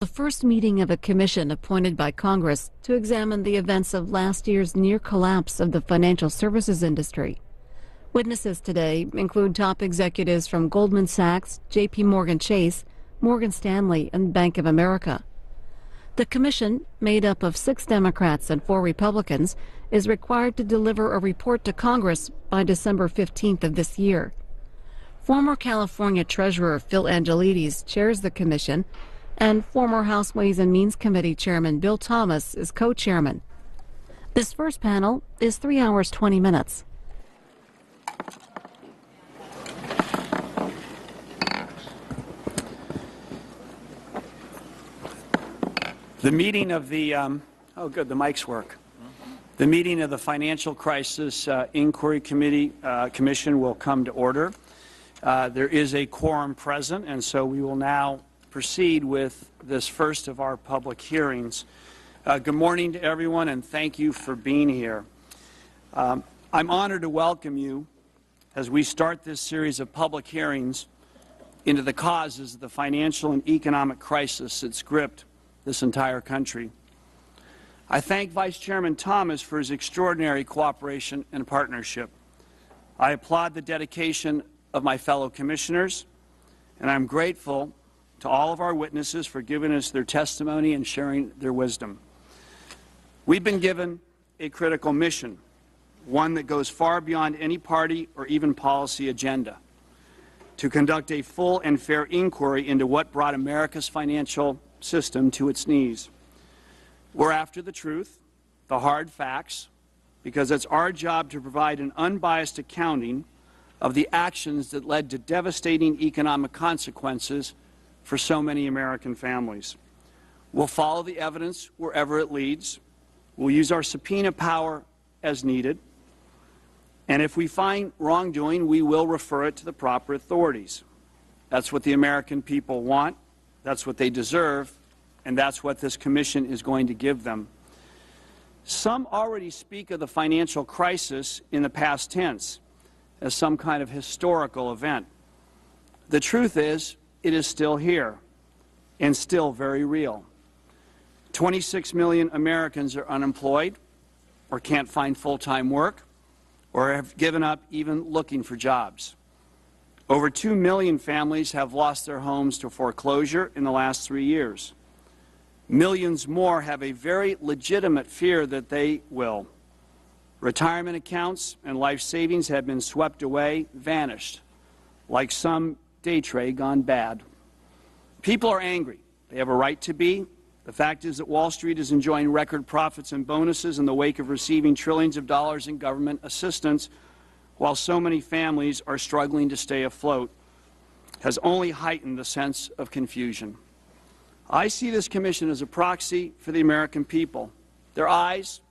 The first meeting of a commission appointed by Congress to examine the events of last year's near collapse of the financial services industry. Witnesses today include top executives from Goldman Sachs, J.P. Morgan Chase, Morgan Stanley, and Bank of America. The commission, made up of 6 Democrats and 4 Republicans, is required to deliver a report to Congress by December 15th of this year. Former California Treasurer Phil Angelides chairs the commission, and former House Ways and Means Committee Chairman Bill Thomas is co-chairman. This first panel is 3 hours 20 minutes. The meeting of the, oh good, the mics work. The meeting of the Financial Crisis Inquiry Commission will come to order. There is a quorum present, and so we will now proceed with this first of our public hearings. Good morning to everyone, and thank you for being here. I'm honored to welcome you as we start this series of public hearings into the causes of the financial and economic crisis that's gripped this entire country. I thank Vice Chairman Thomas for his extraordinary cooperation and partnership. I applaud the dedication of my fellow commissioners, and I'm grateful to all of our witnesses for giving us their testimony and sharing their wisdom. We've been given a critical mission, one that goes far beyond any party or even policy agenda, to conduct a full and fair inquiry into what brought America's financial system to its knees. We're after the truth, the hard facts, because it's our job to provide an unbiased accounting of the actions that led to devastating economic consequences for so many American families. We'll follow the evidence wherever it leads. We'll use our subpoena power as needed. And if we find wrongdoing, we will refer it to the proper authorities. That's what the American people want. That's what they deserve. And that's what this commission is going to give them. Some already speak of the financial crisis in the past tense as some kind of historical event. The truth is, it is still here and still very real. 26 million Americans are unemployed or can't find full-time work or have given up even looking for jobs. Over 2 million families have lost their homes to foreclosure in the last 3 years. Millions more have a very legitimate fear that they will. Retirement accounts and life savings have been swept away, vanished, like some day trade gone bad. People are angry. They have a right to be. The fact is that Wall Street is enjoying record profits and bonuses in the wake of receiving trillions of dollars in government assistance, while so many families are struggling to stay afloat, has only heightened the sense of confusion. I see this commission as a proxy for the American people, their eyes,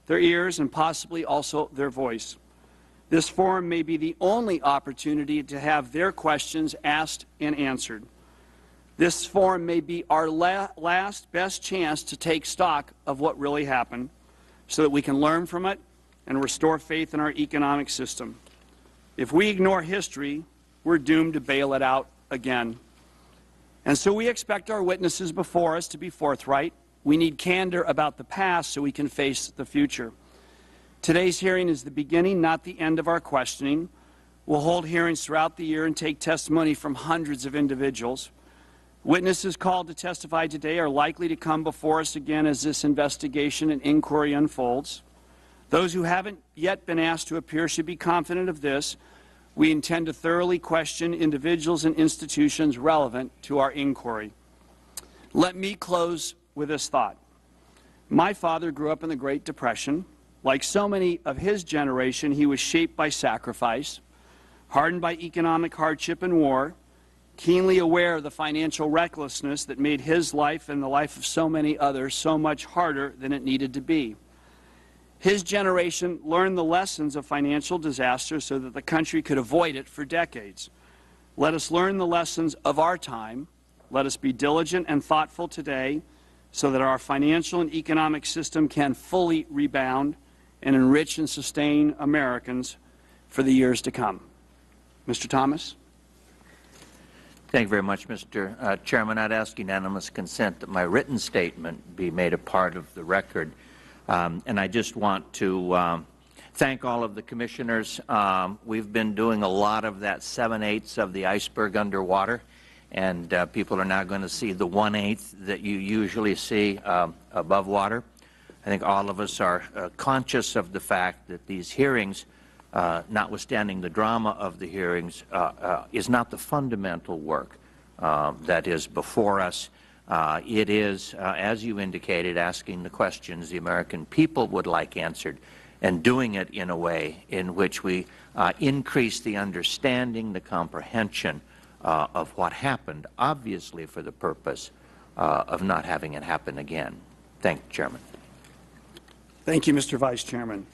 their ears, and possibly also their voice. This forum may be the only opportunity to have their questions asked and answered. This forum may be our last best chance to take stock of what really happened so that we can learn from it and restore faith in our economic system. If we ignore history, we're doomed to bail it out again. And so we expect our witnesses before us to be forthright. We need candor about the past so we can face the future. Today's hearing is the beginning, not the end of our questioning. We'll hold hearings throughout the year and take testimony from hundreds of individuals. Witnesses called to testify today are likely to come before us again as this investigation and inquiry unfolds. Those who haven't yet been asked to appear should be confident of this. We intend to thoroughly question individuals and institutions relevant to our inquiry. Let me close with this thought. My father grew up in the Great Depression. Like so many of his generation, he was shaped by sacrifice, hardened by economic hardship and war, keenly aware of the financial recklessness that made his life and the life of so many others so much harder than it needed to be. His generation learned the lessons of financial disaster so that the country could avoid it for decades. Let us learn the lessons of our time. Let us be diligent and thoughtful today so that our financial and economic system can fully rebound and enrich and sustain Americans for the years to come. Mr. Thomas? Thank you very much, Mr. Chairman. I'd ask unanimous consent that my written statement be made a part of the record. And I just want to thank all of the commissioners. We've been doing a lot of that 7/8 of the iceberg underwater, and people are now going to see the 1/8 that you usually see above water. I think all of us are conscious of the fact that these hearings, notwithstanding the drama of the hearings, is not the fundamental work that is before us. It is, as you indicated, asking the questions the American people would like answered, and doing it in a way in which we increase the understanding, the comprehension of what happened, obviously for the purpose of not having it happen again. Thank you, Chairman. Thank you, Mr. Vice Chairman.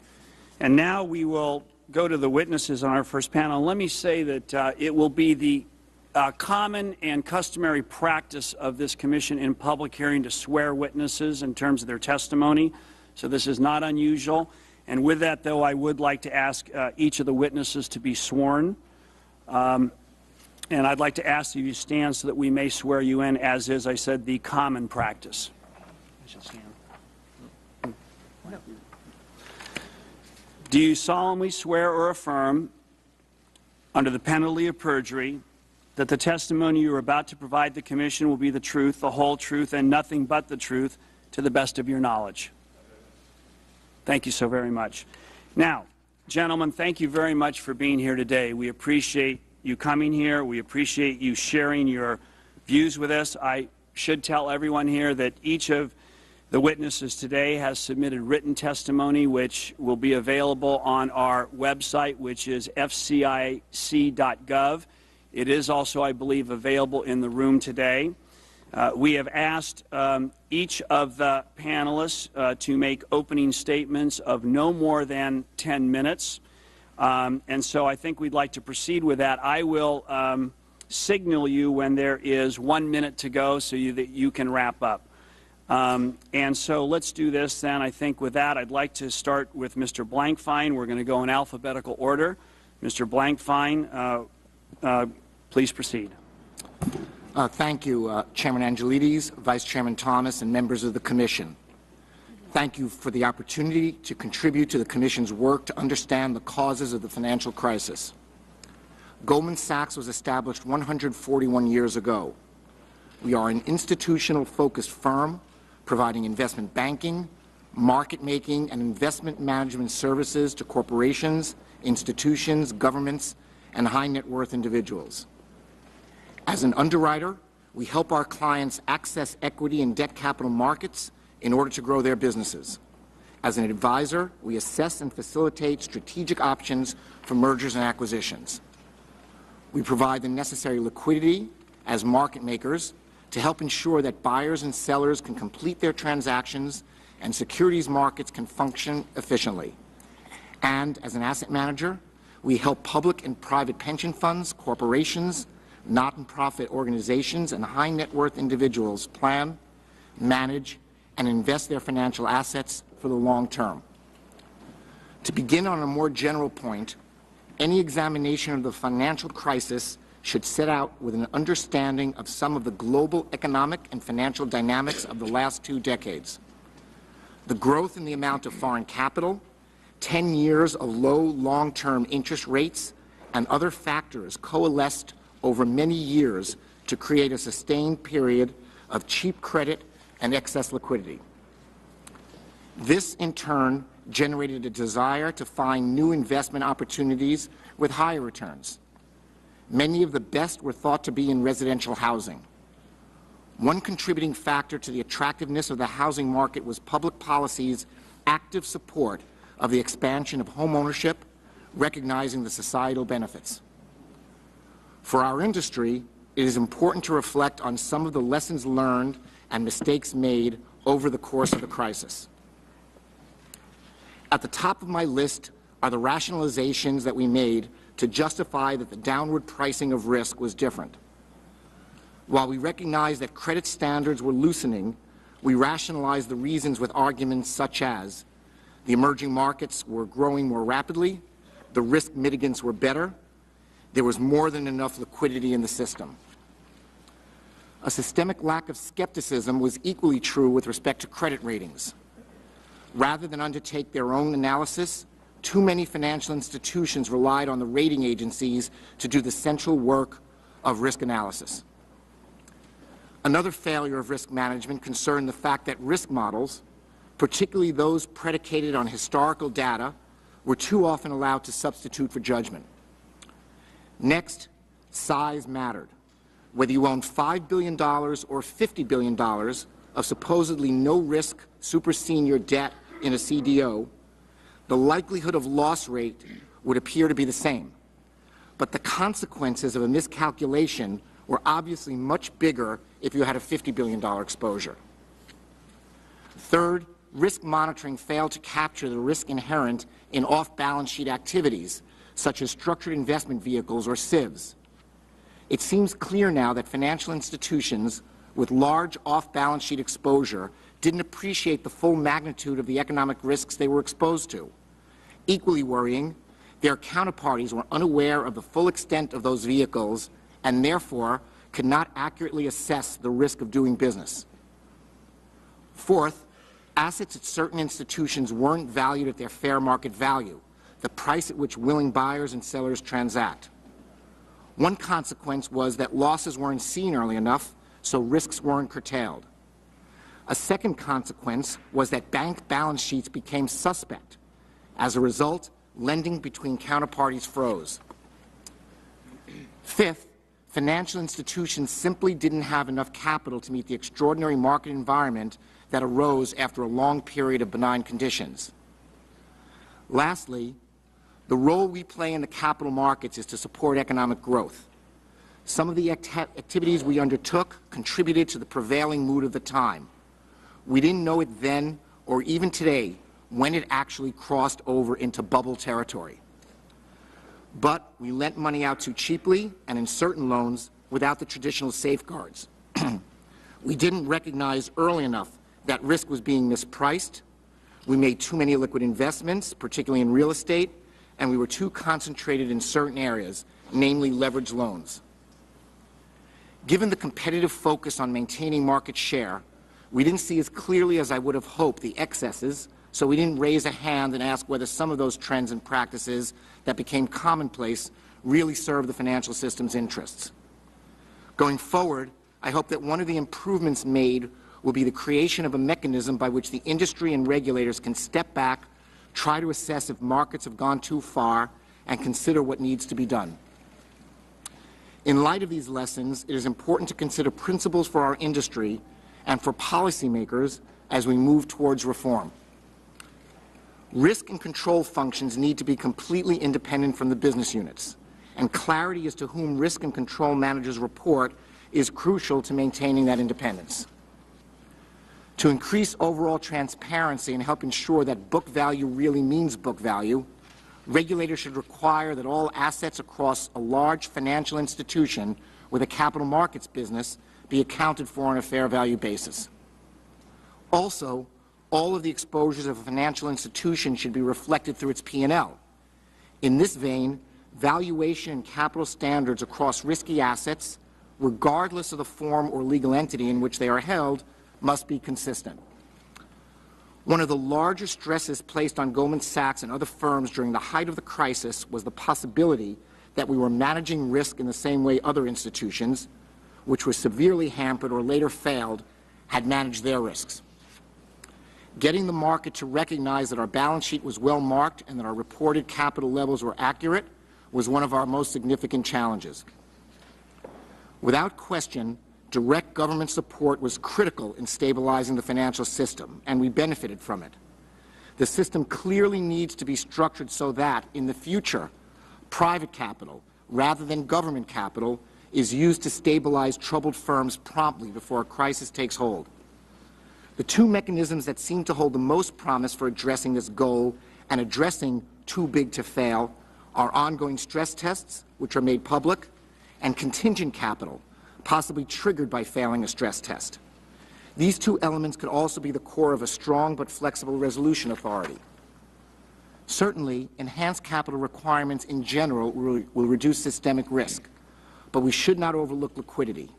And now we will go to the witnesses on our first panel. Let me say that it will be the common and customary practice of this commission in public hearing to swear witnesses in terms of their testimony. So this is not unusual. And with that, though, I would like to ask each of the witnesses to be sworn. And I'd like to ask that you stand so that we may swear you in, as is, I said, the common practice. I shall stand. Do you solemnly swear or affirm, under the penalty of perjury, that the testimony you are about to provide the Commission will be the truth, the whole truth, and nothing but the truth, to the best of your knowledge? Thank you so very much. Now, gentlemen, thank you very much for being here today. We appreciate you coming here. We appreciate you sharing your views with us. I should tell everyone here that each of the witnesses today has submitted written testimony, which will be available on our website, which is fcic.gov. It is also, I believe, available in the room today. We have asked each of the panelists to make opening statements of no more than 10 minutes. And so I think we'd like to proceed with that. I will signal you when there is 1 minute to go so that you can wrap up. And so let's do this then. I think with that, I'd like to start with Mr. Blankfein. We're going to go in alphabetical order. Mr. Blankfein, please proceed. Thank you, Chairman Angelides, Vice Chairman Thomas, and members of the Commission. Thank you for the opportunity to contribute to the Commission's work to understand the causes of the financial crisis. Goldman Sachs was established 141 years ago. We are an institutional-focused firm providing investment banking, market making, and investment management services to corporations, institutions, governments, and high-net-worth individuals. As an underwriter, we help our clients access equity and debt capital markets in order to grow their businesses. As an advisor, we assess and facilitate strategic options for mergers and acquisitions. We provide the necessary liquidity as market makers to help ensure that buyers and sellers can complete their transactions and securities markets can function efficiently. And as an asset manager, we help public and private pension funds, corporations, not-for-profit organizations, and high-net-worth individuals plan, manage, and invest their financial assets for the long term. To begin on a more general point, any examination of the financial crisis should set out with an understanding of some of the global economic and financial dynamics of the last 2 decades. The growth in the amount of foreign capital, 10 years of low long-term interest rates, and other factors coalesced over many years to create a sustained period of cheap credit and excess liquidity. This, in turn, generated a desire to find new investment opportunities with higher returns. Many of the best were thought to be in residential housing. One contributing factor to the attractiveness of the housing market was public policy's active support of the expansion of home ownership, recognizing the societal benefits. For our industry, it is important to reflect on some of the lessons learned and mistakes made over the course of the crisis. At the top of my list are the rationalizations that we made to justify that the downward pricing of risk was different. While we recognize that credit standards were loosening, we rationalized the reasons with arguments such as the emerging markets were growing more rapidly, the risk mitigants were better, there was more than enough liquidity in the system. A systemic lack of skepticism was equally true with respect to credit ratings. Rather than undertake their own analysis, too many financial institutions relied on the rating agencies to do the central work of risk analysis. Another failure of risk management concerned the fact that risk models, particularly those predicated on historical data, were too often allowed to substitute for judgment. Next, size mattered. Whether you owned $5 billion or $50 billion of supposedly no-risk super senior debt in a CDO, the likelihood of loss rate would appear to be the same. But the consequences of a miscalculation were obviously much bigger if you had a $50 billion exposure. Third, risk monitoring failed to capture the risk inherent in off-balance sheet activities, such as structured investment vehicles or SIVs. It seems clear now that financial institutions with large off-balance sheet exposure didn't appreciate the full magnitude of the economic risks they were exposed to. Equally worrying, their counterparties were unaware of the full extent of those vehicles and therefore could not accurately assess the risk of doing business. Fourth, assets at certain institutions weren't valued at their fair market value, the price at which willing buyers and sellers transact. One consequence was that losses weren't seen early enough, so risks weren't curtailed. A second consequence was that bank balance sheets became suspect. As a result, lending between counterparties froze. Fifth, financial institutions simply didn't have enough capital to meet the extraordinary market environment that arose after a long period of benign conditions. Lastly, the role we play in the capital markets is to support economic growth. Some of the activities we undertook contributed to the prevailing mood of the time. We didn't know it then or even today when it actually crossed over into bubble territory. But we lent money out too cheaply and in certain loans without the traditional safeguards. We didn't recognize early enough that risk was being mispriced. We made too many liquid investments, particularly in real estate, and we were too concentrated in certain areas, namely leveraged loans. Given the competitive focus on maintaining market share, we didn't see as clearly as I would have hoped the excesses, so we didn't raise a hand and ask whether some of those trends and practices that became commonplace really serve the financial system's interests. Going forward, I hope that one of the improvements made will be the creation of a mechanism by which the industry and regulators can step back, try to assess if markets have gone too far, and consider what needs to be done. In light of these lessons, it is important to consider principles for our industry and for policymakers as we move towards reform. Risk and control functions need to be completely independent from the business units, and clarity as to whom risk and control managers report is crucial to maintaining that independence. To increase overall transparency and help ensure that book value really means book value, regulators should require that all assets across a large financial institution with a capital markets business be accounted for on a fair value basis. Also, all of the exposures of a financial institution should be reflected through its P&L. In this vein, valuation and capital standards across risky assets, regardless of the form or legal entity in which they are held, must be consistent. One of the larger stresses placed on Goldman Sachs and other firms during the height of the crisis was the possibility that we were managing risk in the same way other institutions, which were severely hampered or later failed, had managed their risks. Getting the market to recognize that our balance sheet was well marked and that our reported capital levels were accurate was one of our most significant challenges. Without question, direct government support was critical in stabilizing the financial system, and we benefited from it. The system clearly needs to be structured so that, in the future, private capital, rather than government capital, is used to stabilize troubled firms promptly before a crisis takes hold. The two mechanisms that seem to hold the most promise for addressing this goal and addressing too big to fail are ongoing stress tests, which are made public, and contingent capital, possibly triggered by failing a stress test. These two elements could also be the core of a strong but flexible resolution authority. Certainly, enhanced capital requirements in general will reduce systemic risk, but we should not overlook liquidity.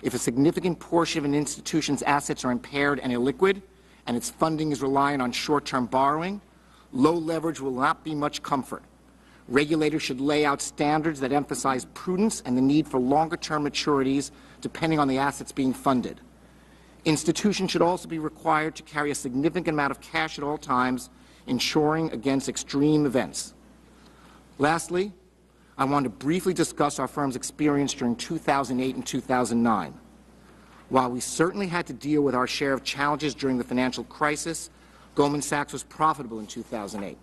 If a significant portion of an institution's assets are impaired and illiquid, and its funding is reliant on short-term borrowing, low leverage will not be much comfort. Regulators should lay out standards that emphasize prudence and the need for longer-term maturities depending on the assets being funded. Institutions should also be required to carry a significant amount of cash at all times, ensuring against extreme events. Lastly, I want to briefly discuss our firm's experience during 2008 and 2009. While we certainly had to deal with our share of challenges during the financial crisis, Goldman Sachs was profitable in 2008.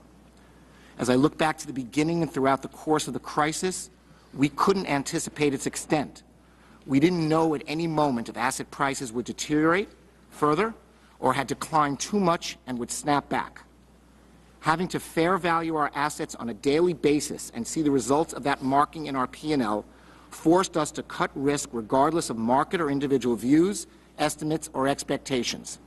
As I look back to the beginning and throughout the course of the crisis, we couldn't anticipate its extent. We didn't know at any moment if asset prices would deteriorate further or had declined too much and would snap back. Having to fair value our assets on a daily basis and see the results of that marking in our P&L forced us to cut risk regardless of market or individual views, estimates, or expectations.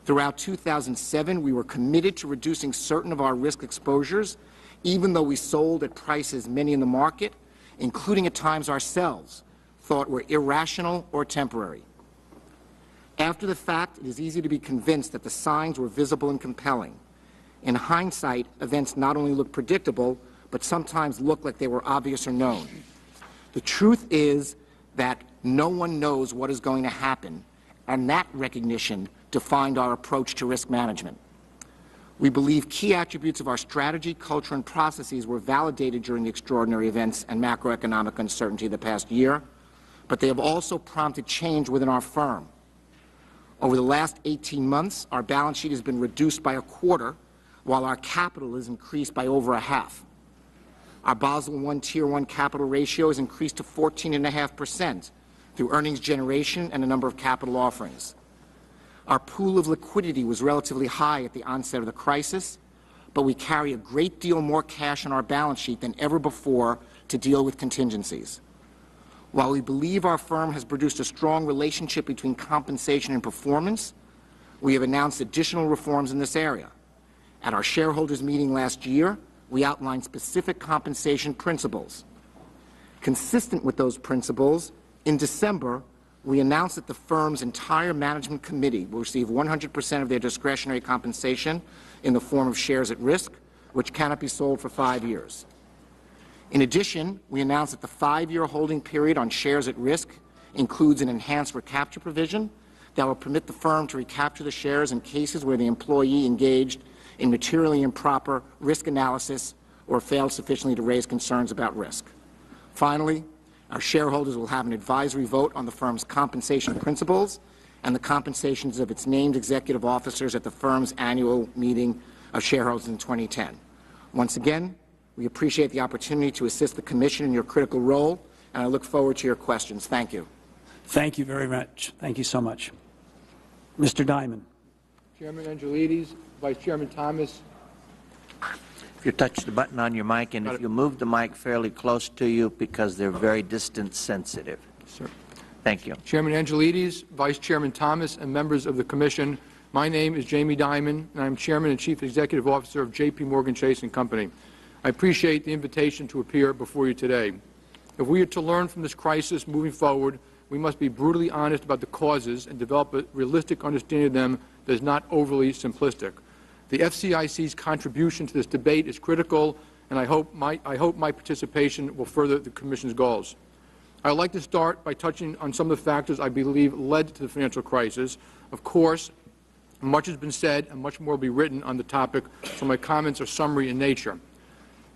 Throughout 2007, we were committed to reducing certain of our risk exposures, even though we sold at prices many in the market, including at times ourselves, thought were irrational or temporary. After the fact, it is easy to be convinced that the signs were visible and compelling. In hindsight, events not only look predictable, but sometimes look like they were obvious or known. The truth is that no one knows what is going to happen, and that recognition defined our approach to risk management. We believe key attributes of our strategy, culture, and processes were validated during the extraordinary events and macroeconomic uncertainty of the past year, but they have also prompted change within our firm. Over the last 18 months, our balance sheet has been reduced by a quarter, while our capital has increased by over a half. Our Basel I Tier 1 capital ratio has increased to 14.5% through earnings generation and a number of capital offerings. Our pool of liquidity was relatively high at the onset of the crisis, but we carry a great deal more cash on our balance sheet than ever before to deal with contingencies. While we believe our firm has produced a strong relationship between compensation and performance, we have announced additional reforms in this area. At our shareholders' meeting last year, we outlined specific compensation principles. Consistent with those principles, in December, we announced that the firm's entire management committee will receive 100% of their discretionary compensation in the form of shares at risk, which cannot be sold for 5 years. In addition, we announced that the 5-year holding period on shares at risk includes an enhanced recapture provision that will permit the firm to recapture the shares in cases where the employee engaged in materially improper risk analysis or failed sufficiently to raise concerns about risk. Finally, our shareholders will have an advisory vote on the firm's compensation principles and the compensations of its named executive officers at the firm's annual meeting of shareholders in 2010. Once again, we appreciate the opportunity to assist the Commission in your critical role, and I look forward to your questions. Thank you. Thank you very much. Thank you so much. Mr. Diamond. Chairman Angelides, Vice Chairman Thomas. If you touch the button on your mic, and if you move the mic fairly close to you because they're very distance sensitive. Sir. Thank you. Chairman Angelides, Vice Chairman Thomas, and members of the Commission, my name is Jamie Dimon, and I'm Chairman and Chief Executive Officer of J.P. Morgan Chase & Company. I appreciate the invitation to appear before you today. If we are to learn from this crisis moving forward, we must be brutally honest about the causes and develop a realistic understanding of them that is not overly simplistic. The FCIC's contribution to this debate is critical, and I hope my participation will further the Commission's goals. I would like to start by touching on some of the factors I believe led to the financial crisis. Of course, much has been said and much more will be written on the topic, so my comments are summary in nature.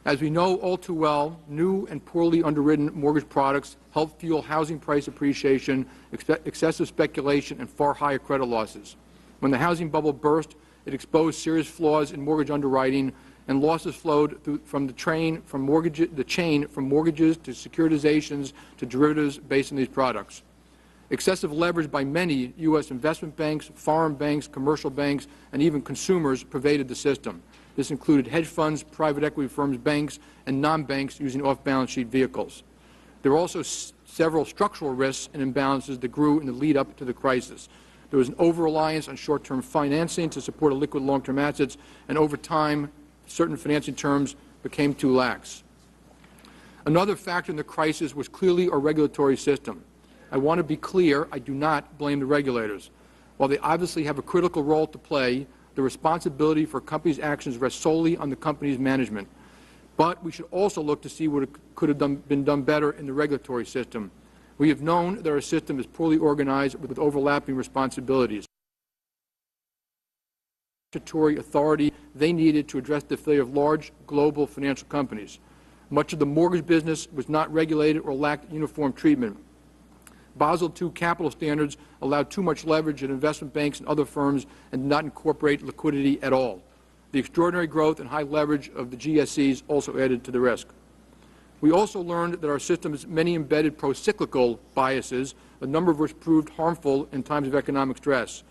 As we know all too well, new and poorly underwritten mortgage products help fuel housing price appreciation, excessive speculation, and far higher credit losses. When the housing bubble burst, it exposed serious flaws in mortgage underwriting, and losses flowed from the chain from mortgages to securitizations to derivatives based on these products. Excessive leverage by many U.S. investment banks, foreign banks, commercial banks, and even consumers pervaded the system. This included hedge funds, private equity firms, banks, and non-banks using off-balance sheet vehicles. There were also several structural risks and imbalances that grew in the lead-up to the crisis. There was an over-reliance on short-term financing to support liquid long-term assets, and over time, certain financing terms became too lax. Another factor in the crisis was clearly our regulatory system. I want to be clear, I do not blame the regulators. While they obviously have a critical role to play, the responsibility for a company's actions rests solely on the company's management. But we should also look to see what could have been done better in the regulatory system. We have known that our system is poorly organized with overlapping responsibilities. Statutory authority they needed to address the failure of large global financial companies. Much of the mortgage business was not regulated or lacked uniform treatment. Basel II capital standards allowed too much leverage at investment banks and other firms and did not incorporate liquidity at all. The extraordinary growth and high leverage of the GSEs also added to the risk. We also learned that our system has many embedded pro-cyclical biases, a number of which proved harmful in times of economic stress.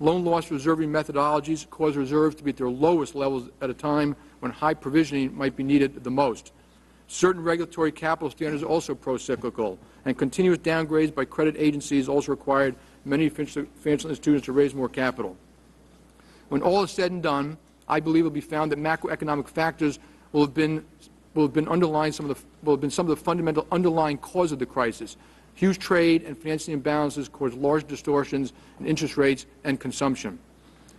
Loan loss reserving methodologies cause reserves to be at their lowest levels at a time when high provisioning might be needed the most. Certain regulatory capital standards are also pro-cyclical, and continuous downgrades by credit agencies also required many financial institutions to raise more capital. When all is said and done, I believe it will be found that macroeconomic factors will have been some of the fundamental underlying cause of the crisis. Huge trade and financing imbalances caused large distortions in interest rates and consumption.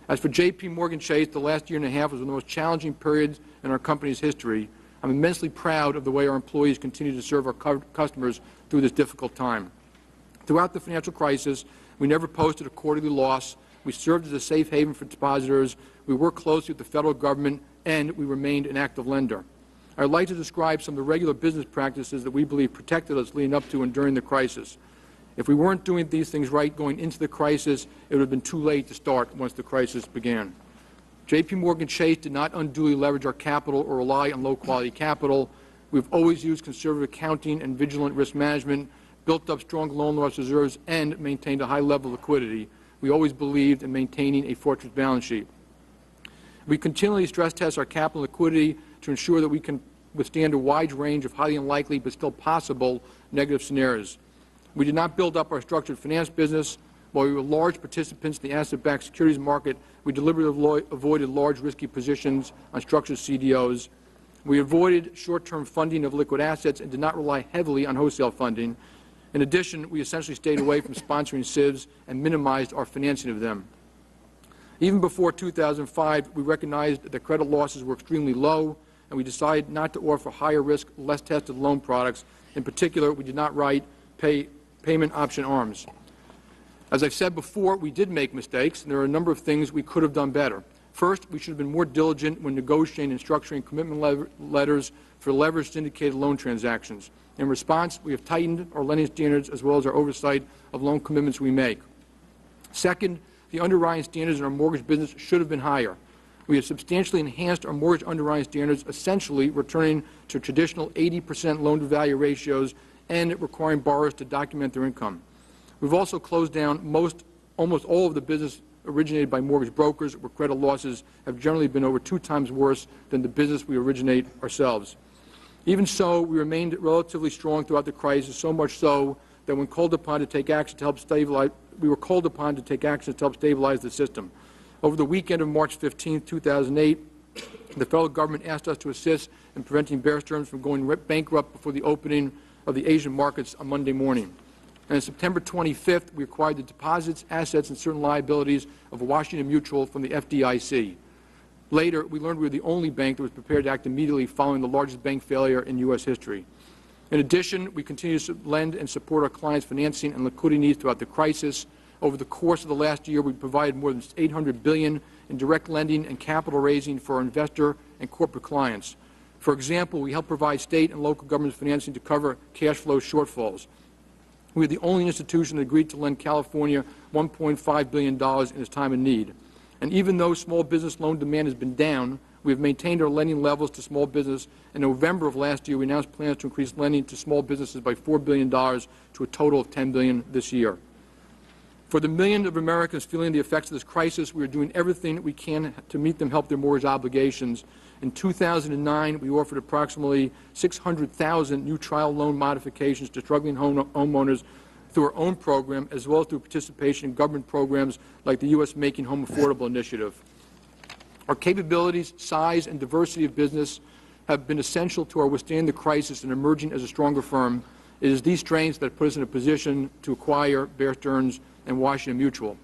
As for J.P. Morgan Chase, the last year and a half was one of the most challenging periods in our company's history. I'm immensely proud of the way our employees continue to serve our customers through this difficult time. Throughout the financial crisis, we never posted a quarterly loss. We served as a safe haven for depositors. We worked closely with the federal government, and we remained an active lender. I would like to describe some of the regular business practices that we believe protected us leading up to and during the crisis. If we weren't doing these things right going into the crisis, it would have been too late to start once the crisis began. J.P. Morgan Chase did not unduly leverage our capital or rely on low-quality capital. We've always used conservative accounting and vigilant risk management, built up strong loan loss reserves, and maintained a high level of liquidity. We always believed in maintaining a fortress balance sheet. We continually stress test our capital and liquidity to ensure that we can withstand a wide range of highly unlikely but still possible negative scenarios. We did not build up our structured finance business. While we were large participants in the asset-backed securities market, we deliberately avoided large risky positions on structured CDOs. We avoided short-term funding of liquid assets and did not rely heavily on wholesale funding. In addition, we essentially stayed away from sponsoring SIVs and minimized our financing of them. Even before 2005, we recognized that credit losses were extremely low, and we decided not to offer higher-risk, less-tested loan products. In particular, we did not write payment option ARMs. As I've said before, we did make mistakes, and there are a number of things we could have done better. First, we should have been more diligent when negotiating and structuring commitment letters for leveraged syndicated loan transactions. In response, we have tightened our lending standards as well as our oversight of loan commitments we make. Second, the underwriting standards in our mortgage business should have been higher. We have substantially enhanced our mortgage underwriting standards, essentially returning to traditional 80% loan-to-value ratios and requiring borrowers to document their income. We've also closed down almost all of the business originated by mortgage brokers, where credit losses have generally been over 2 times worse than the business we originate ourselves. Even so, we remained relatively strong throughout the crisis, so much so that when called upon to take action to help stabilize, we were called upon to take action to help stabilize the system. Over the weekend of March 15, 2008, the federal government asked us to assist in preventing Bear Stearns from going bankrupt before the opening of the Asian markets on Monday morning. And on September 25th, we acquired the deposits, assets, and certain liabilities of Washington Mutual from the FDIC. Later, we learned we were the only bank that was prepared to act immediately following the largest bank failure in U.S. history. In addition, we continue to lend and support our clients' financing and liquidity needs throughout the crisis. Over the course of the last year, we provided more than $800 billion in direct lending and capital raising for our investor and corporate clients. For example, we helped provide state and local government financing to cover cash flow shortfalls. We are the only institution that agreed to lend California $1.5 billion in its time of need. And even though small business loan demand has been down, we have maintained our lending levels to small business. In November of last year, we announced plans to increase lending to small businesses by $4 billion to a total of $10 billion this year. For the millions of Americans feeling the effects of this crisis, we are doing everything that we can to meet them help their mortgage obligations. In 2009, we offered approximately 600,000 new trial loan modifications to struggling homeowners through our own program, as well as through participation in government programs like the U.S. Making Home Affordable initiative. Our capabilities, size, and diversity of business have been essential to our withstanding the crisis and emerging as a stronger firm. It is these strains that put us in a position to acquire Bear Stearns and Washington Mutual.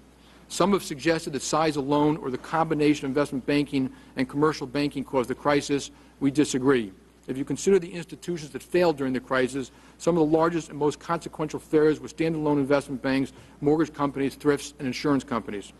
Some have suggested that size alone or the combination of investment banking and commercial banking caused the crisis. We disagree. If you consider the institutions that failed during the crisis, some of the largest and most consequential failures were standalone investment banks, mortgage companies, thrifts, and insurance companies.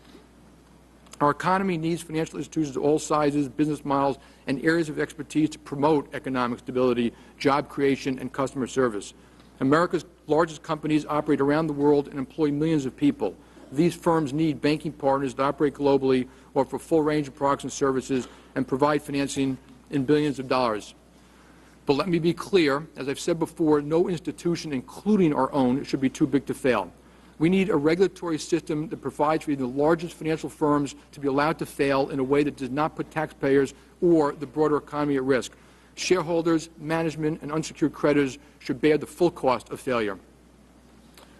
Our economy needs financial institutions of all sizes, business models, and areas of expertise to promote economic stability, job creation, and customer service. America's largest companies operate around the world and employ millions of people. These firms need banking partners that operate globally, offer a full range of products and services, and provide financing in billions of dollars. But let me be clear, as I've said before, no institution, including our own, should be too big to fail. We need a regulatory system that provides for even the largest financial firms to be allowed to fail in a way that does not put taxpayers or the broader economy at risk. Shareholders, management, and unsecured creditors should bear the full cost of failure.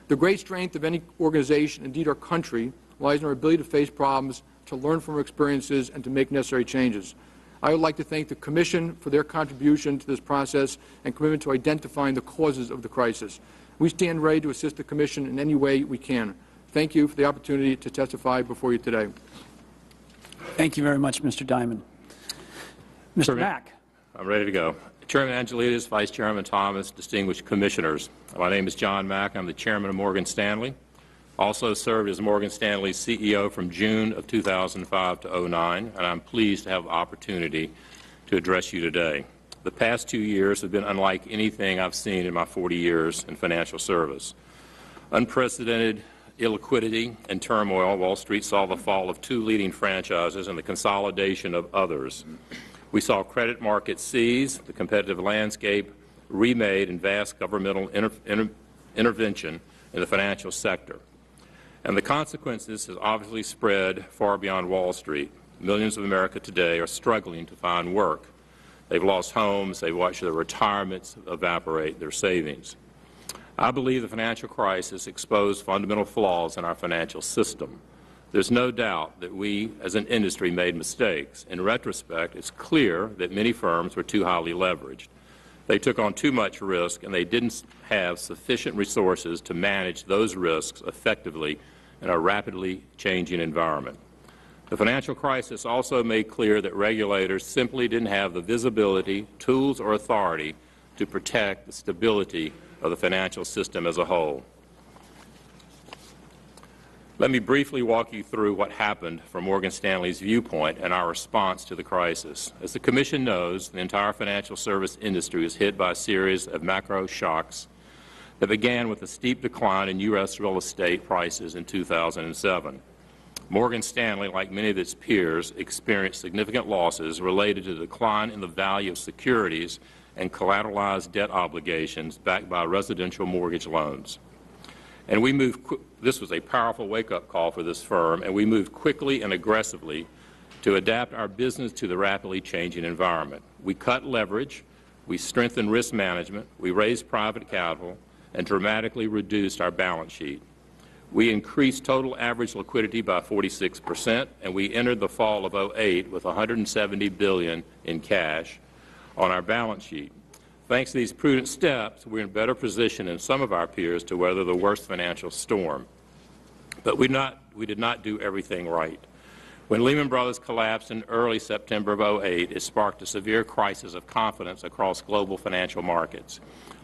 The great strength of any organization, indeed our country, lies in our ability to face problems, to learn from our experiences, and to make necessary changes. I would like to thank the Commission for their contribution to this process and commitment to identifying the causes of the crisis. We stand ready to assist the Commission in any way we can. Thank you for the opportunity to testify before you today. Thank you very much, Mr. Diamond. Mr. Mack. I'm ready to go. Chairman Angelides, Vice Chairman Thomas, distinguished commissioners. My name is John Mack. I'm the Chairman of Morgan Stanley. Also served as Morgan Stanley's CEO from June of 2005 to 2009, and I'm pleased to have the opportunity to address you today. The past 2 years have been unlike anything I've seen in my 40 years in financial service. Unprecedented illiquidity and turmoil. Wall Street saw the fall of 2 leading franchises and the consolidation of others. We saw credit markets seize, the competitive landscape remade, and vast governmental intervention in the financial sector. And the consequences has obviously spread far beyond Wall Street. Millions of America today are struggling to find work. They've lost homes, they've watched their retirements evaporate, their savings. I believe the financial crisis exposed fundamental flaws in our financial system. There's no doubt that we, as an industry, made mistakes. In retrospect, it's clear that many firms were too highly leveraged. They took on too much risk, and they didn't have sufficient resources to manage those risks effectively in a rapidly changing environment. The financial crisis also made clear that regulators simply didn't have the visibility, tools, or authority to protect the stability of the financial system as a whole. Let me briefly walk you through what happened from Morgan Stanley's viewpoint and our response to the crisis. As the Commission knows, the entire financial service industry was hit by a series of macro shocks that began with a steep decline in U.S. real estate prices in 2007. Morgan Stanley, like many of its peers, experienced significant losses related to the decline in the value of securities and collateralized debt obligations backed by residential mortgage loans. And this was a powerful wake-up call for this firm, and we moved quickly and aggressively to adapt our business to the rapidly changing environment. We cut leverage, we strengthened risk management, we raised private capital, and dramatically reduced our balance sheet. We increased total average liquidity by 46%, and we entered the fall of 2008 with $170 billion in cash on our balance sheet. Thanks to these prudent steps, we're in better position than some of our peers to weather the worst financial storm. But we did not do everything right. When Lehman Brothers collapsed in early September of 2008, it sparked a severe crisis of confidence across global financial markets.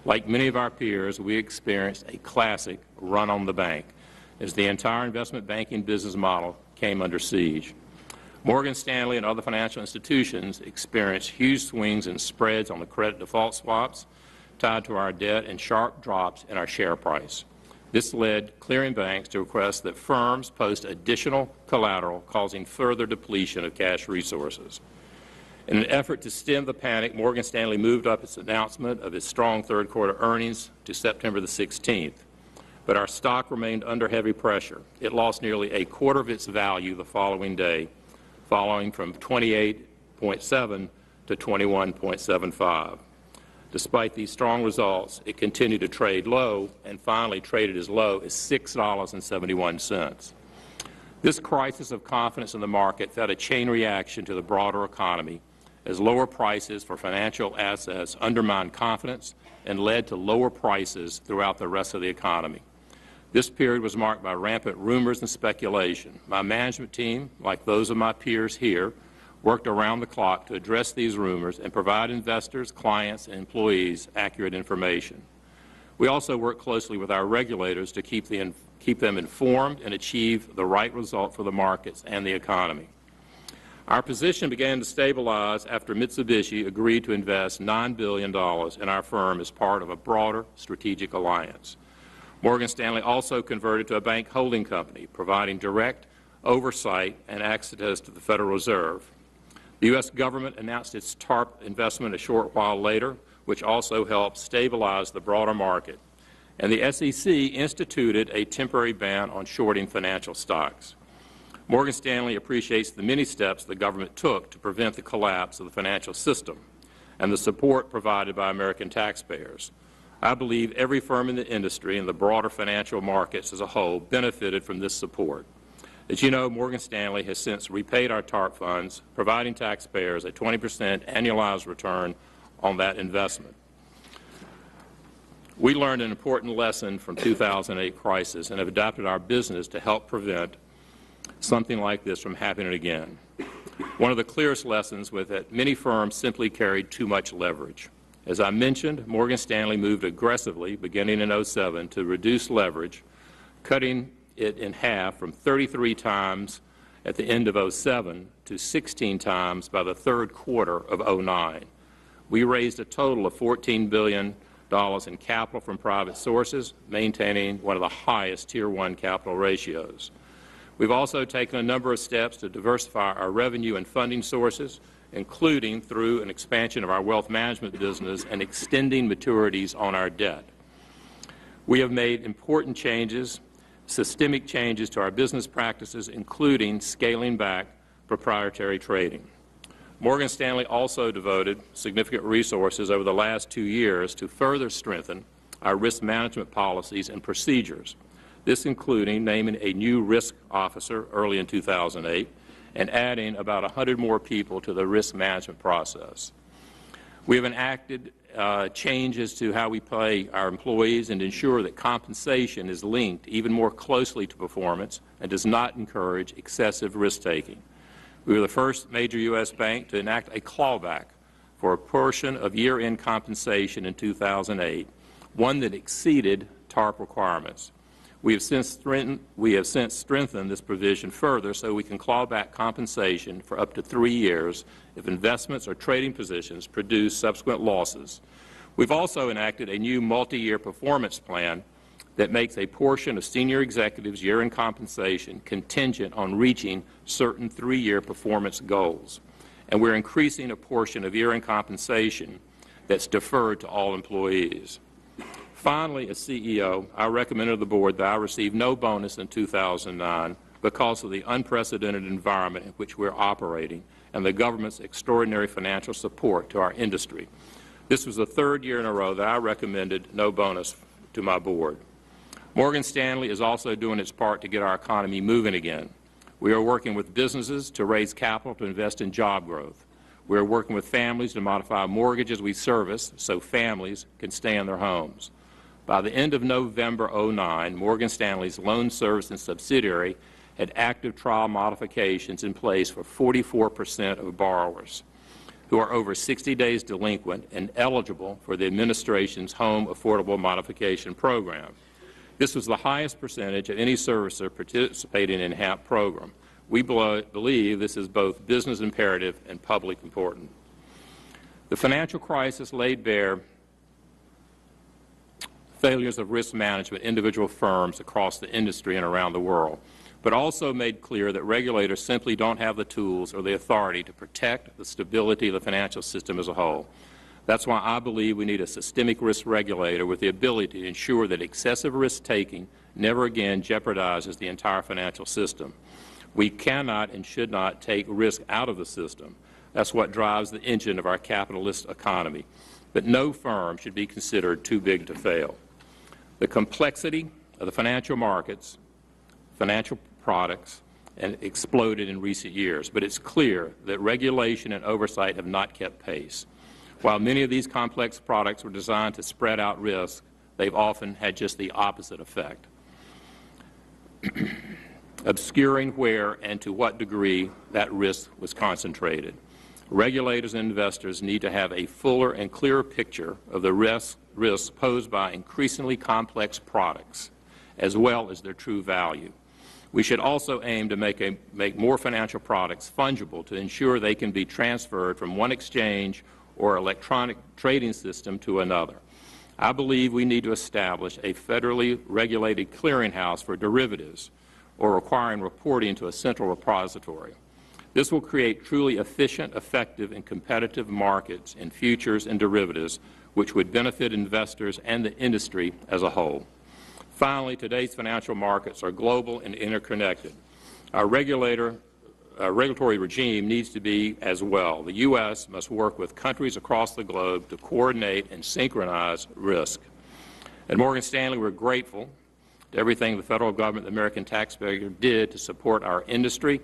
Like many of our peers, we experienced a classic run on the bank as the entire investment banking business model came under siege. Morgan Stanley and other financial institutions experienced huge swings in spreads on the credit default swaps tied to our debt and sharp drops in our share price. This led clearing banks to request that firms post additional collateral, causing further depletion of cash resources. In an effort to stem the panic, Morgan Stanley moved up its announcement of its strong third-quarter earnings to September the 16th. But our stock remained under heavy pressure. It lost nearly a quarter of its value the following day, falling from 28.7 to 21.75. Despite these strong results, it continued to trade low and finally traded as low as $6.71. This crisis of confidence in the market fed a chain reaction to the broader economy as lower prices for financial assets undermined confidence and led to lower prices throughout the rest of the economy. This period was marked by rampant rumors and speculation. My management team, like those of my peers here, worked around the clock to address these rumors and provide investors, clients, and employees accurate information. We also worked closely with our regulators to keep them informed and achieve the right result for the markets and the economy. Our position began to stabilize after Mitsubishi agreed to invest $9 billion in our firm as part of a broader strategic alliance. Morgan Stanley also converted to a bank holding company, providing direct oversight and access to the Federal Reserve. The U.S. government announced its TARP investment a short while later, which also helped stabilize the broader market. And the SEC instituted a temporary ban on shorting financial stocks. Morgan Stanley appreciates the many steps the government took to prevent the collapse of the financial system and the support provided by American taxpayers. I believe every firm in the industry and the broader financial markets as a whole benefited from this support. As you know, Morgan Stanley has since repaid our TARP funds, providing taxpayers a 20% annualized return on that investment. We learned an important lesson from the 2008 crisis and have adapted our business to help prevent something like this from happening again. One of the clearest lessons was that many firms simply carried too much leverage. As I mentioned, Morgan Stanley moved aggressively beginning in 2007 to reduce leverage, cutting it in half from 33 times at the end of 2007 to 16 times by the third quarter of 2009. We raised a total of $14 billion in capital from private sources, maintaining one of the highest Tier 1 capital ratios. We've also taken a number of steps to diversify our revenue and funding sources, including through an expansion of our wealth management business and extending maturities on our debt. We have made important changes, systemic changes to our business practices, including scaling back proprietary trading. Morgan Stanley also devoted significant resources over the last 2 years to further strengthen our risk management policies and procedures. This including naming a new risk officer early in 2008 and adding about 100 more people to the risk management process. We have enacted changes to how we pay our employees and ensure that compensation is linked even more closely to performance and does not encourage excessive risk-taking. We were the first major U.S. bank to enact a clawback for a portion of year-end compensation in 2008, one that exceeded TARP requirements. We have since strengthened this provision further so we can claw back compensation for up to 3 years if investments or trading positions produce subsequent losses. We've also enacted a new multi-year performance plan that makes a portion of senior executives' year-end compensation contingent on reaching certain 3-year performance goals. And we're increasing a portion of year-end compensation that's deferred to all employees. Finally, as CEO, I recommended to the Board that I receive no bonus in 2009 because of the unprecedented environment in which we're operating and the government's extraordinary financial support to our industry. This was the 3rd year in a row that I recommended no bonus to my Board. Morgan Stanley is also doing its part to get our economy moving again. We are working with businesses to raise capital to invest in job growth. We are working with families to modify mortgages we service so families can stay in their homes. By the end of November 2009, Morgan Stanley's loan servicing subsidiary had active trial modifications in place for 44% of borrowers who are over 60 days delinquent and eligible for the administration's Home Affordable Modification Program. This was the highest percentage of any servicer participating in the HAMP program. We believe this is both business imperative and public important. The financial crisis laid bare failures of risk management individual firms across the industry and around the world, but also made clear that regulators simply don't have the tools or the authority to protect the stability of the financial system as a whole. That's why I believe we need a systemic risk regulator with the ability to ensure that excessive risk-taking never again jeopardizes the entire financial system. We cannot and should not take risk out of the system. That's what drives the engine of our capitalist economy. But no firm should be considered too big to fail. The complexity of the financial markets, financial products, and exploded in recent years, but it's clear that regulation and oversight have not kept pace. While many of these complex products were designed to spread out risk, they've often had just the opposite effect, obscuring where and to what degree that risk was concentrated. Regulators and investors need to have a fuller and clearer picture of the risks posed by increasingly complex products, as well as their true value. We should also aim to make more financial products fungible to ensure they can be transferred from one exchange or electronic trading system to another. I believe we need to establish a federally regulated clearinghouse for derivatives or requiring reporting to a central repository. This will create truly efficient, effective, and competitive markets in futures and derivatives, which would benefit investors and the industry as a whole. Finally, today's financial markets are global and interconnected. Our regulatory regime needs to be as well. The U.S. must work with countries across the globe to coordinate and synchronize risk. At Morgan Stanley, we're grateful to everything the federal government, the American taxpayer, did to support our industry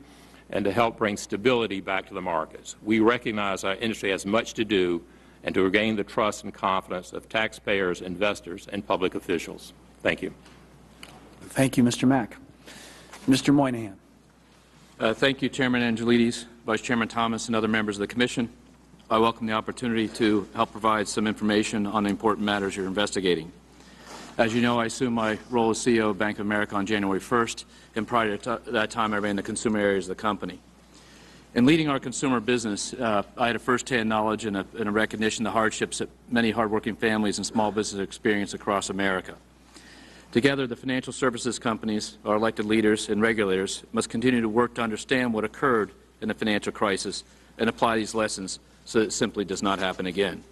and to help bring stability back to the markets. We recognize our industry has much to do and to regain the trust and confidence of taxpayers, investors, and public officials. Thank you. Thank you, Mr. Mack. Mr. Moynihan. Thank you, Chairman Angelides, Vice Chairman Thomas, and other members of the Commission. I welcome the opportunity to help provide some information on the important matters you're investigating. As you know, I assumed my role as CEO of Bank of America on January 1st, and prior to that time I ran the consumer areas of the company. In leading our consumer business, I had a first-hand knowledge and a recognition of the hardships that many hardworking families and small businesses experience across America. Together, the financial services companies, our elected leaders, and regulators must continue to work to understand what occurred in the financial crisis and apply these lessons so that it simply does not happen again.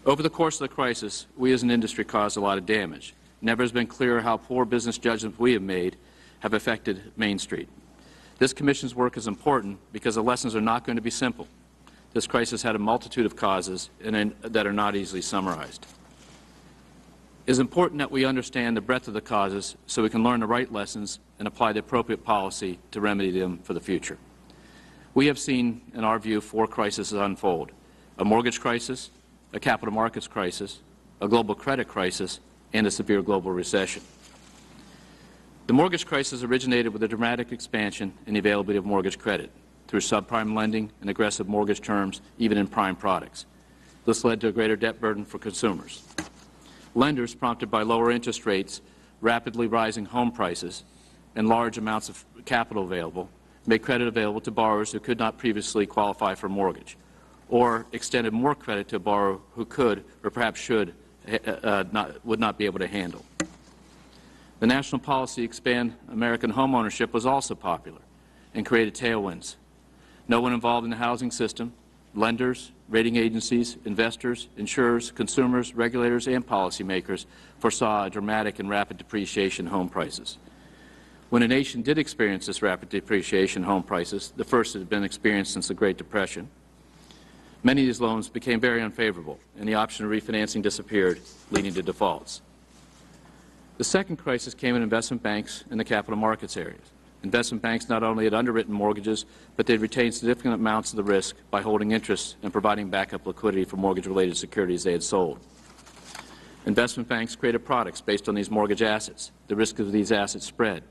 Over the course of the crisis, we as an industry caused a lot of damage. Never has been clearer how poor business judgments we have made have affected Main Street. This Commission's work is important because the lessons are not going to be simple. This crisis had a multitude of causes that are not easily summarized. It is important that we understand the breadth of the causes so we can learn the right lessons and apply the appropriate policy to remedy them for the future. We have seen, in our view, 4 crises unfold: a mortgage crisis, a capital markets crisis, a global credit crisis, and a severe global recession. The mortgage crisis originated with a dramatic expansion in the availability of mortgage credit through subprime lending and aggressive mortgage terms, even in prime products. This led to a greater debt burden for consumers. Lenders, prompted by lower interest rates, rapidly rising home prices, and large amounts of capital available, made credit available to borrowers who could not previously qualify for a mortgage, or extended more credit to a borrower who could, or perhaps would not be able to handle. The national policy to expand American home ownership was also popular and created tailwinds. No one involved in the housing system, lenders, rating agencies, investors, insurers, consumers, regulators, and policymakers foresaw a dramatic and rapid depreciation in home prices. When a nation did experience this rapid depreciation in home prices, the first that had been experienced since the Great Depression, many of these loans became very unfavorable, and the option of refinancing disappeared, leading to defaults. The second crisis came in investment banks and the capital markets areas. Investment banks not only had underwritten mortgages, but they had retained significant amounts of the risk by holding interest and providing backup liquidity for mortgage-related securities they had sold. Investment banks created products based on these mortgage assets. The risk of these assets spread.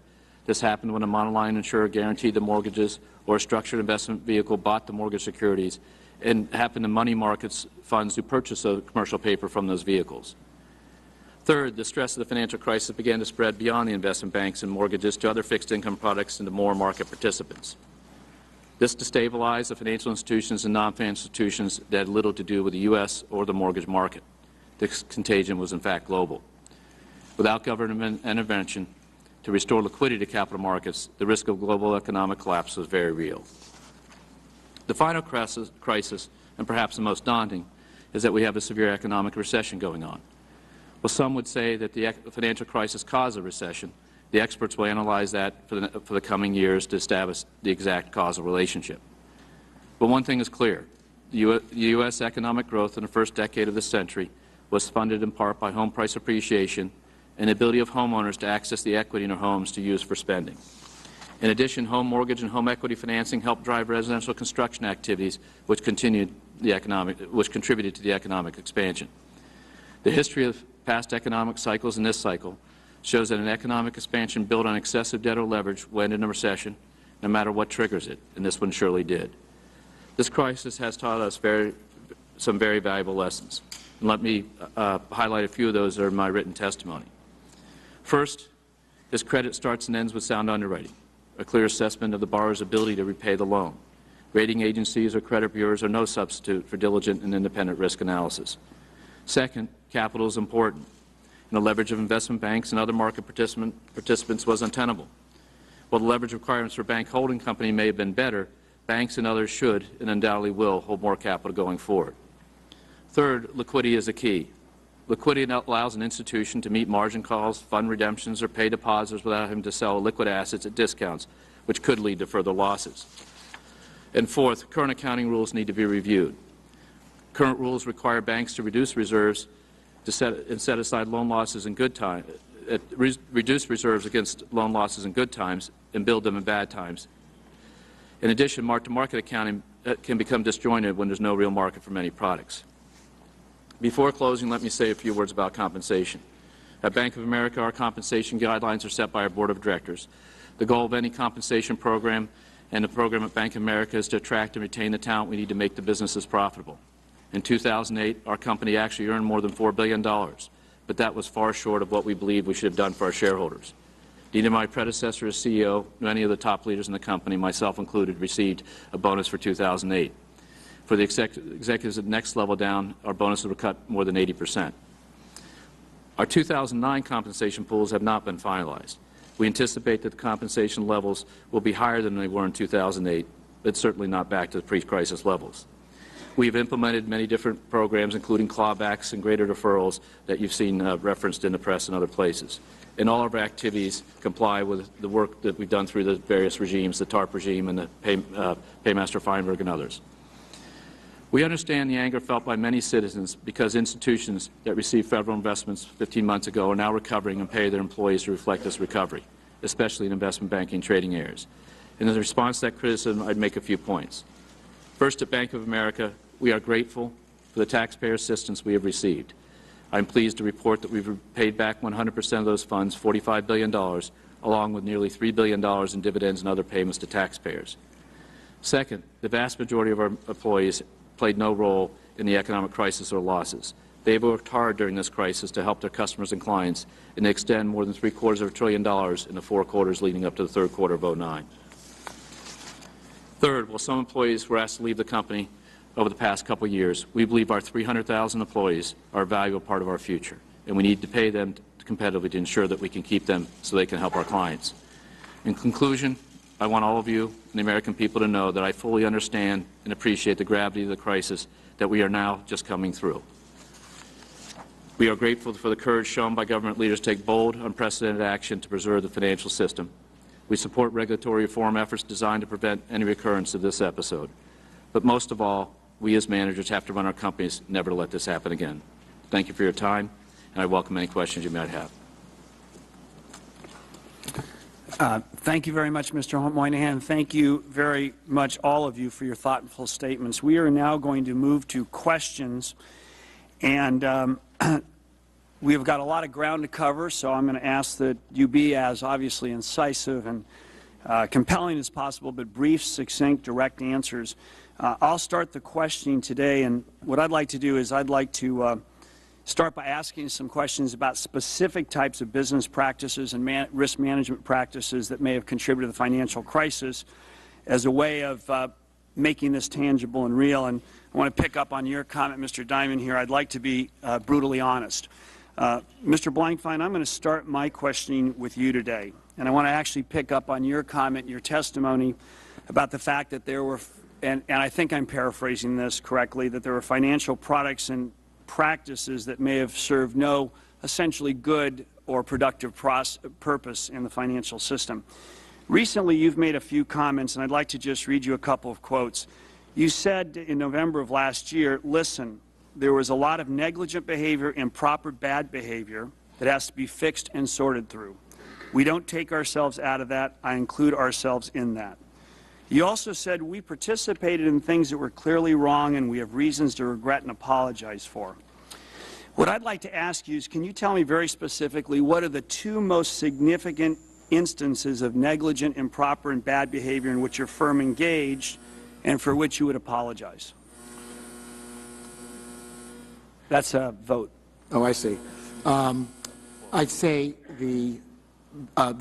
This happened when a monoline insurer guaranteed the mortgages or a structured investment vehicle bought the mortgage securities, and happened to money markets funds who purchased the commercial paper from those vehicles. Third, the stress of the financial crisis began to spread beyond the investment banks and mortgages to other fixed income products and to more market participants. This destabilized the financial institutions and non-financial institutions that had little to do with the U.S. or the mortgage market. This contagion was in fact global. Without government intervention to restore liquidity to capital markets, the risk of global economic collapse was very real. The final crisis, and perhaps the most daunting, is that we have a severe economic recession going on. Well, some would say that the financial crisis caused a recession. The experts will analyze that for the coming years to establish the exact causal relationship. But one thing is clear. The U.S. economic growth in the first decade of this century was funded in part by home price appreciation and the ability of homeowners to access the equity in their homes to use for spending. In addition, home mortgage and home equity financing helped drive residential construction activities, which contributed to the economic expansion. The history of past economic cycles and this cycle shows that an economic expansion built on excessive debt or leverage will end in a recession, no matter what triggers it, and this one surely did. This crisis has taught us some very valuable lessons. And let me highlight a few of those that are in my written testimony. First, this credit starts and ends with sound underwriting, a clear assessment of the borrower's ability to repay the loan. Rating agencies or credit bureaus are no substitute for diligent and independent risk analysis. Second, capital is important, and the leverage of investment banks and other market participants was untenable. While the leverage requirements for bank holding company may have been better, banks and others should and undoubtedly will hold more capital going forward. Third, liquidity is a key. Liquidity allows an institution to meet margin calls, fund redemptions, or pay depositors without having to sell liquid assets at discounts, which could lead to further losses. And fourth, current accounting rules need to be reviewed. Current rules require banks to reduce reserves to set aside loan losses in good times, reduce reserves against loan losses in good times and build them in bad times. In addition, mark-to-market accounting can become disjointed when there's no real market for many products. Before closing, let me say a few words about compensation. At Bank of America, our compensation guidelines are set by our Board of Directors. The goal of any compensation program and the program at Bank of America is to attract and retain the talent we need to make the businesses profitable. In 2008, our company actually earned more than $4 billion, but that was far short of what we believe we should have done for our shareholders. Neither my predecessor as CEO nor any of the top leaders in the company, myself included, received a bonus for 2008. For the executives at the next level down, our bonuses were cut more than 80%. Our 2009 compensation pools have not been finalized. We anticipate that the compensation levels will be higher than they were in 2008, but certainly not back to the pre-crisis levels. We've implemented many different programs, including clawbacks and greater deferrals that you've seen referenced in the press and other places. And all of our activities comply with the work that we've done through the various regimes, the TARP regime and the Paymaster Feinberg and others. We understand the anger felt by many citizens because institutions that received federal investments 15 months ago are now recovering and pay their employees to reflect this recovery, especially in investment banking and trading areas. And in response to that criticism, I'd make a few points. First, at Bank of America, we are grateful for the taxpayer assistance we have received. I'm pleased to report that we've paid back 100% of those funds, $45 billion, along with nearly $3 billion in dividends and other payments to taxpayers. Second, the vast majority of our employees played no role in the economic crisis or losses. They have worked hard during this crisis to help their customers and clients and extend more than $750 billion in the 4 quarters leading up to the third quarter of 2009. Third, while some employees were asked to leave the company over the past couple of years, we believe our 300,000 employees are a valuable part of our future, and we need to pay them competitively to ensure that we can keep them so they can help our clients. In conclusion, I want all of you and the American people to know that I fully understand and appreciate the gravity of the crisis that we are now just coming through. We are grateful for the courage shown by government leaders to take bold, unprecedented action to preserve the financial system. We support regulatory reform efforts designed to prevent any recurrence of this episode. But most of all, we as managers have to run our companies never to let this happen again. Thank you for your time, and I welcome any questions you might have. Thank you very much, Mr. Moynihan. Thank you very much, all of you, for your thoughtful statements. We are now going to move to questions, and we have got a lot of ground to cover, so I'm going to ask that you be as obviously incisive and compelling as possible, but brief, succinct, direct answers. I'll start the questioning today, and what I'd like to do is I'd like to start by asking some questions about specific types of business practices and risk management practices that may have contributed to the financial crisis as a way of making this tangible and real. And I want to pick up on your comment, Mr. Diamond, here. I'd like to be brutally honest. Mr. Blankfein, I'm going to start my questioning with you today. And I want to actually pick up on your comment, your testimony about the fact that there were, and I think I'm paraphrasing this correctly, that there were financial products and practices that may have served no essentially good or productive purpose in the financial system. Recently, you've made a few comments, and I'd like to just read you a couple of quotes. You said in November of last year, listen, there was a lot of negligent behavior, improper bad behavior that has to be fixed and sorted through. We don't take ourselves out of that. I include ourselves in that. You also said we participated in things that were clearly wrong and we have reasons to regret and apologize for. What I'd like to ask you is, can you tell me very specifically what are the two most significant instances of negligent, improper, and bad behavior in which your firm engaged and for which you would apologize? That's a vote. Oh, I see. I'd say the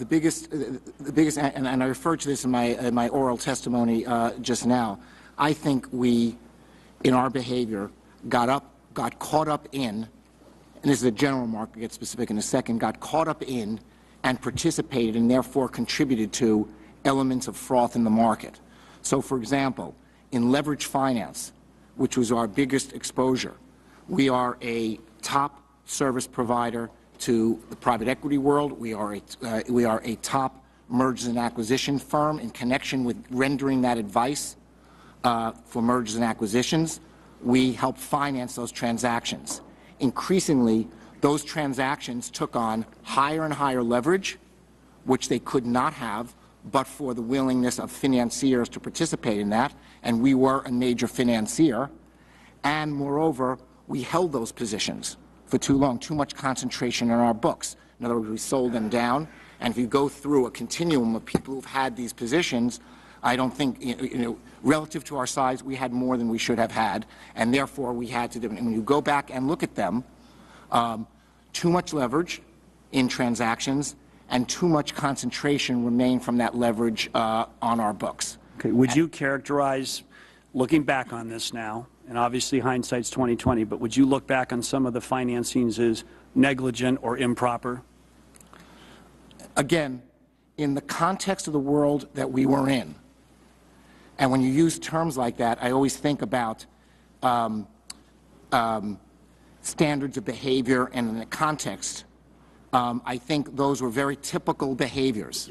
biggest, and I referred to this in my oral testimony just now. I think we, in our behavior, got caught up in, and this is a general remark, I'll get specific in a second, got caught up in and participated and therefore contributed to elements of froth in the market. So, for example, in leveraged finance, which was our biggest exposure, we are a top service provider to the private equity world. We are a top mergers and acquisition firm in connection with rendering that advice for mergers and acquisitions. We help finance those transactions. Increasingly, those transactions took on higher and higher leverage, which they could not have but for the willingness of financiers to participate in that, and we were a major financier. And moreover, we held those positions for too long, too much concentration in our books. In other words, we sold them down, and if you go through a continuum of people who've had these positions, I don't think, relative to our size, we had more than we should have had, and therefore we had to do it. And when you go back and look at them, too much leverage in transactions and too much concentration remain from that leverage on our books. Okay. Would you characterize, looking back on this now, and obviously hindsight's 20/20, but would you look back on some of the financings as negligent or improper? Again, in the context of the world that we were in, and when you use terms like that, I always think about standards of behavior, and in the context, I think those were very typical behaviors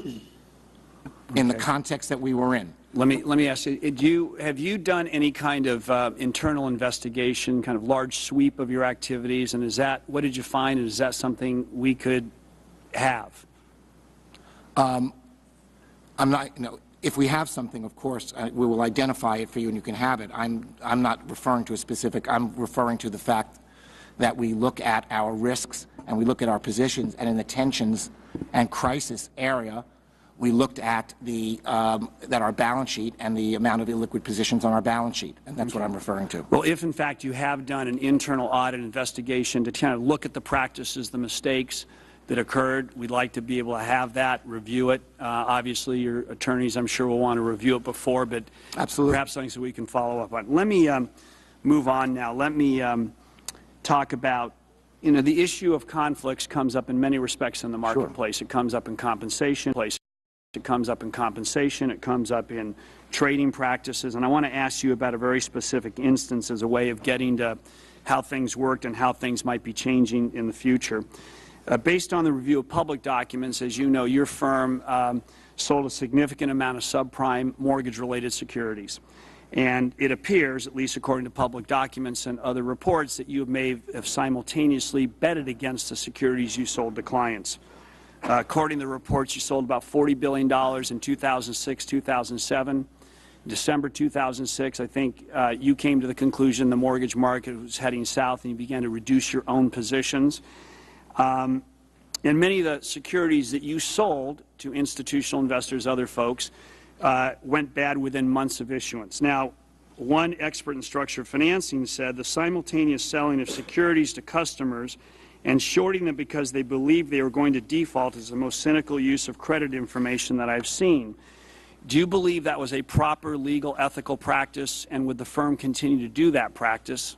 in the context that we were in. Let me ask you, have you done any kind of internal investigation, kind of large sweep of your activities, and is that, what did you find, and is that something we could have? I'm not, if we have something, of course, we will identify it for you and you can have it. I'm not referring to a specific, I'm referring to the fact that we look at our risks and we look at our positions, and in the tensions and crisis area, we looked at that our balance sheet and the amount of illiquid positions on our balance sheet, and that's what I'm referring to. Well, if in fact you have done an internal audit investigation to kind of look at the practices, the mistakes that occurred, we'd like to be able to have that, review it. Obviously, your attorneys, I'm sure, will want to review it before, but absolutely, perhaps something so we can follow up on. Let me move on now. Let me talk about, the issue of conflicts comes up in many respects in the marketplace. Sure. It comes up in compensation. It comes up in compensation, it comes up in trading practices, and I want to ask you about a very specific instance as a way of getting to how things worked and how things might be changing in the future. Based on the review of public documents, as you know, your firm sold a significant amount of subprime mortgage-related securities. And it appears, at least according to public documents and other reports, that you may have simultaneously betted against the securities you sold to clients. According to the reports, you sold about $40 billion in 2006, 2007. December 2006, I think you came to the conclusion the mortgage market was heading south and you began to reduce your own positions. And many of the securities that you sold to institutional investors, other folks, went bad within months of issuance. Now, one expert in structured financing said the simultaneous selling of securities to customers and shorting them because they believed they were going to default is the most cynical use of credit information that I've seen. Do you believe that was a proper legal ethical practice, and would the firm continue to do that practice?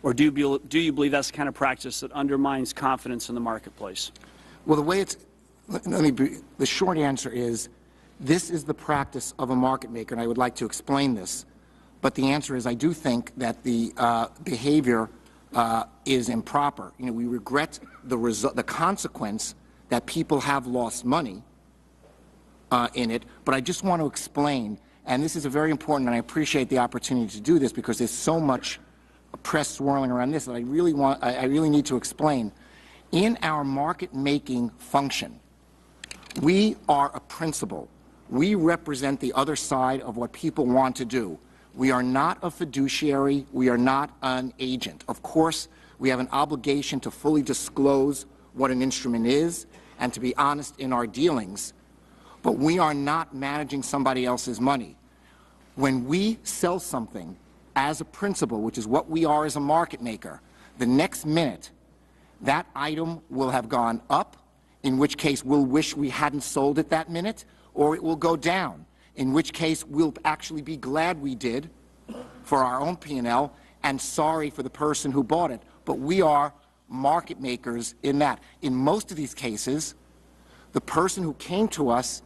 Or do you believe that's the kind of practice that undermines confidence in the marketplace? Well, the short answer is this is the practice of a market maker, and I would like to explain this. But the answer is I do think that the behavior is improper. We regret the consequence that people have lost money in it, but I just want to explain, and this is a very important, and I appreciate the opportunity to do this because there's so much press swirling around this that I really need to explain. In our market-making function, We are a principal. We represent the other side of what people want to do. We are not a fiduciary. We are not an agent. Of course, we have an obligation to fully disclose what an instrument is and to be honest in our dealings, but we are not managing somebody else's money. When we sell something as a principal, which is what we are as a market maker, the next minute that item will have gone up, in which case we'll wish we hadn't sold it that minute, or it will go down, in which case we'll actually be glad we did for our own P&L and sorry for the person who bought it. But we are market makers in that. In most of these cases, the person who came to us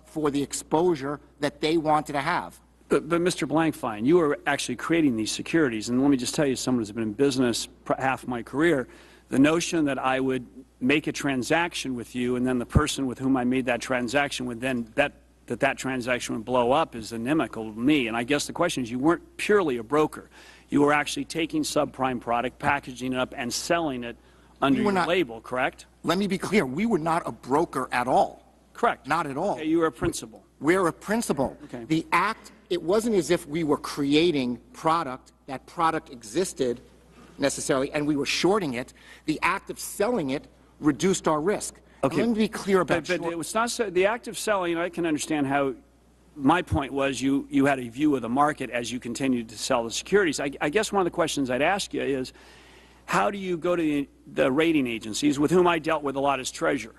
for the exposure that they wanted to have. But Mr. Blankfein, you are actually creating these securities, and let me just tell you, someone who's been in business half my career, the notion that I would make a transaction with you and then the person with whom I made that transaction would then bet that transaction would blow up is inimical to me. And I guess the question is, you weren't purely a broker. You were actually taking subprime product, packaging it up, and selling it under your label, correct? Let me be clear. We were not a broker at all. Correct. Not at all. Okay, you were a principal. We're a principal. Okay. The act, it wasn't as if we were creating product, that product existed necessarily, and we were shorting it. The act of selling it reduced our risk. Okay. Let me be clear about But it was not so, the act of selling, I can understand how, my point was you had a view of the market as you continued to sell the securities. I guess one of the questions I'd ask you is, how do you go to the rating agencies, with whom I dealt with a lot as treasurer,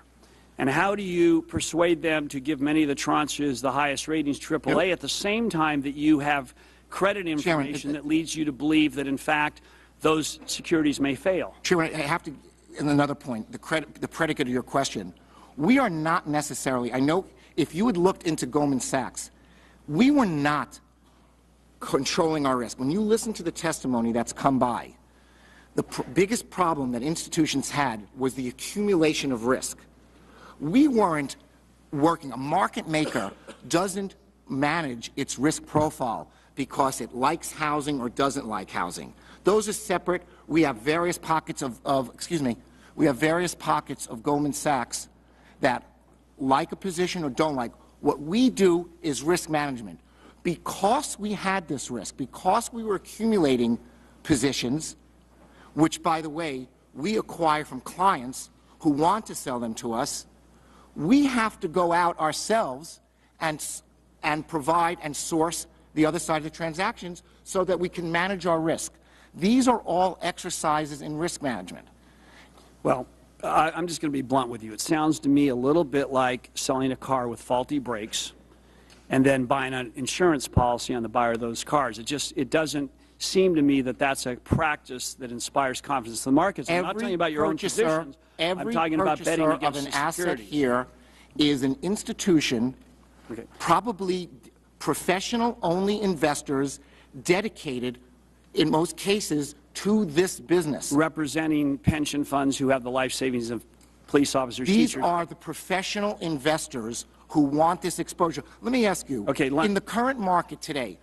and how do you persuade them to give many of the tranches the highest ratings, AAA, at the same time that you have credit information that leads you to believe that, in fact, those securities may fail? Chairman, I have to, and another point, the predicate of your question. We are not necessarily, I know if you had looked into Goldman Sachs, we were not controlling our risk. When you listen to the testimony that's come by, the biggest problem that institutions had was the accumulation of risk. We weren't working. A market maker doesn't manage its risk profile because it likes housing or doesn't like housing. Those are separate. We have various pockets we have various pockets of Goldman Sachs that like a position or don't like. What we do is risk management. Because we had this risk, because we were accumulating positions, which, by the way, we acquire from clients who want to sell them to us, we have to go out ourselves and provide and source the other side of the transactions so that we can manage our risk. These are all exercises in risk management. Well, I'm just going to be blunt with you. It sounds to me a little bit like selling a car with faulty brakes and then buying an insurance policy on the buyer of those cars. It doesn't seem to me that that's a practice that inspires confidence in the markets. I'm not talking about your own positions. I'm talking about betting against of an the asset here is an institution, probably professional-only investors dedicated, in most cases, to this business. Representing pension funds who have the life savings of police officers, These teachers. are the professional investors who want this exposure. Let me ask you, in the current market today,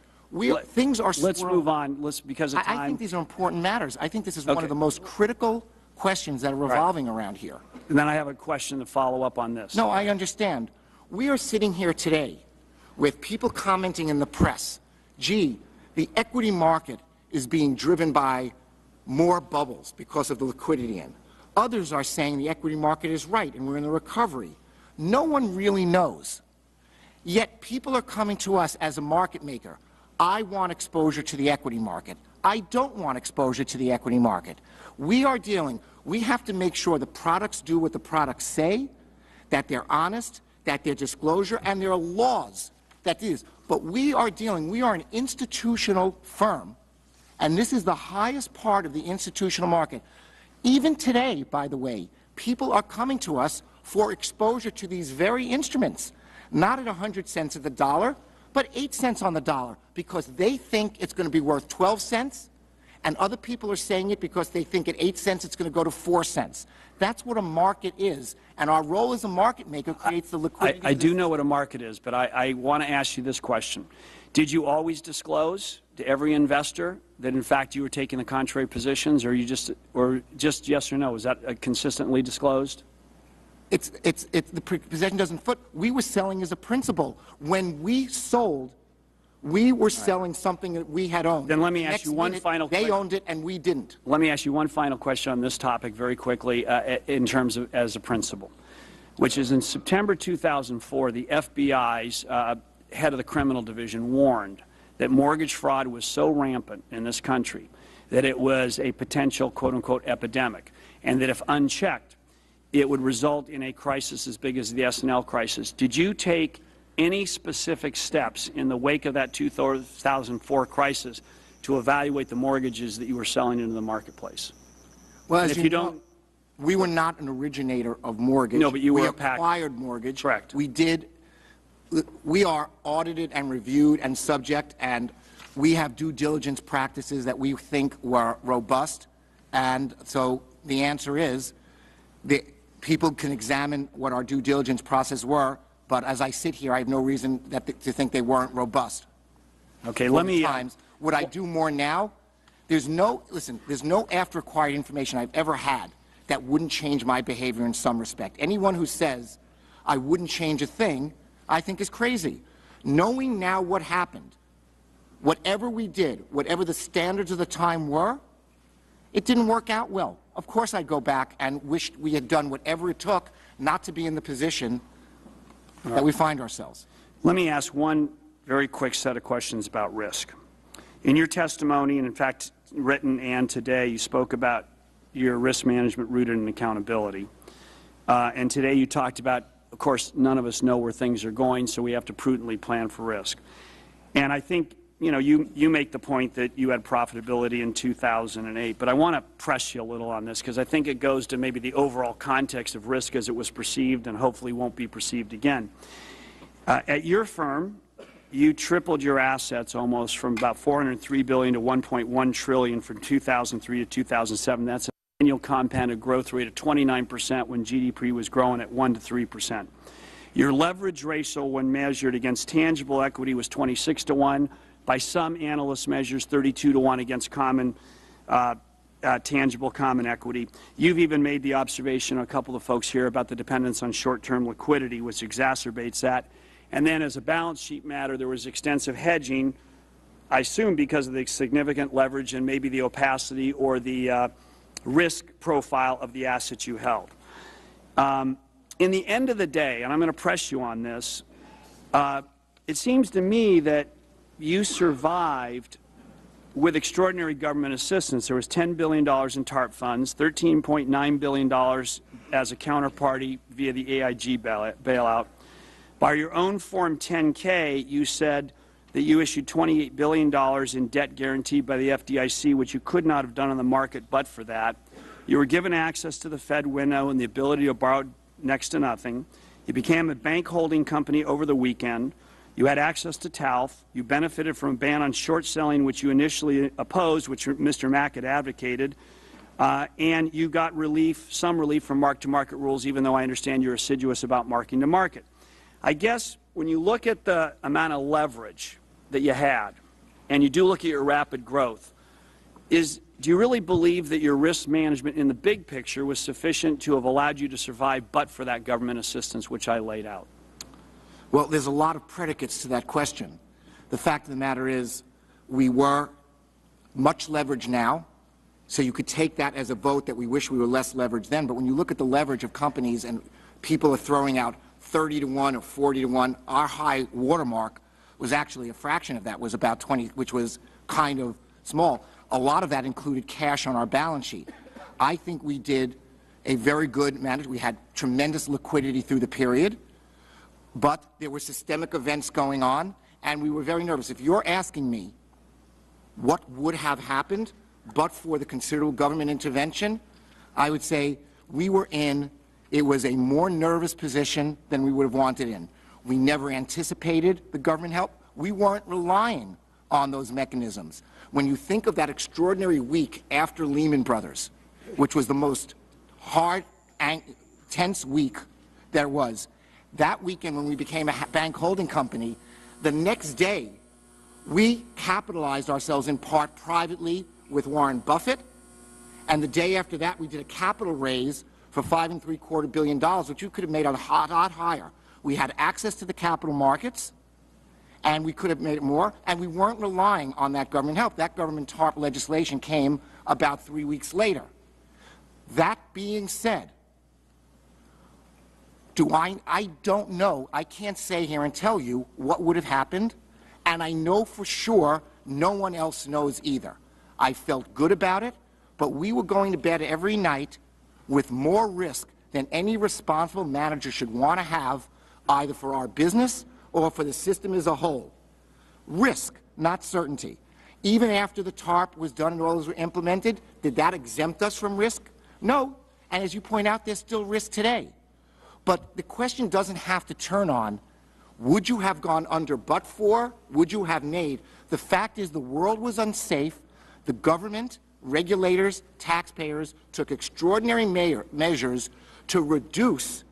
things are... Let's move on, because of time. I think these are important matters. I think this is one of the most critical questions that are revolving around here. And then I have a question to follow up on this. No, I understand. We are sitting here today with people commenting in the press, gee, the equity market is being driven by more bubbles because of the liquidity in. Others are saying the equity market is right and we're in a recovery. No one really knows. Yet people are coming to us as a market maker. I want exposure to the equity market. I don't want exposure to the equity market. We have to make sure the products do what the products say, that they're honest, that they're disclosure, and there are laws that do this. But we are an institutional firm, and this is the highest part of the institutional market. Even today, by the way, people are coming to us for exposure to these very instruments, not at 100 cents of the dollar, but 8 cents on the dollar, because they think it's going to be worth 12 cents, and other people are saying it because they think at 8 cents it's going to go to 4 cents. That's what a market is, and our role as a market maker creates the liquidity. I do know what a market is, but I want to ask you this question. Did you always disclose to every investor that, in fact, you were taking the contrary positions, or just yes or no? Was that consistently disclosed? the possession doesn't foot. We were selling as a principal. When we sold, we were selling something that we had owned. Then let me ask you one final question. They owned it and we didn't. Let me ask you one final question on this topic very quickly in terms of as a principal, which is in September 2004, the FBI's head of the criminal division warned that mortgage fraud was so rampant in this country that it was a potential quote-unquote epidemic, and that if unchecked, it would result in a crisis as big as the S&L crisis. Did you take any specific steps in the wake of that 2004 crisis to evaluate the mortgages that you were selling into the marketplace? Well, and as if you don't, we were not an originator of mortgage. No, but you were we a pack. acquired mortgage. Correct. We are audited and reviewed and subject, and we have due diligence practices that we think were robust. And so the answer is, people can examine what our due diligence process were, but as I sit here, I have no reason to think they weren't robust. Okay, let me. Would I do more now? There's no after acquired information I've ever had that wouldn't change my behavior in some respect. Anyone who says I wouldn't change a thing, I think is crazy. Knowing now what happened, whatever we did, whatever the standards of the time were, it didn't work out well. Of course I'd go back and wish we had done whatever it took not to be in the position that we find ourselves. Let me ask one very quick set of questions about risk. In your testimony, and in fact written and today, you spoke about your risk management rooted in accountability. And today you talked about, of course, none of us know where things are going, so we have to prudently plan for risk. And I think, you know, you make the point that you had profitability in 2008, but I want to press you a little on this because I think it goes to maybe the overall context of risk as it was perceived and hopefully won't be perceived again. At your firm, you tripled your assets almost from about $403 billion to $1.1 trillion from 2003 to 2007. That's an annual compounded growth rate of 29% when GDP was growing at 1 to 3%. Your leverage ratio when measured against tangible equity was 26 to 1. By some analyst measures, 32 to 1 against tangible common equity. You've even made the observation, a couple of folks here, about the dependence on short-term liquidity, which exacerbates that. And then as a balance sheet matter, there was extensive hedging, I assume because of the significant leverage and maybe the opacity or the risk profile of the assets you held. In the end of the day, and I'm going to press you on this, it seems to me that you survived with extraordinary government assistance. There was $10 billion in TARP funds, $13.9 billion as a counterparty via the AIG bailout. By your own Form 10-K, you said that you issued $28 billion in debt guaranteed by the FDIC, which you could not have done on the market but for that. You were given access to the Fed window and the ability to borrow next to nothing. You became a bank holding company over the weekend. You had access to TALF. You benefited from a ban on short selling, which you initially opposed, which Mr. Mack had advocated. And you got relief, some relief from mark-to-market rules, even though I understand you're assiduous about marking to market. I guess when you look at the amount of leverage that you had, and you do look at your rapid growth, do you really believe that your risk management in the big picture was sufficient to have allowed you to survive but for that government assistance, which I laid out? Well, there's a lot of predicates to that question. The fact of the matter is we were much leveraged now, so you could take that as a vote that we wish we were less leveraged then. But when you look at the leverage of companies and people are throwing out 30 to 1 or 40 to 1, our high watermark was actually a fraction of that, was about 20, which was kind of small. A lot of that included cash on our balance sheet. I think we did a very good management. We had tremendous liquidity through the period, but there were systemic events going on, and we were very nervous. If you're asking me what would have happened but for the considerable government intervention, I would say it was a more nervous position than we would have wanted in. We never anticipated the government help. We weren't relying on those mechanisms. When you think of that extraordinary week after Lehman Brothers, which was the most hard and tense week there was, that weekend when we became a bank holding company, the next day we capitalized ourselves in part privately with Warren Buffett, and the day after that we did a capital raise for $5.75 billion, which you could have made a lot higher. We had access to the capital markets, and we could have made it more, and we weren't relying on that government help. That government TARP legislation came about 3 weeks later. That being said, I don't know. I can't say here and tell you what would have happened, and I know for sure no one else knows either. I felt good about it, but we were going to bed every night with more risk than any responsible manager should want to have, either for our business or for the system as a whole. Risk, not certainty. Even after the TARP was done and all those were implemented, did that exempt us from risk? No. And as you point out, there's still risk today. But the question doesn't have to turn on, would you have gone under but for, would you have made? The fact is the world was unsafe. The government, regulators, taxpayers took extraordinary measures to reduce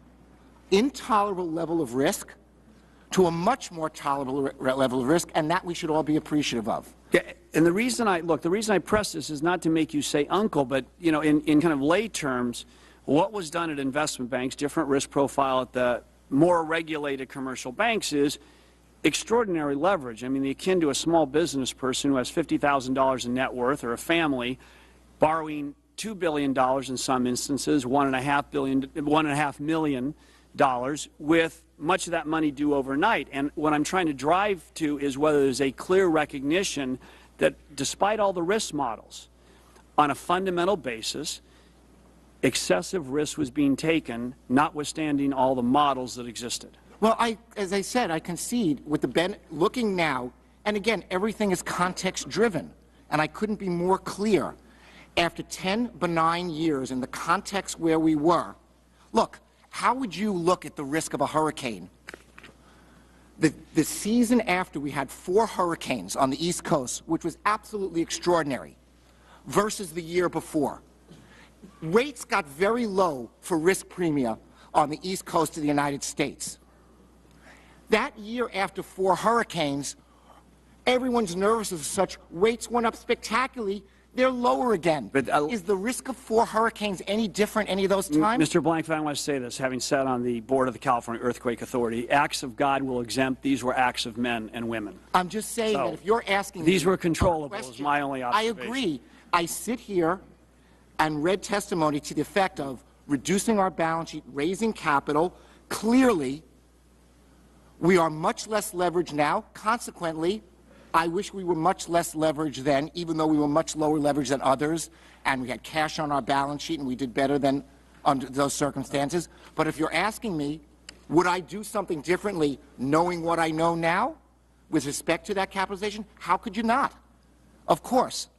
intolerable level of risk to a much more tolerable level of risk, and that we should all be appreciative of. Yeah, and the reason I press this is not to make you say uncle, but you know, in kind of lay terms, what was done at investment banks, different risk profile at the more regulated commercial banks, is extraordinary leverage. I mean, akin to a small business person who has $50,000 in net worth, or a family borrowing $2 billion in some instances, $1.5 million, with much of that money due overnight. And what I'm trying to drive to is whether there's a clear recognition that despite all the risk models, on a fundamental basis, excessive risk was being taken, notwithstanding all the models that existed. Well, as I said, I concede with looking now, and again, everything is context-driven, and I couldn't be more clear. After 10 benign years in the context where we were, look, how would you look at the risk of a hurricane? The season after we had 4 hurricanes on the East Coast, which was absolutely extraordinary, versus the year before. Rates got very low for risk premia on the East Coast of the United States. That year after 4 hurricanes, everyone's nervous as such, rates went up spectacularly. They're lower again. But, is the risk of 4 hurricanes any different any of those times? Mr. Blankfein, I want to say this, having sat on the board of the California Earthquake Authority, acts of God will exempt. These were acts of men and women. I'm just saying that if you're asking these were controllable, is my only observation. I agree. I sit here and read testimony to the effect of reducing our balance sheet, raising capital. Clearly, we are much less leveraged now. Consequently, I wish we were much less leveraged then, even though we were much lower leveraged than others, and we had cash on our balance sheet, and we did better than under those circumstances. But if you're asking me, would I do something differently knowing what I know now with respect to that capitalization? How could you not? Of course.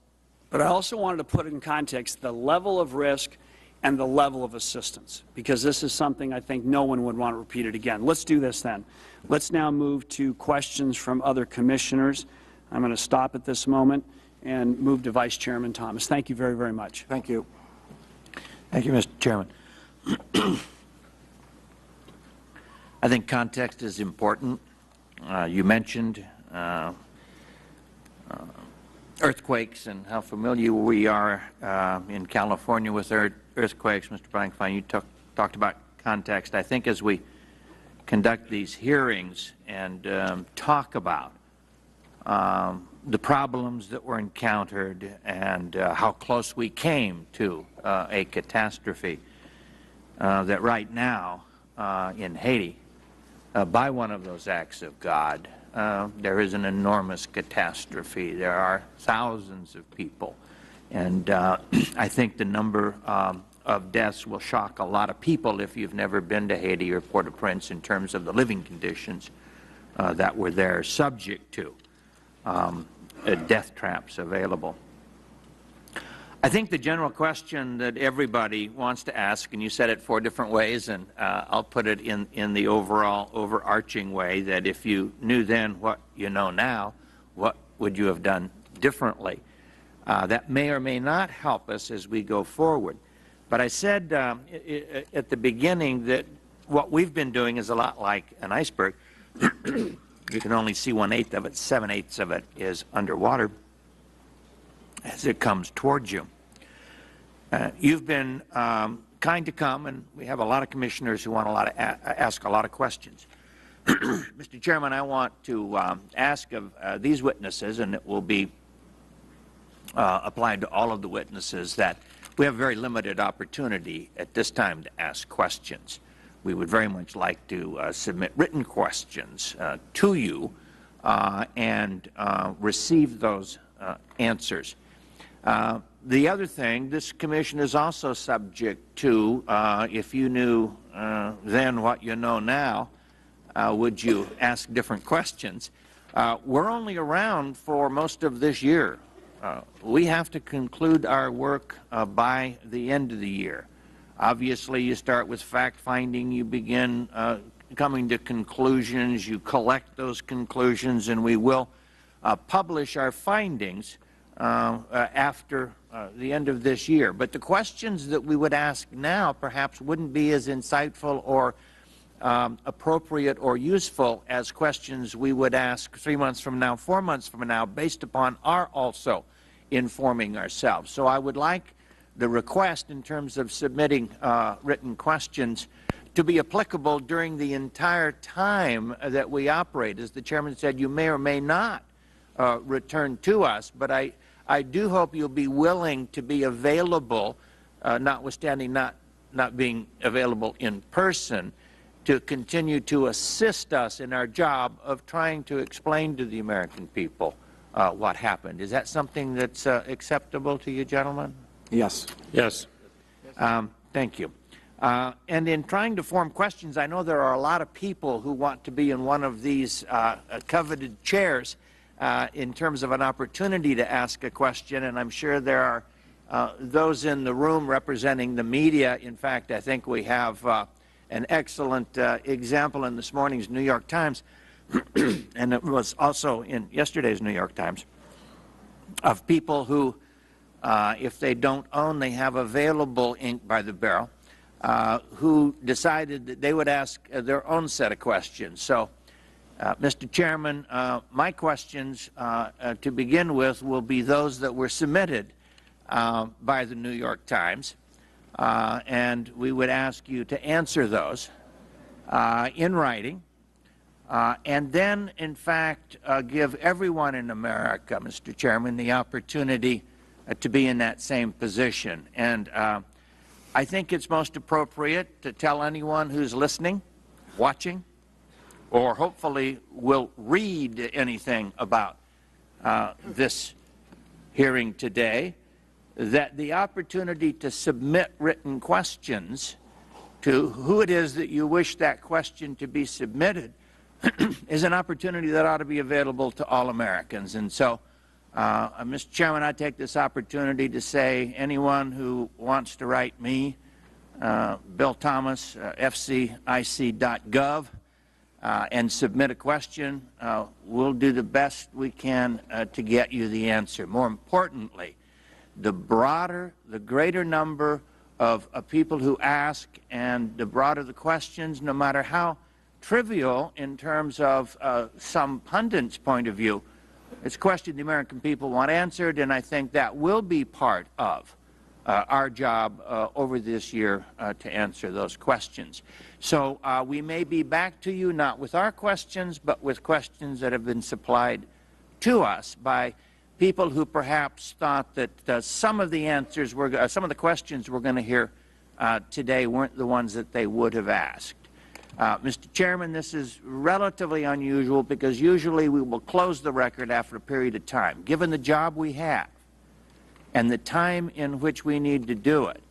But I also wanted to put in context the level of risk and the level of assistance, because this is something I think no one would want to repeat it again. Let's do this then. Let's now move to questions from other commissioners. I'm going to stop at this moment and move to Vice Chairman Thomas. Thank you very, very much. Thank you. Thank you, Mr. Chairman. I think context is important. You mentioned earthquakes and how familiar we are in California with earthquakes. Mr. Blankfein, you talked about context. I think as we conduct these hearings and talk about the problems that were encountered and how close we came to a catastrophe, that right now in Haiti, by one of those acts of God, there is an enormous catastrophe. There are thousands of people, and I think the number of deaths will shock a lot of people if you've never been to Haiti or Port-au-Prince in terms of the living conditions that were there, subject to death traps available. I think the general question that everybody wants to ask, and you said it 4 different ways, and I'll put it in the overall overarching way, that if you knew then what you know now, what would you have done differently? That may or may not help us as we go forward. But I said at the beginning that what we've been doing is a lot like an iceberg. You can only see 1/8 of it. 7/8 of it is underwater as it comes towards you. You've been kind to come, and we have a lot of commissioners who want ask a lot of questions. Mr. Chairman, I want to ask of these witnesses, and it will be applied to all of the witnesses, that we have a very limited opportunity at this time to ask questions. We would very much like to submit written questions to you and receive those answers. The other thing, this commission is also subject to, if you knew then what you know now, would you ask different questions? We're only around for most of this year. We have to conclude our work by the end of the year. Obviously, you start with fact-finding, you begin coming to conclusions, you collect those conclusions, and we will publish our findings after the end of this year. But the questions that we would ask now perhaps wouldn't be as insightful or appropriate or useful as questions we would ask 3 months from now, 4 months from now, based upon our also informing ourselves. So I would like the request in terms of submitting written questions to be applicable during the entire time that we operate. As the Chairman said, you may or may not return to us, but I do hope you'll be willing to be available, notwithstanding not being available in person, to continue to assist us in our job of trying to explain to the American people what happened. Is that something that's acceptable to you, gentlemen? Yes. Yes. Thank you. And in trying to form questions, I know there are a lot of people who want to be in one of these coveted chairs in terms of an opportunity to ask a question, and I'm sure there are those in the room representing the media. In fact, I think we have an excellent example in this morning's New York Times, and it was also in yesterday's New York Times, of people who, if they don't own, they have available ink by the barrel, who decided that they would ask their own set of questions. So, Mr. Chairman, my questions to begin with will be those that were submitted by the New York Times, and we would ask you to answer those in writing, and then, in fact, give everyone in America, Mr. Chairman, the opportunity to be in that same position. And I think it's most appropriate to tell anyone who's listening, watching, or hopefully will read anything about this hearing today, that the opportunity to submit written questions to who it is that you wish that question to be submitted is an opportunity that ought to be available to all Americans. And so, Mr. Chairman, I take this opportunity to say anyone who wants to write me, Bill Thomas, fcic.gov, and submit a question, we'll do the best we can to get you the answer. More importantly, the greater number of people who ask, and the broader the questions, no matter how trivial in terms of some pundit's point of view, it's a question the American people want answered, and I think that will be part of our job over this year to answer those questions. So we may be back to you not with our questions, but with questions that have been supplied to us by people who perhaps thought that some of the answers were, some of the questions we're going to hear today weren't the ones that they would have asked. Mr. Chairman, this is relatively unusual because usually we will close the record after a period of time. Given the job we have and the time in which we need to do it,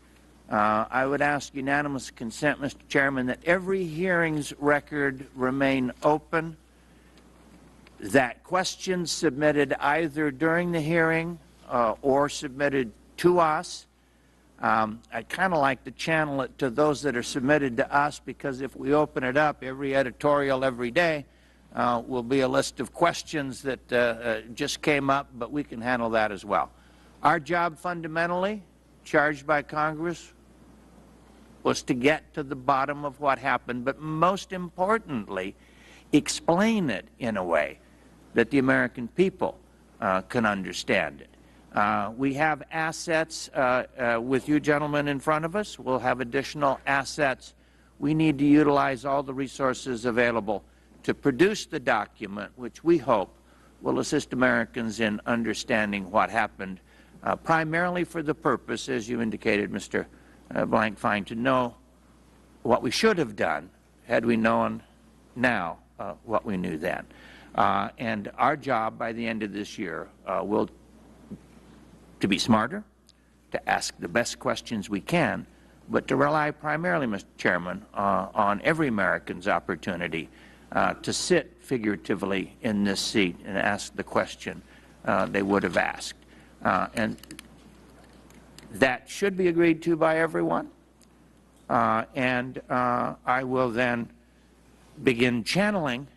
I would ask unanimous consent, Mr. Chairman, that every hearing's record remain open, that questions submitted either during the hearing or submitted to us, I'd kind of like to channel it to those that are submitted to us, because if we open it up, every editorial every day will be a list of questions that just came up, but we can handle that as well. Our job fundamentally, charged by Congress, was to get to the bottom of what happened, but most importantly, explain it in a way that the American people can understand it. We have assets with you gentlemen in front of us. We'll have additional assets. We need to utilize all the resources available to produce the document, which we hope will assist Americans in understanding what happened, primarily for the purpose, as you indicated, Mr. Blankfein, to know what we should have done had we known now what we knew then. And our job by the end of this year will to be smarter, to ask the best questions we can, but to rely primarily, Mr. Chairman, on every American's opportunity to sit figuratively in this seat and ask the question they would have asked. And that should be agreed to by everyone. And I will then begin channeling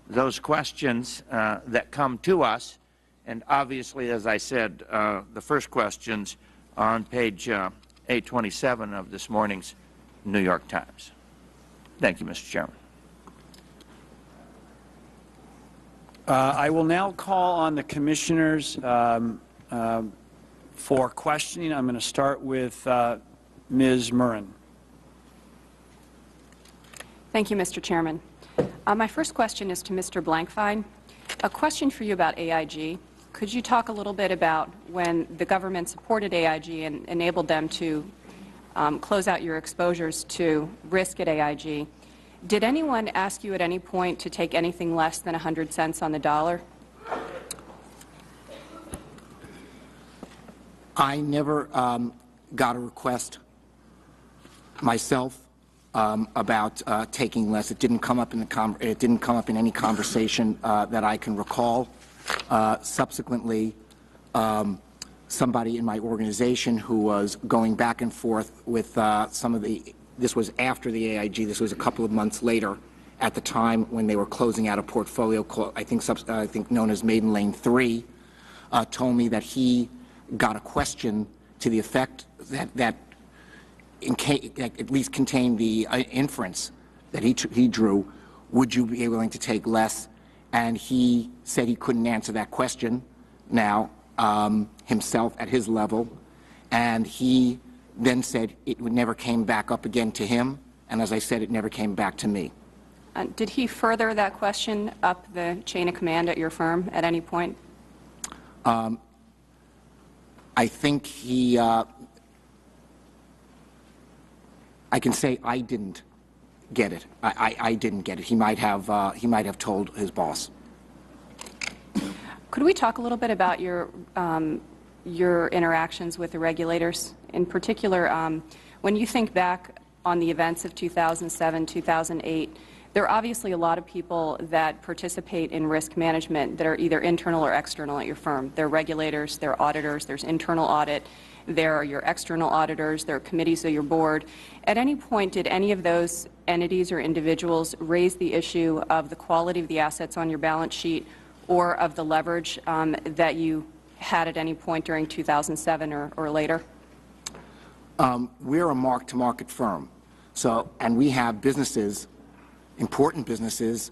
those questions that come to us. And obviously, as I said, the first questions are on page 827 of this morning's New York Times. Thank you, Mr. Chairman. I will now call on the commissioners for questioning. I'm going to start with Ms. Murrin. Thank you, Mr. Chairman. My first question is to Mr. Blankfein. A question for you about AIG. Could you talk a little bit about when the government supported AIG and enabled them to close out your exposures to risk at AIG? Did anyone ask you at any point to take anything less than 100 cents on the dollar? I never got a request myself about taking less. It didn't come up in any conversation that I can recall. Subsequently, somebody in my organization who was going back and forth with some of the. This was after the AIG. This was a couple of months later, at the time when they were closing out a portfolio called, I think known as Maiden Lane 3, told me that he got a question to the effect that at least contained the inference that he drew. Would you be willing to take less? And he said he couldn't answer that question now himself at his level, and he then said it never came back up again to him, and as I said, it never came back to me. Did he further that question up the chain of command at your firm at any point? I think he, I can say I didn't get it. I didn't get it. He might have told his boss. Could we talk a little bit about your interactions with the regulators? In particular, when you think back on the events of 2007, 2008, there are obviously a lot of people that participate in risk management that are either internal or external at your firm. There are regulators, there are auditors, there's internal audit, there are your external auditors, there are committees of your board. At any point, did any of those entities or individuals raise the issue of the quality of the assets on your balance sheet or of the leverage that you had at any point during 2007 or later? We're a mark-to-market firm, and we have businesses, important businesses,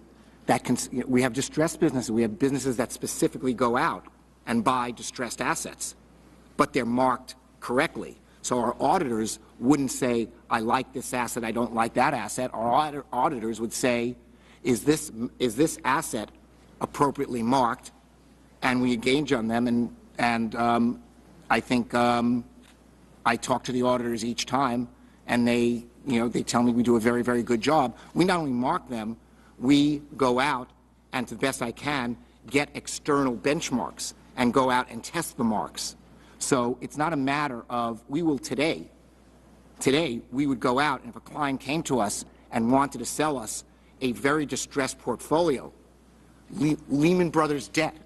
we have distressed businesses. We have businesses that specifically go out and buy distressed assets, but they're marked correctly. So our auditors wouldn't say, I like this asset, I don't like that asset. Our auditors would say, is this asset appropriately marked? And we engage on them, and I think I talk to the auditors each time, and they tell me we do a very, very good job. We not only mark them, we go out and, to the best I can, get external benchmarks and go out and test the marks. So it's not a matter of, we will today we would go out, and if a client came to us and wanted to sell us a very distressed portfolio, Lehman Brothers debt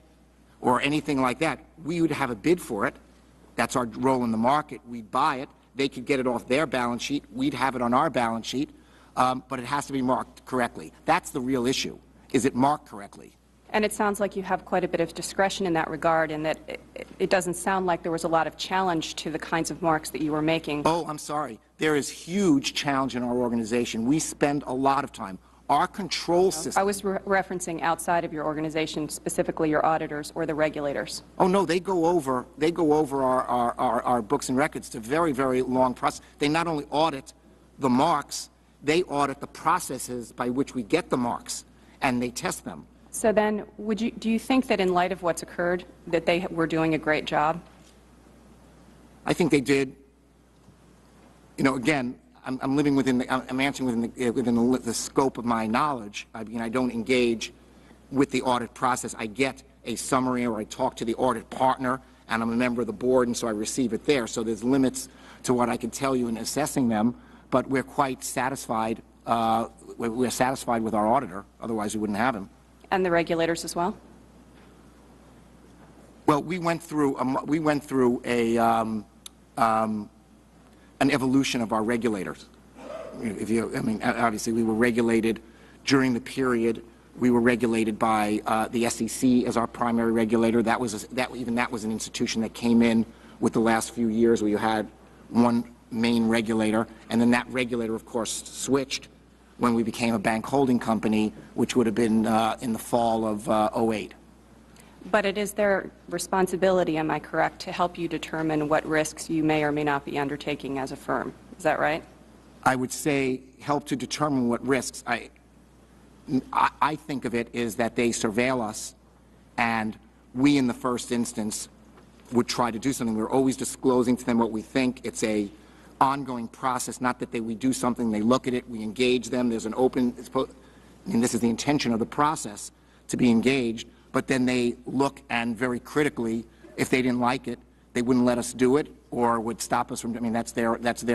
or anything like that, we would have a bid for it. That's our role in the market. We'd buy it. They could get it off their balance sheet. We'd have it on our balance sheet, but it has to be marked correctly. That's the real issue. Is it marked correctly? And it sounds like you have quite a bit of discretion in that regard, and that it doesn't sound like there was a lot of challenge to the kinds of marks that you were making. Oh, I'm sorry. There is huge challenge in our organization. We spend a lot of time. Our control system... I was referencing outside of your organization, specifically your auditors or the regulators. Oh, no, they go over our books and records. It's a very, very long process. They not only audit the marks, they audit the processes by which we get the marks, and they test them. So then, do you think that in light of what's occurred, that they were doing a great job? I think they did. You know, again, I'm living within I'm answering within the scope of my knowledge. I mean, I don't engage with the audit process. I get a summary, or I talk to the audit partner, and I'm a member of the board, and so I receive it there. So there's limits to what I can tell you in assessing them, but we're quite satisfied. We're satisfied with our auditor. Otherwise, we wouldn't have him. And the regulators as well? Well, we went through an evolution of our regulators. I mean, obviously, we were regulated during the period. We were regulated by the SEC as our primary regulator. That was an institution that came in with the last few years, where you had one main regulator, and then that regulator, of course, switched when we became a bank holding company, which would have been in the fall of '08. But it is their responsibility, am I correct, to help you determine what risks you may or may not be undertaking as a firm. Is that right? I would say help to determine what risks. I think of it is that they surveil us, and we, in the first instance, would try to do something. We're always disclosing to them what we think. It's a ongoing process, not that we do something, they look at it, we engage them. There's an open, and this is the intention of the process, to be engaged, but then they look, and very critically, if they didn't like it, they wouldn't let us do it or would stop us from, I mean, that's their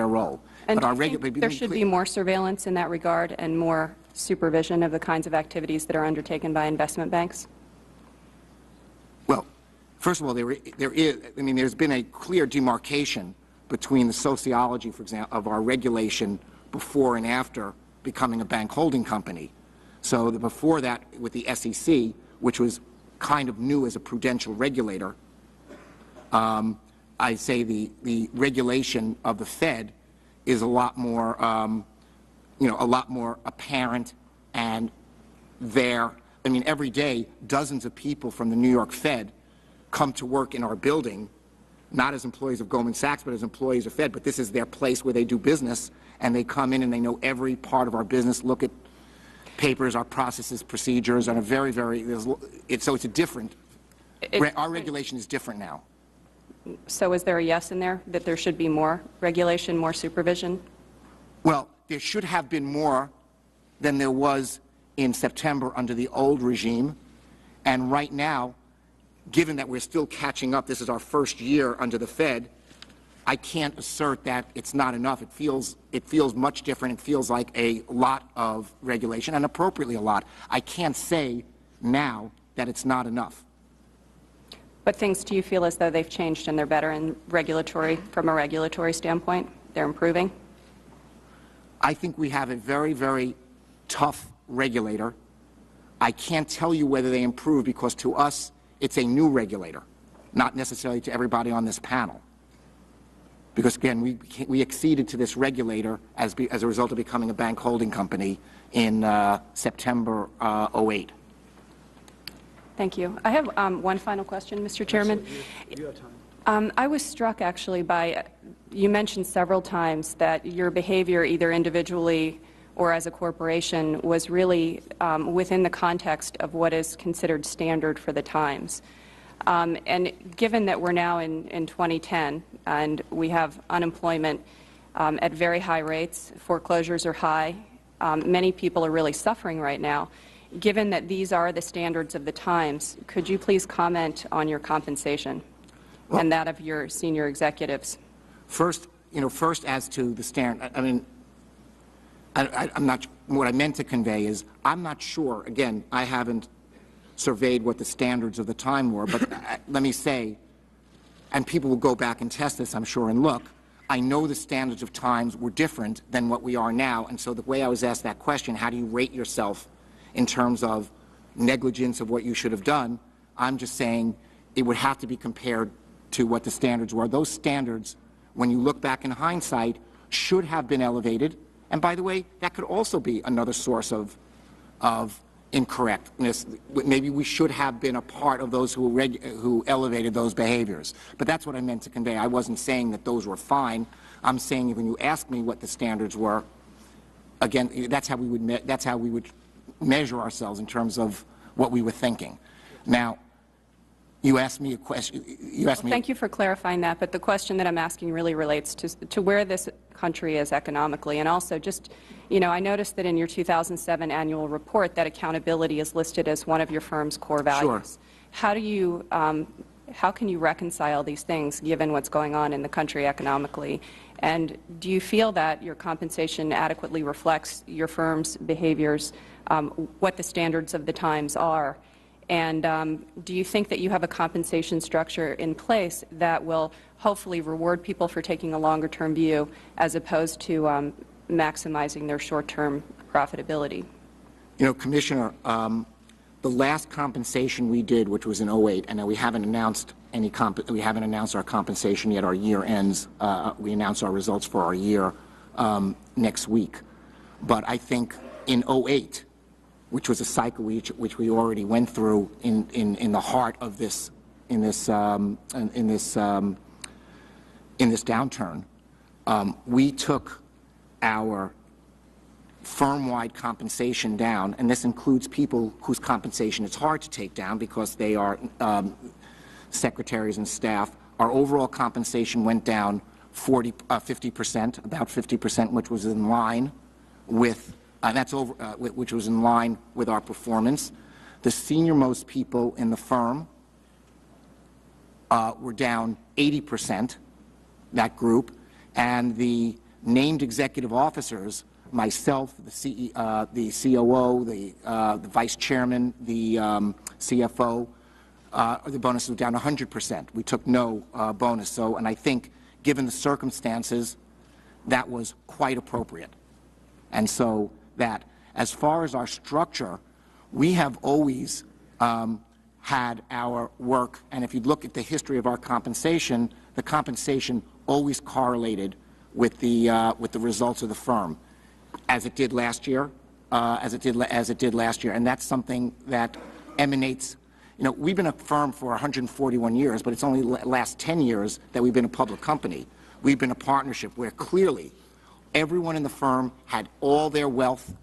role. And but do you think there should be more surveillance in that regard and more supervision of the kinds of activities that are undertaken by investment banks? Well, first of all, there is, I mean, there's been a clear demarcation between the sociology, for example, of our regulation before and after becoming a bank holding company. So before that, with the SEC, which was kind of new as a prudential regulator, I say the regulation of the Fed is a lot more, a lot more apparent, and I mean, every day, dozens of people from the New York Fed come to work in our building, not as employees of Goldman Sachs, but as employees of Fed. But this is their place where they do business, and they come in and they know every part of our business, look at papers, our processes, procedures, and a very, very, so it's a different, our regulation is different now. So is there a yes in there, that there should be more regulation, more supervision? Well, there should have been more than there was in September under the old regime, and right now, given that we're still catching up, this is our first year under the Fed, I can't assert that it's not enough. It feels much different. It feels like a lot of regulation, and appropriately a lot. I can't say now that it's not enough. But things, do you feel as though they've changed and they're better from a regulatory standpoint? They're improving? I think we have a very, very tough regulator. I can't tell you whether they improve, because to us, it's a new regulator, not necessarily to everybody on this panel. Because, again, we acceded to this regulator as a result of becoming a bank holding company in September '08. Thank you. I have one final question, Mr. Chairman. You have time. I was struck, actually, by, you mentioned several times that your behavior, either individually or as a corporation, was really within the context of what is considered standard for the times. And given that we're now in 2010 and we have unemployment at very high rates, foreclosures are high, many people are really suffering right now. Given that these are the standards of the times, could you please comment on your compensation and that of your senior executives? First, first as to the standard, I mean, I'm not, what I meant to convey is, I'm not sure, again, I haven't surveyed what the standards of the time were, but let me say, and people will go back and test this, I'm sure, and look, I know the standards of times were different than what we are now, and so the way I was asked that question, how do you rate yourself in terms of negligence of what you should have done, I'm just saying it would have to be compared to what the standards were. Those standards, when you look back in hindsight, should have been elevated. And by the way, that could also be another source of of incorrectness. Maybe we should have been a part of those who elevated those behaviors. But that's what I meant to convey. I wasn't saying that those were fine. I'm saying when you ask me what the standards were, again, that's how we would measure ourselves in terms of what we were thinking. Now, you asked me a question. Thank you for clarifying that, but the question that I'm asking really relates to where this country is economically, and also just, I noticed that in your 2007 annual report that accountability is listed as one of your firm's core values. Sure. How can you reconcile these things given what's going on in the country economically? And do you feel that your compensation adequately reflects your firm's behaviors, what the standards of the times are? And do you think that you have a compensation structure in place that will hopefully reward people for taking a longer-term view as opposed to maximizing their short-term profitability? Commissioner, the last compensation we did, which was in 2008, and we haven't announced our compensation yet. Our year ends. We announce our results for our year next week. But I think in 2008, which was a cycle which we already went through in the heart of this downturn, we took our firm-wide compensation down, and this includes people whose compensation is hard to take down because they are secretaries and staff. Our overall compensation went down 50%, about 50%, which was in line with which was in line with our performance. The senior-most people in the firm were down 80%, that group, and the named executive officers, myself, the COO, the vice chairman, the CFO, the bonus was down 100%. We took no bonus. And I think, given the circumstances, that was quite appropriate. And so that, as far as our structure, we have always had our work, and if you look at the history of our compensation, the compensation always correlated with the results of the firm, as it did last year, as it did last year, and that's something that emanates. We've been a firm for 141 years, but it's only the last 10 years that we've been a public company. We've been a partnership where clearly everyone in the firm had all their wealth,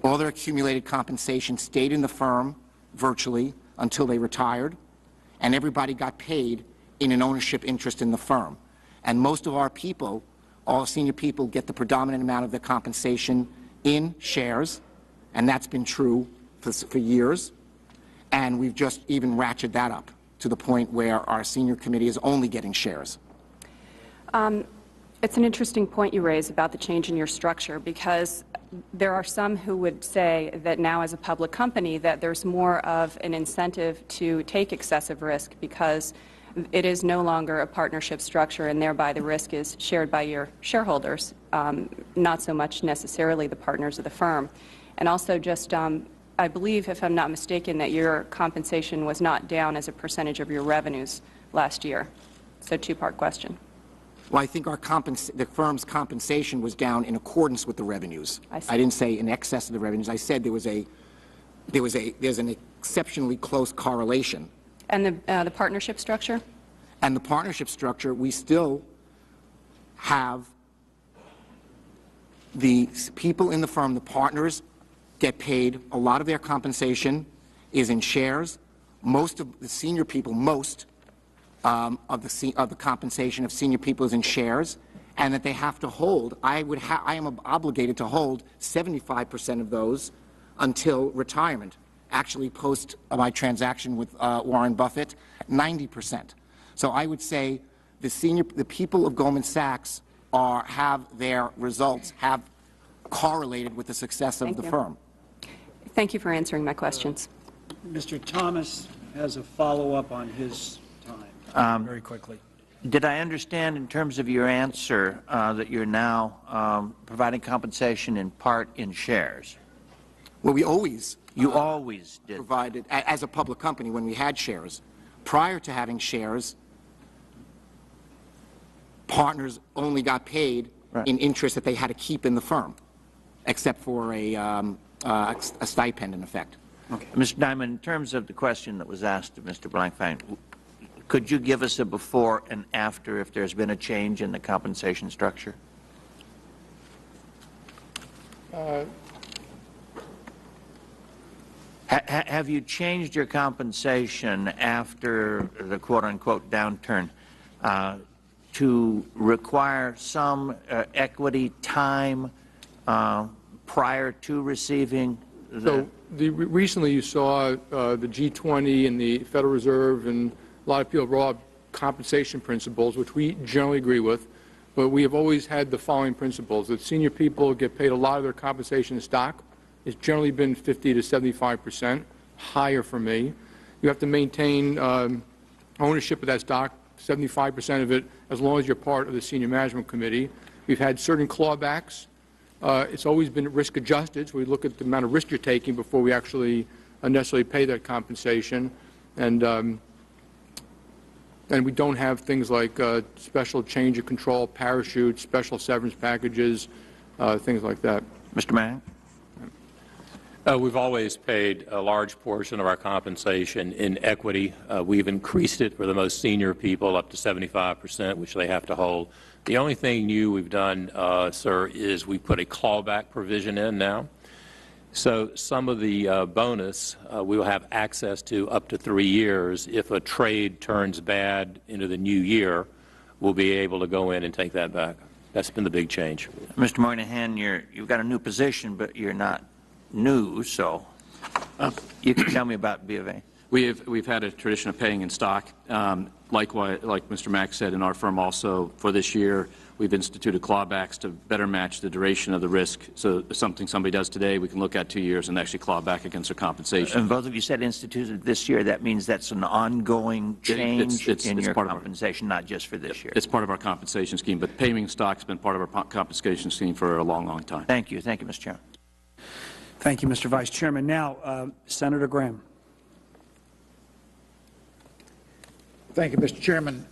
all their accumulated compensation stayed in the firm virtually until they retired, and everybody got paid in an ownership interest in the firm. And most of our people, all senior people, get the predominant amount of their compensation in shares, and that's been true for years. And we've just even ratcheted that up to the point where our senior committee is only getting shares. It's an interesting point you raise about the change in your structure, because there are some who would say that now, as a public company, that there's more of an incentive to take excessive risk because it is no longer a partnership structure, and thereby the risk is shared by your shareholders, not so much necessarily the partners of the firm. And also just, I believe, if I'm not mistaken, that your compensation was not down as a percentage of your revenues last year. So two-part question. Well, I think the firm's compensation was down in accordance with the revenues. I didn't say in excess of the revenues. I said there's an exceptionally close correlation. And the partnership structure? And the partnership structure, we still have the people in the firm, the partners, get paid. A lot of their compensation is in shares. Most of the senior people, of the compensation of senior people is in shares, and that they have to hold. I am obligated to hold 75% of those until retirement. Actually, post my transaction with Warren Buffett, 90%. So I would say the people of Goldman Sachs have their results correlated with the success of the firm. Thank you for answering my questions. Mr. Thomas has a follow-up on his time, very quickly. Did I understand, in terms of your answer, that you're now providing compensation in part in shares? Well, we always always did provided, as a public company, when we had shares. Prior to having shares, partners only got paid in interest that they had to keep in the firm, except for a a stipend in effect. Okay. Mr. Diamond, in terms of the question that was asked of Mr. Blankfein, could you give us a before and after if there's been a change in the compensation structure? Have you changed your compensation after the quote-unquote downturn to require some equity time prior to receiving the... Recently you saw the G20 and the Federal Reserve and a lot of people brought up compensation principles, which we generally agree with, but we have always had the following principles: that senior people get paid a lot of their compensation in stock. It's generally been 50 to 75%, higher for me. You have to maintain ownership of that stock, 75% of it, as long as you're part of the senior management committee. We've had certain clawbacks. It's always been risk adjusted, so we look at the amount of risk you're taking before we actually necessarily pay that compensation. And we don't have things like special change of control, parachutes, special severance packages, things like that. Mr. Mann? We've always paid a large portion of our compensation in equity. We've increased it for the most senior people up to 75%, which they have to hold. The only thing new we've done, sir, is we put a clawback provision in now. So some of the bonus we will have access to up to 3 years. If a trade turns bad into the new year, we'll be able to go in and take that back. That's been the big change. Mr. Moynihan, you've got a new position, but you're not new, so you can tell me about B of A. We've had a tradition of paying in stock. Likewise, like Mr. Mack said, in our firm also for this year, we've instituted clawbacks to better match the duration of the risk. So something somebody does today, we can look at 2 years and actually claw back against their compensation. And both of you said instituted this year. That means that's an ongoing change in your compensation, not just for this year. It's part of our compensation scheme, but paying in stock has been part of our compensation scheme for a long, long time. Thank you. Thank you, Mr. Chairman. Thank you, Mr. Vice Chairman. Now, Senator Graham. Thank you, Mr. Chairman.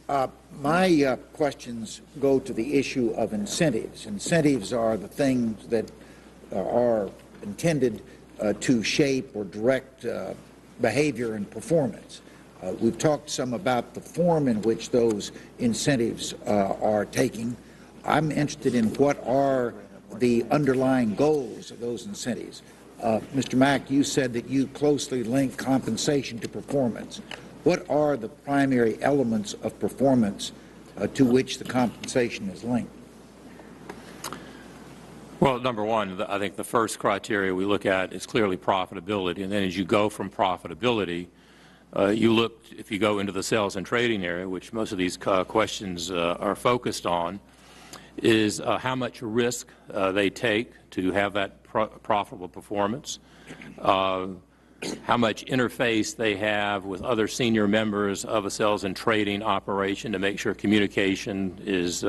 My questions go to the issue of incentives. Incentives are the things that are intended to shape or direct behavior and performance. We've talked some about the form in which those incentives are taking. I'm interested in what are the underlying goals of those incentives. Mr. Mack, you said that you closely link compensation to performance. What are the primary elements of performance to which the compensation is linked? Well, number one, I think the first criteria we look at is clearly profitability. And then as you go from profitability, you look, if you go into the sales and trading area, which most of these questions are focused on, is how much risk they take to have that profitable performance, how much interface they have with other senior members of a sales and trading operation to make sure communication is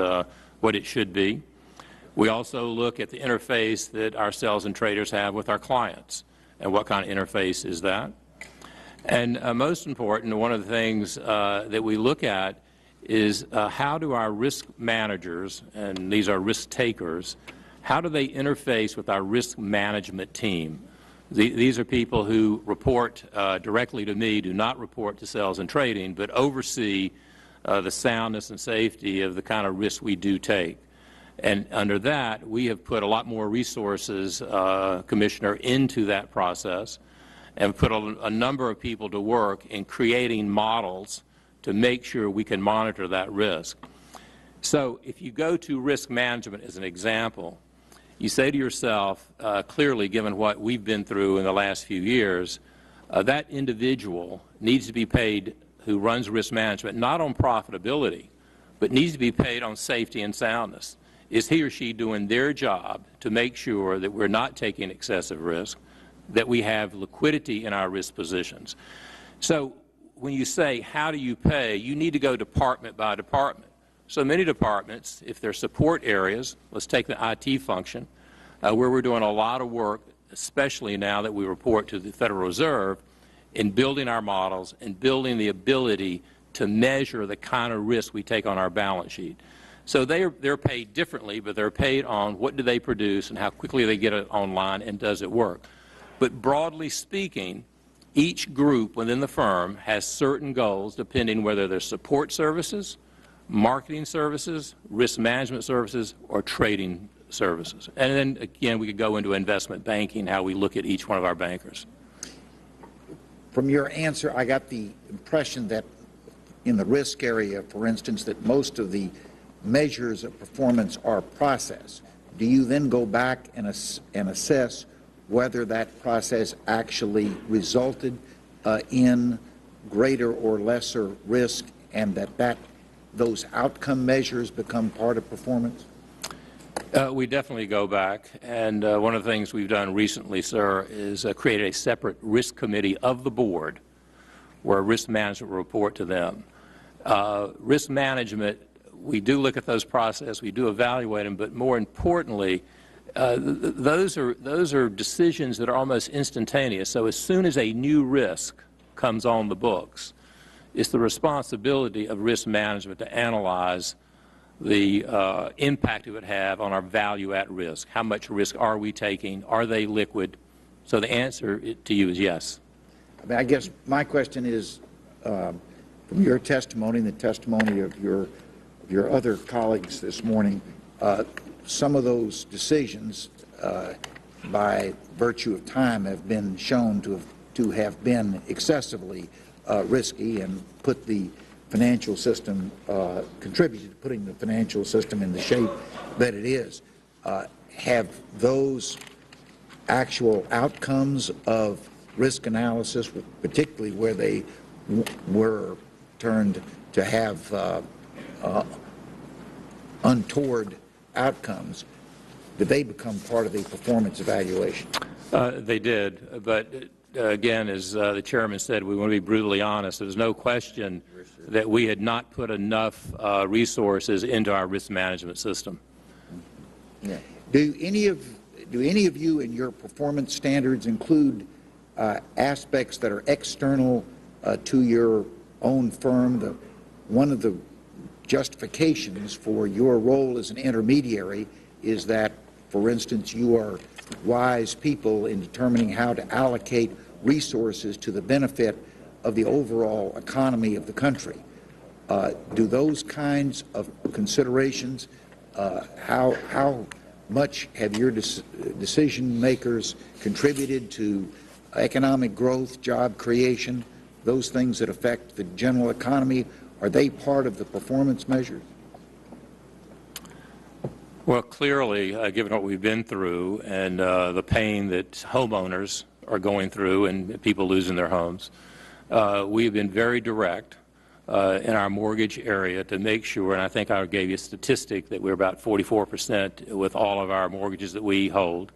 what it should be. We also look at the interface that our sales and traders have with our clients, and what kind of interface is that. And most important, one of the things that we look at is how do our risk managers, and these are risk takers, how do they interface with our risk management team? These are people who report directly to me, do not report to sales and trading, but oversee the soundness and safety of the kind of risk we do take. And under that, we have put a lot more resources, Commissioner, into that process and put a number of people to work in creating models to make sure we can monitor that risk. So if you go to risk management as an example, you say to yourself, clearly given what we've been through in the last few years, that individual needs to be paid who runs risk management not on profitability, but needs to be paid on safety and soundness. Is he or she doing their job to make sure that we're not taking excessive risk, that we have liquidity in our risk positions? So when you say, how do you pay, you need to go department by department. So many departments, if they're support areas, let's take the IT function, where we're doing a lot of work, especially now that we report to the Federal Reserve, in building our models and building the ability to measure the kind of risk we take on our balance sheet. So they're paid differently, but they're paid on what do they produce and how quickly they get it online and does it work. But broadly speaking, each group within the firm has certain goals depending whether they're support services, marketing services, risk management services, or trading services. And then again, we could go into investment banking, how we look at each one of our bankers. From your answer, I got the impression that in the risk area, for instance, that most of the measures of performance are process. Do you then go back and assess whether that process actually resulted in greater or lesser risk, and that those outcome measures become part of performance? We definitely go back, and one of the things we've done recently, sir, is create a separate risk committee of the board where risk management will report to them. Risk management, we do look at those processes, we do evaluate them, but more importantly, those are decisions that are almost instantaneous. So as soon as a new risk comes on the books, it's the responsibility of risk management to analyze the impact it would have on our value at risk. How much risk are we taking? Are they liquid? So the answer to you is yes. I guess my question is, from your testimony and the testimony of your other colleagues this morning, some of those decisions, by virtue of time, have been shown to have been excessively risky and put the financial system, contributed to putting the financial system in the shape that it is. Have those actual outcomes of risk analysis, particularly where they were turned to have untoward outcomes, did they become part of the performance evaluation? They did, but again, as the chairman said, we want to be brutally honest. There's no question that we had not put enough resources into our risk management system. Yeah. Do any of you in your performance standards include aspects that are external to your own firm? One of the justifications for your role as an intermediary is that, for instance, you are wise people in determining how to allocate resources to the benefit of the overall economy of the country. Do those kinds of considerations, how much have your decision makers contributed to economic growth, job creation, those things that affect the general economy? Are they part of the performance measures? Well, clearly, given what we've been through and the pain that homeowners are going through and people losing their homes, we've been very direct in our mortgage area to make sure, and I think I gave you a statistic that we're about 44% with all of our mortgages that we hold,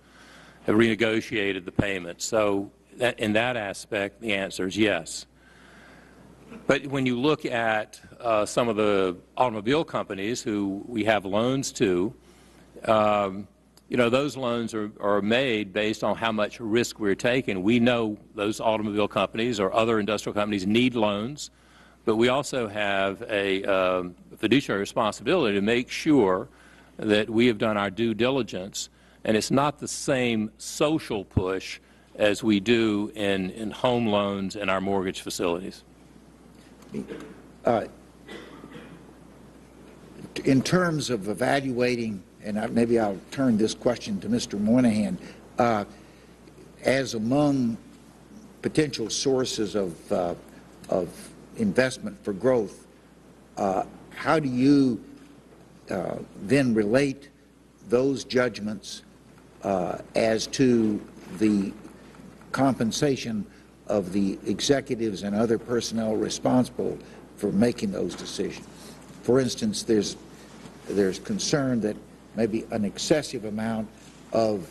have renegotiated the payments. So in that aspect, the answer is yes. But when you look at some of the automobile companies who we have loans to, you know, those loans are made based on how much risk we're taking. We know those automobile companies or other industrial companies need loans, but we also have a fiduciary responsibility to make sure that we have done our due diligence, and it's not the same social push as we do in home loans and our mortgage facilities. In terms of evaluating, and maybe I'll turn this question to Mr. Moynihan, as among potential sources of investment for growth, how do you then relate those judgments as to the compensation of the executives and other personnel responsible for making those decisions? For instance, there's concern that maybe an excessive amount of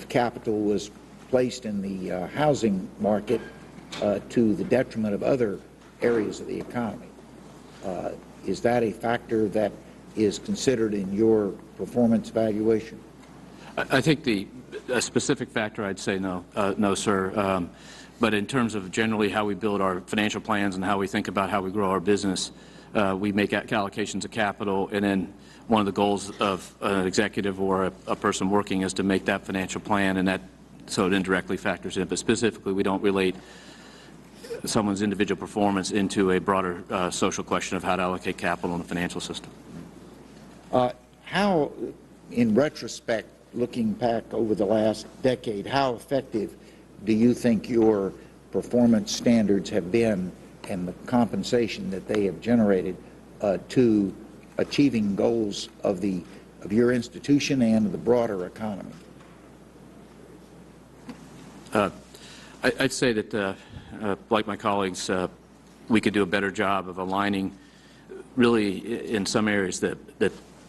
capital was placed in the housing market to the detriment of other areas of the economy. Is that a factor that is considered in your performance evaluation? I think a specific factor, I'd say no, no, sir. But in terms of generally how we build our financial plans and how we think about how we grow our business, we make allocations of capital, and then one of the goals of an executive or a person working is to make that financial plan, and that so it indirectly factors in. But specifically, we don't relate someone's individual performance into a broader social question of how to allocate capital in the financial system. How, in retrospect, looking back over the last decade, how effective do you think your performance standards have been and the compensation that they have generated to achieving goals of your institution and the broader economy? I'd say that, like my colleagues, we could do a better job of aligning, really, in some areas, the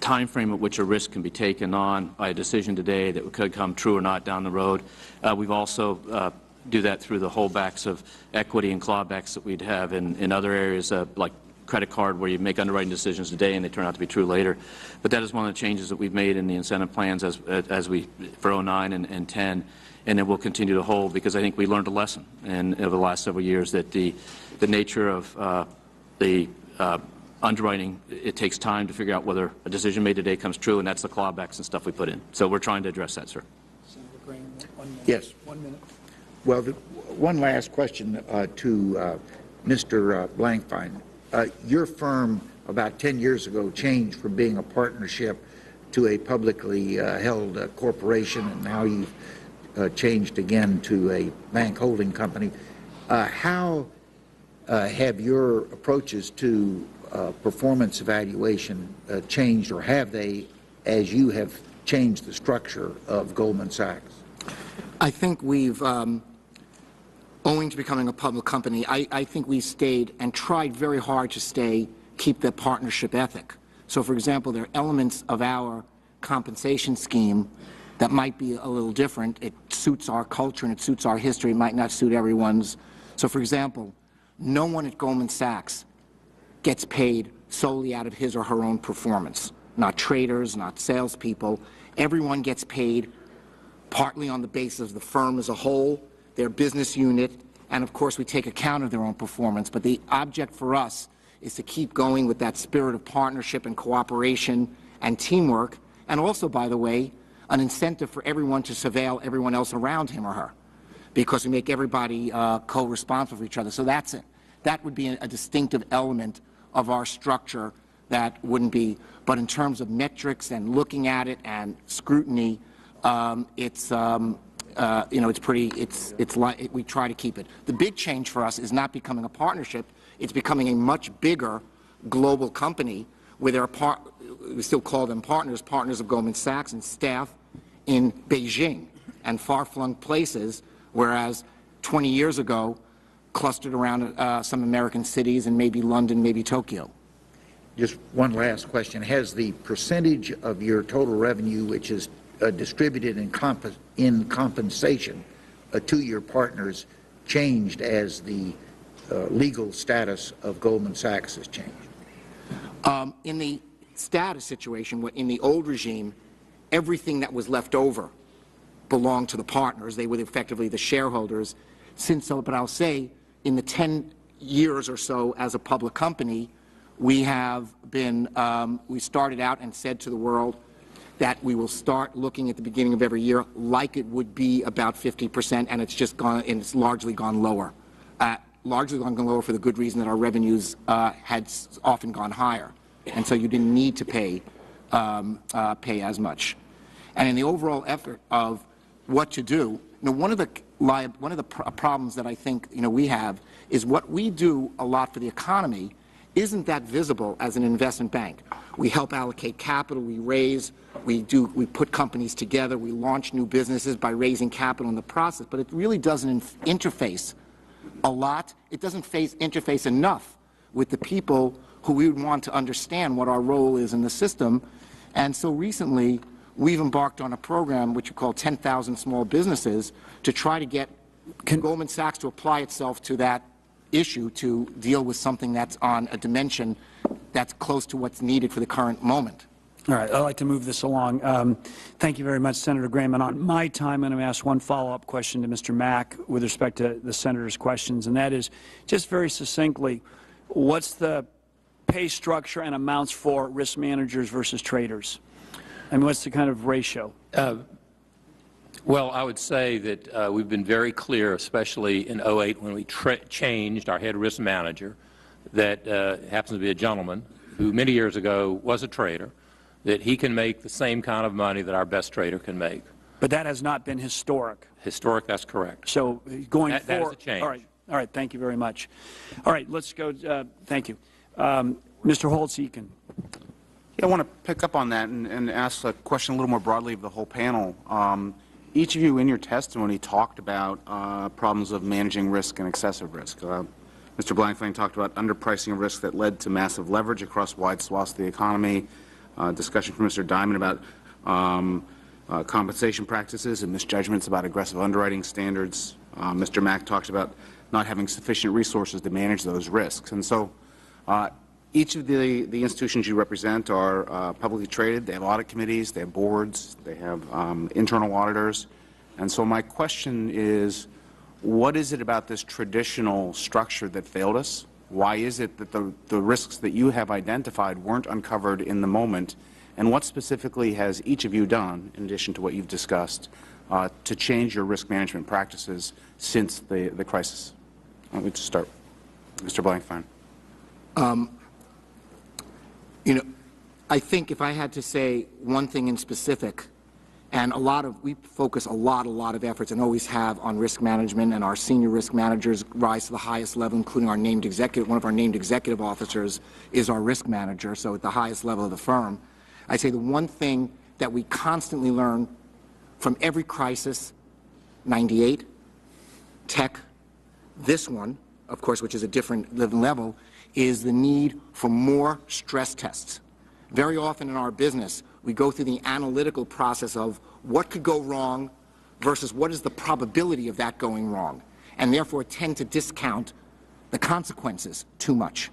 time frame at which a risk can be taken on by a decision today that could come true or not down the road. We've also do that through the holdbacks of equity and clawbacks that we'd have in other areas, like credit card, where you make underwriting decisions today and they turn out to be true later. But that is one of the changes that we've made in the incentive plans as we for 09 and 10, and it will continue to hold, because I think we learned a lesson over the last several years that the nature of the underwriting, it takes time to figure out whether a decision made today comes true, and that's the clawbacks and stuff we put in. So we're trying to address that, sir. Senator Graham, 1 minute. Yes. 1 minute. Well, one last question to Mr. Blankfein. Your firm, about 10 years ago, changed from being a partnership to a publicly held corporation, and now you've changed again to a bank holding company. How have your approaches to performance evaluation changed, or have they, as you have changed the structure of Goldman Sachs? I think we've, owing to becoming a public company, I think we stayed and tried very hard to keep the partnership ethic. So, for example, there are elements of our compensation scheme that might be a little different. It suits our culture and it suits our history. It might not suit everyone's. So, for example, no one at Goldman Sachs gets paid solely out of his or her own performance. Not traders, not salespeople. Everyone gets paid partly on the basis of the firm as a whole, their business unit, and of course we take account of their own performance. But the object for us is to keep going with that spirit of partnership and cooperation and teamwork, and also, by the way, an incentive for everyone to surveil everyone else around him or her, because we make everybody co-responsible for each other. So that's it. That would be a distinctive element of our structure that wouldn't be. But in terms of metrics and looking at it and scrutiny, it's like we try to keep it. The big change for us is not becoming a partnership; it's becoming a much bigger global company where there are we still call them partners of Goldman Sachs and staff in Beijing and far-flung places, whereas 20 years ago clustered around some American cities and maybe London, maybe Tokyo. Just one last question. Has the percentage of your total revenue which is distributed in compensation to your partners changed as the legal status of Goldman Sachs has changed? In the status situation, in the old regime, everything that was left over belonged to the partners. They were effectively the shareholders. But I'll say, in the 10 years or so as a public company, we have been, we started out and said to the world that we will start looking at the beginning of every year like it would be about 50%, and it's just gone, and it's largely gone lower. Largely gone lower for the good reason that our revenues had often gone higher, and so you didn't need to pay as much. And in the overall effort of what to do, one of the problems that I think we have is what we do a lot for the economy isn't that visible as an investment bank. We help allocate capital, we raise, we put companies together, we launch new businesses by raising capital in the process, but it really doesn't interface a lot. It doesn't interface enough with the people who we would want to understand what our role is in the system. And so recently, we've embarked on a program which we call 10,000 Small Businesses to try to get Goldman Sachs to apply itself to that issue, to deal with something that's on a dimension that's close to what's needed for the current moment. All right, I'd like to move this along. Thank you very much, Senator Graham. And on my time, I'm going to ask one follow-up question to Mr. Mack with respect to the Senator's questions, and that is, just very succinctly, what's the pay structure and amounts for risk managers versus traders? I mean, what's the kind of ratio? Well, I would say that we've been very clear, especially in 2008 when we changed our head risk manager, that happens to be a gentleman who many years ago was a trader, that he can make the same kind of money that our best trader can make. But that has not been historic. Historic, that's correct. So going forward, that is a change. All right. Thank you very much. All right, let's go. Thank you, Mr. Holtz-Eakin. Yeah, I want to pick up on that and ask a question a little more broadly of the whole panel. Each of you in your testimony talked about problems of managing risk and excessive risk. Mr. Blankfein talked about underpricing of risk that led to massive leverage across wide swaths of the economy. Discussion from Mr. Diamond about compensation practices and misjudgments about aggressive underwriting standards. Mr. Mack talked about not having sufficient resources to manage those risks. And so each of the institutions you represent are publicly traded. They have audit committees, they have boards, they have internal auditors. And so my question is, what is it about this traditional structure that failed us? Why is it that the risks that you have identified weren't uncovered in the moment? And what specifically has each of you done, in addition to what you've discussed, to change your risk management practices since the crisis? Why don't we just start, Mr. Blankfein? You know, I think if I had to say one thing in specific, and we focus a lot of efforts and always have on risk management, and our senior risk managers rise to the highest level, including our named executive. One of our named executive officers is our risk manager, so at the highest level of the firm. I'd say the one thing that we constantly learn from every crisis, 98, tech, this one, of course, which is a different level, is the need for more stress tests. Very often in our business, we go through the analytical process of what could go wrong versus what is the probability of that going wrong, and therefore tend to discount the consequences too much.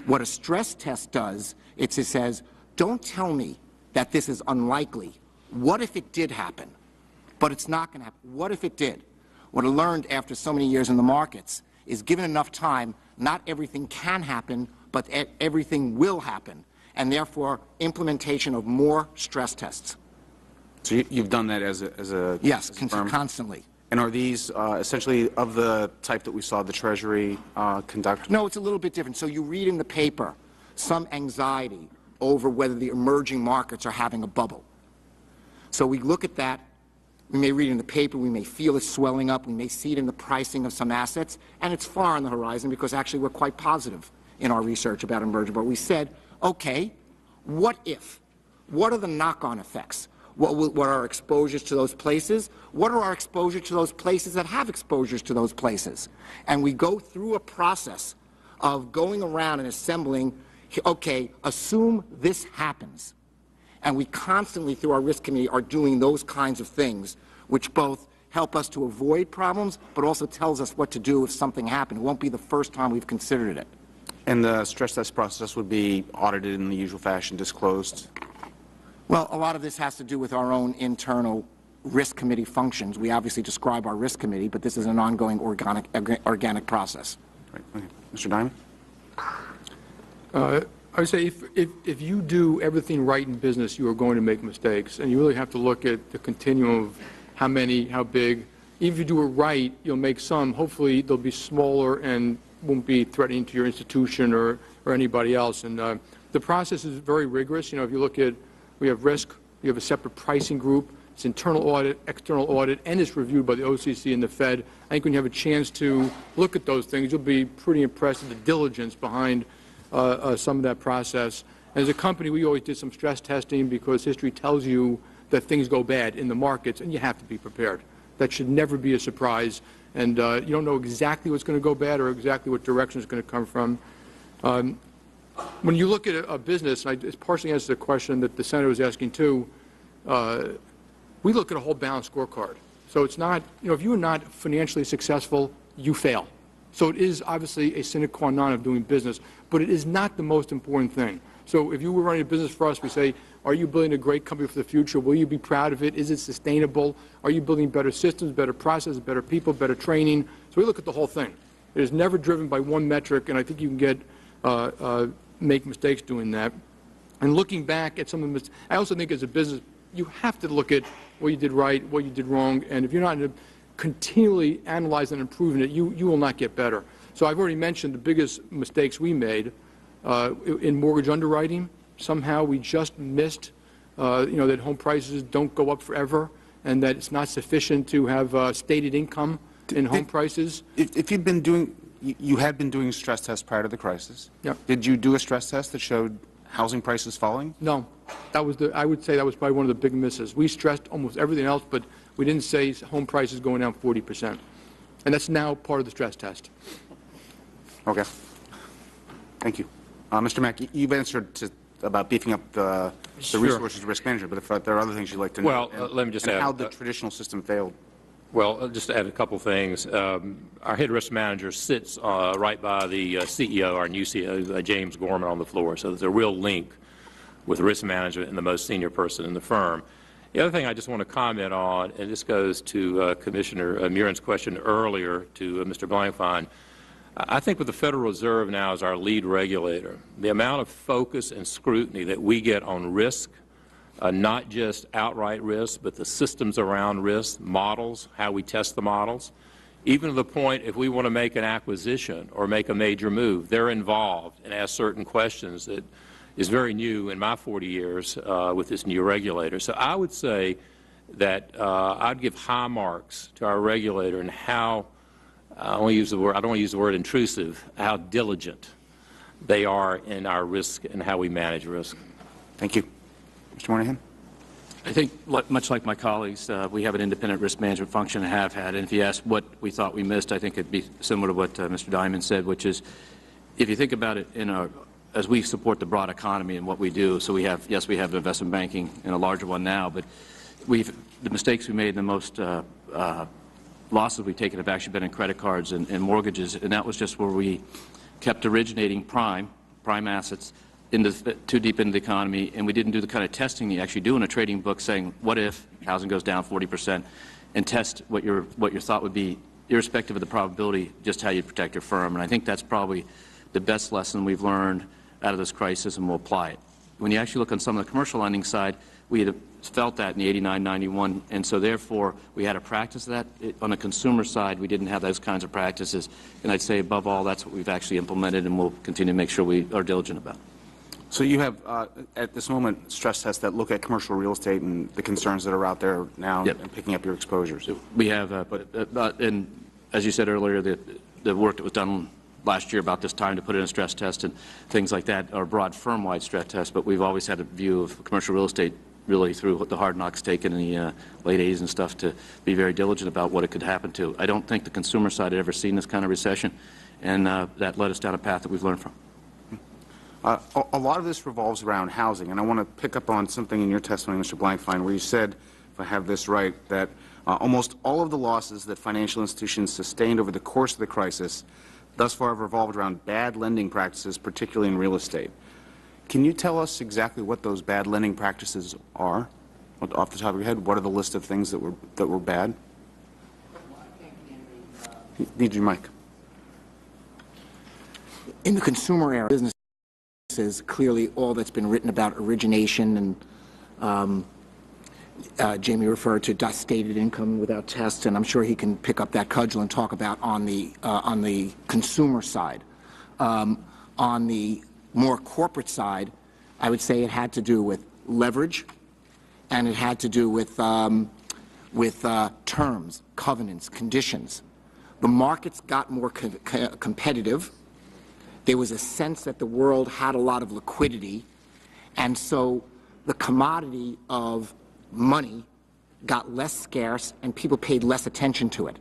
What a stress test does, it says, don't tell me that this is unlikely. What if it did happen? But it's not going to happen. What if it did? What I learned after so many years in the markets is, given enough time, not everything can happen, but everything will happen, and therefore implementation of more stress tests. So you've done that as a yes, as a firm? Constantly. And are these essentially of the type that we saw the Treasury conduct? No, it's a little bit different. So you read in the paper some anxiety over whether the emerging markets are having a bubble. So we look at that. We may read in the paper, we may feel it swelling up, we may see it in the pricing of some assets, and it's far on the horizon because actually we're quite positive in our research about emerging. But we said, okay, what if? What are the knock-on effects? What are our exposures to those places? What are our exposures to those places that have exposures to those places? And we go through a process of going around and assembling, okay, assume this happens. And we constantly, through our risk committee, are doing those kinds of things, which both help us to avoid problems, but also tells us what to do if something happened. It won't be the first time we've considered it. And the stress test process would be audited in the usual fashion, disclosed? Well, a lot of this has to do with our own internal risk committee functions. We obviously describe our risk committee, but this is an ongoing organic process. Right. Okay. Mr. Diamond? I would say if you do everything right in business, you are going to make mistakes, and you really have to look at the continuum of how many, how big. Even if you do it right, you'll make some. Hopefully, they'll be smaller and won't be threatening to your institution or anybody else. And the process is very rigorous. You know, if you look at, we have risk, you have a separate pricing group, it's internal audit, external audit, and it's reviewed by the OCC and the Fed. I think when you have a chance to look at those things, you'll be pretty impressed with the diligence behind some of that process. As a company, we always did some stress testing because history tells you that things go bad in the markets, and you have to be prepared. That should never be a surprise, and you don't know exactly what's going to go bad or exactly what direction it's going to come from. When you look at a business, and it partially answers the question that the Senator was asking too, we look at a whole balanced scorecard. So it's not, you know, if you are not financially successful, you fail. So it is obviously a sine qua non of doing business, but it is not the most important thing. So if you were running a business for us, we say, are you building a great company for the future? Will you be proud of it? Is it sustainable? Are you building better systems, better processes, better people, better training? So we look at the whole thing. It is never driven by one metric, and I think you can get make mistakes doing that. And looking back at some of the mistakes, I also think as a business, you have to look at what you did right, what you did wrong, and if you're not continually analyzing and improving it, you will not get better. So I've already mentioned the biggest mistakes we made in mortgage underwriting. Somehow we just missed, that home prices don't go up forever, and that it's not sufficient to have stated income in home prices. If you've been doing, you had been doing stress tests prior to the crisis. Yep. Did you do a stress test that showed housing prices falling? No, I would say that was probably one of the big misses. We stressed almost everything else, but we didn't say home prices going down 40%, and that's now part of the stress test. Okay. Thank you. Mr. Mack, you've answered about beefing up the resources of risk management, but if there are other things you'd like to know, let me just add how the traditional system failed. Well, just to add a couple things. Our head risk manager sits right by the CEO, our new CEO, James Gorman, on the floor. So there's a real link with risk management and the most senior person in the firm. The other thing I just want to comment on, and this goes to Commissioner Murin's question earlier to Mr. Blankfein. I think with the Federal Reserve now as our lead regulator, the amount of focus and scrutiny that we get on risk, not just outright risk, but the systems around risk, models, how we test the models, even to the point if we want to make an acquisition or make a major move, they're involved and ask certain questions that is very new in my 40 years with this new regulator. So I would say that I'd give high marks to our regulator and how, I don't want to use the word intrusive, how diligent they are in our risk and how we manage risk. Thank you. Mr. Moynihan? I think, much like my colleagues, we have an independent risk management function and have had. And if you ask what we thought we missed, I think it'd be similar to what Mr. Diamond said, which is, if you think about it as we support the broad economy and what we do, so we have, yes, we have investment banking and a larger one now, but the mistakes we made, the most losses we've taken have actually been in credit cards and mortgages, and that was just where we kept originating prime assets too deep into the economy, and we didn't do the kind of testing you actually do in a trading book, saying, what if housing goes down 40%, and test what your thought would be, irrespective of the probability, just how you protect your firm. And I think that's probably the best lesson we've learned out of this crisis, and we'll apply it. When you actually look on some of the commercial lending side, we had felt that in the 89, 91, and so therefore we had a practice of that. On the consumer side, we didn't have those kinds of practices, and I'd say above all, that's what we've actually implemented, and we'll continue to make sure we are diligent about. So you have, at this moment, stress tests that look at commercial real estate and the concerns that are out there now, yep, and picking up your exposures. We have, and as you said earlier, the work that was done last year about this time to put in a stress test and things like that are broad firm-wide stress tests, but we've always had a view of commercial real estate really through the hard knocks taken in the late 80s and stuff to be very diligent about what it could happen to. I don't think the consumer side had ever seen this kind of recession, and that led us down a path that we've learned from. A lot of this revolves around housing, and I want to pick up on something in your testimony, Mr. Blankfein, where you said, if I have this right, that almost all of the losses that financial institutions sustained over the course of the crisis thus far have revolved around bad lending practices, particularly in real estate. Can you tell us exactly what those bad lending practices are? Off the top of your head, what are the list of things that were bad? Need your mic. In the consumer area, business is clearly all that's been written about origination, and Jamie referred to stated income without tests, and I'm sure he can pick up that cudgel and talk about on the consumer side. On the more corporate side, I would say it had to do with leverage, and it had to do with terms, covenants, conditions. The markets got more competitive. There was a sense that the world had a lot of liquidity, and so the commodity of money got less scarce and people paid less attention to it.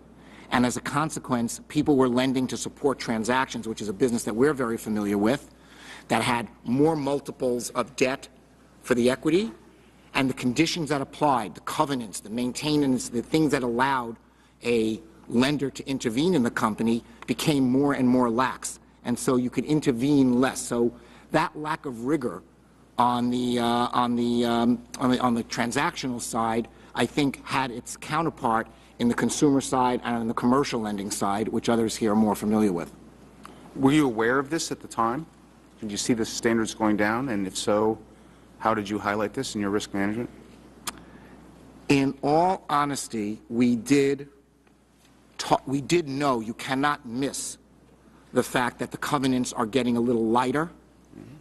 And as a consequence, people were lending to support transactions, which is a business that we're very familiar with, that had more multiples of debt for the equity, and the conditions that applied, the covenants, the maintenance, the things that allowed a lender to intervene in the company became more and more lax. And so you could intervene less. So that lack of rigor on the transactional side, I think, had its counterpart in the consumer side and on the commercial lending side, which others here are more familiar with. Were you aware of this at the time? Did you see the standards going down? And if so, how did you highlight this in your risk management? In all honesty, we did know you cannot miss the fact that the covenants are getting a little lighter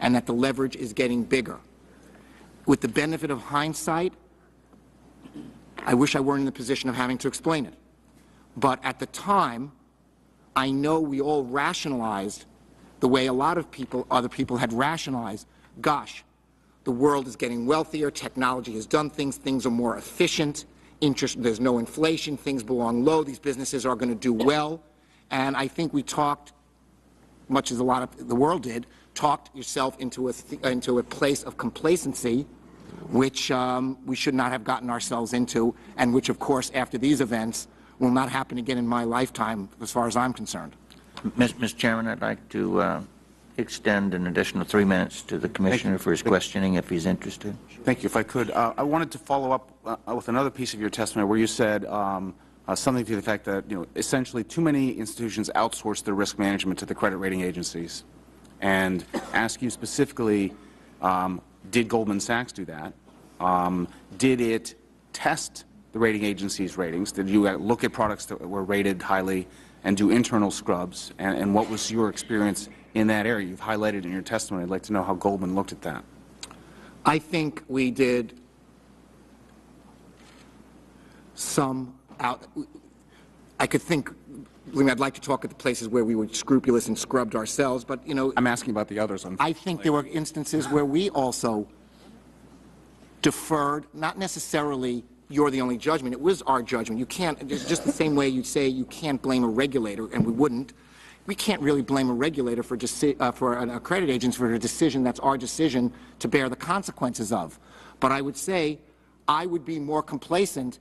and that the leverage is getting bigger. With the benefit of hindsight, I wish I weren't in the position of having to explain it. But at the time, I know we all rationalized the way a lot of other people had rationalized, gosh, the world is getting wealthier, technology has done things are more efficient, there's no inflation, things belong low, these businesses are going to do well. And I think we talked, much as a lot of the world did, talked yourself into a place of complacency, which we should not have gotten ourselves into, and which, of course, after these events, will not happen again in my lifetime, as far as I'm concerned. Mr. Chairman, I'd like to extend an additional 3 minutes to the Commissioner for his questioning, if he's interested. Thank you. If I could, I wanted to follow up with another piece of your testimony where you said something to the effect that, essentially too many institutions outsource their risk management to the credit rating agencies, and ask you specifically, did Goldman Sachs do that? Did it test the rating agencies' ratings? Did you look at products that were rated highly and do internal scrubs? And what was your experience in that area? You've highlighted in your testimony. I'd like to know how Goldman looked at that. I think we did some I could think, I'd like to talk at the places where we were scrupulous and scrubbed ourselves, but, I'm asking about the others. I think there were instances where we also deferred, not necessarily you're the only judgment. It was our judgment. You can't, just the same way you'd say you can't blame a regulator, and we wouldn't. We can't really blame a regulator for a credit agency for a decision that's our decision to bear the consequences of. But I would say I would be more complacent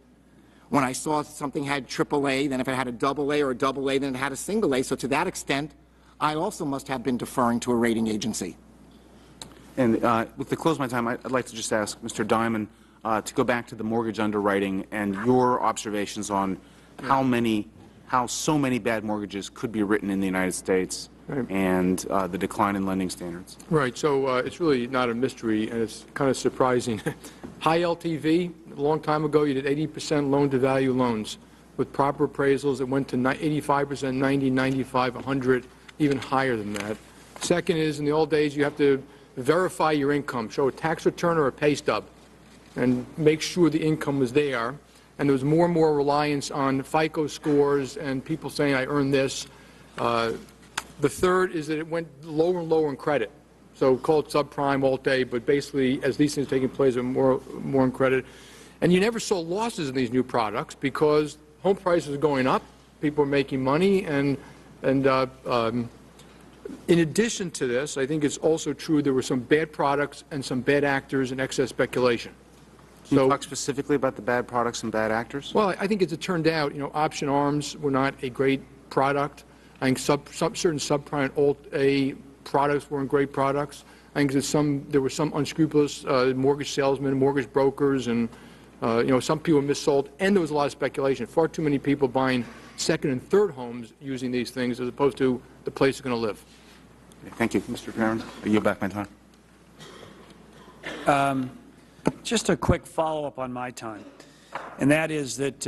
when I saw something had AAA than if it had a AA or a AA than it had a single A. So to that extent, I also must have been deferring to a rating agency. And with the close of my time, I'd like to just ask Mr. Diamond to go back to the mortgage underwriting and your observations on how so many bad mortgages could be written in the United States, right, and the decline in lending standards. Right. So it's really not a mystery, and it's kind of surprising. High LTV, a long time ago, you did 80% loan-to-value loans with proper appraisals that went to 85%, 90, 95, 100, even higher than that. Second is, in the old days, you have to verify your income, show a tax return or a pay stub, and make sure the income was there. And there was more and more reliance on FICO scores and people saying, I earned this. The third is that it went lower and lower in credit. So call it subprime, Alt-A, but basically, as these things are taking place, more in credit. And you never saw losses in these new products because home prices are going up, people are making money, and in addition to this, I think it's also true there were some bad products and some bad actors and excess speculation. Can you talk specifically about the bad products and bad actors? Well, I think as it turned out, option arms were not a great product. I think certain subprime Alt-A products weren't great products. I think there were some unscrupulous mortgage salesmen, mortgage brokers, and some people missold, and there was a lot of speculation. Far too many people buying second and third homes using these things as opposed to the place they're going to live. Thank you, Mr. Perrin. I yield back my time. Just a quick follow-up on my time, and that is that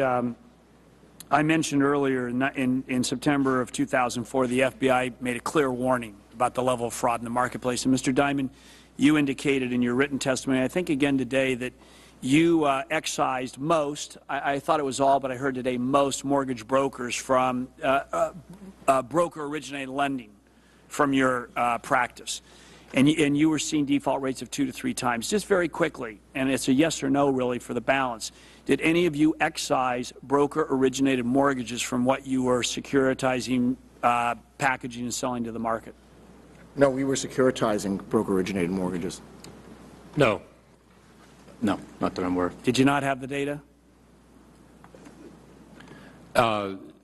I mentioned earlier in September of 2004, the FBI made a clear warning about the level of fraud in the marketplace. And Mr. Diamond, you indicated in your written testimony, I think again today, that you excised most, I thought it was all, but I heard today most mortgage brokers from broker-originated lending from your practice. And you were seeing default rates of 2 to 3 times. Just very quickly, and it's a yes or no really for the balance, did any of you excise broker-originated mortgages from what you were securitizing, packaging, and selling to the market? No, we were securitizing broker-originated mortgages. No. No, not that I'm aware of. Did you not have the data?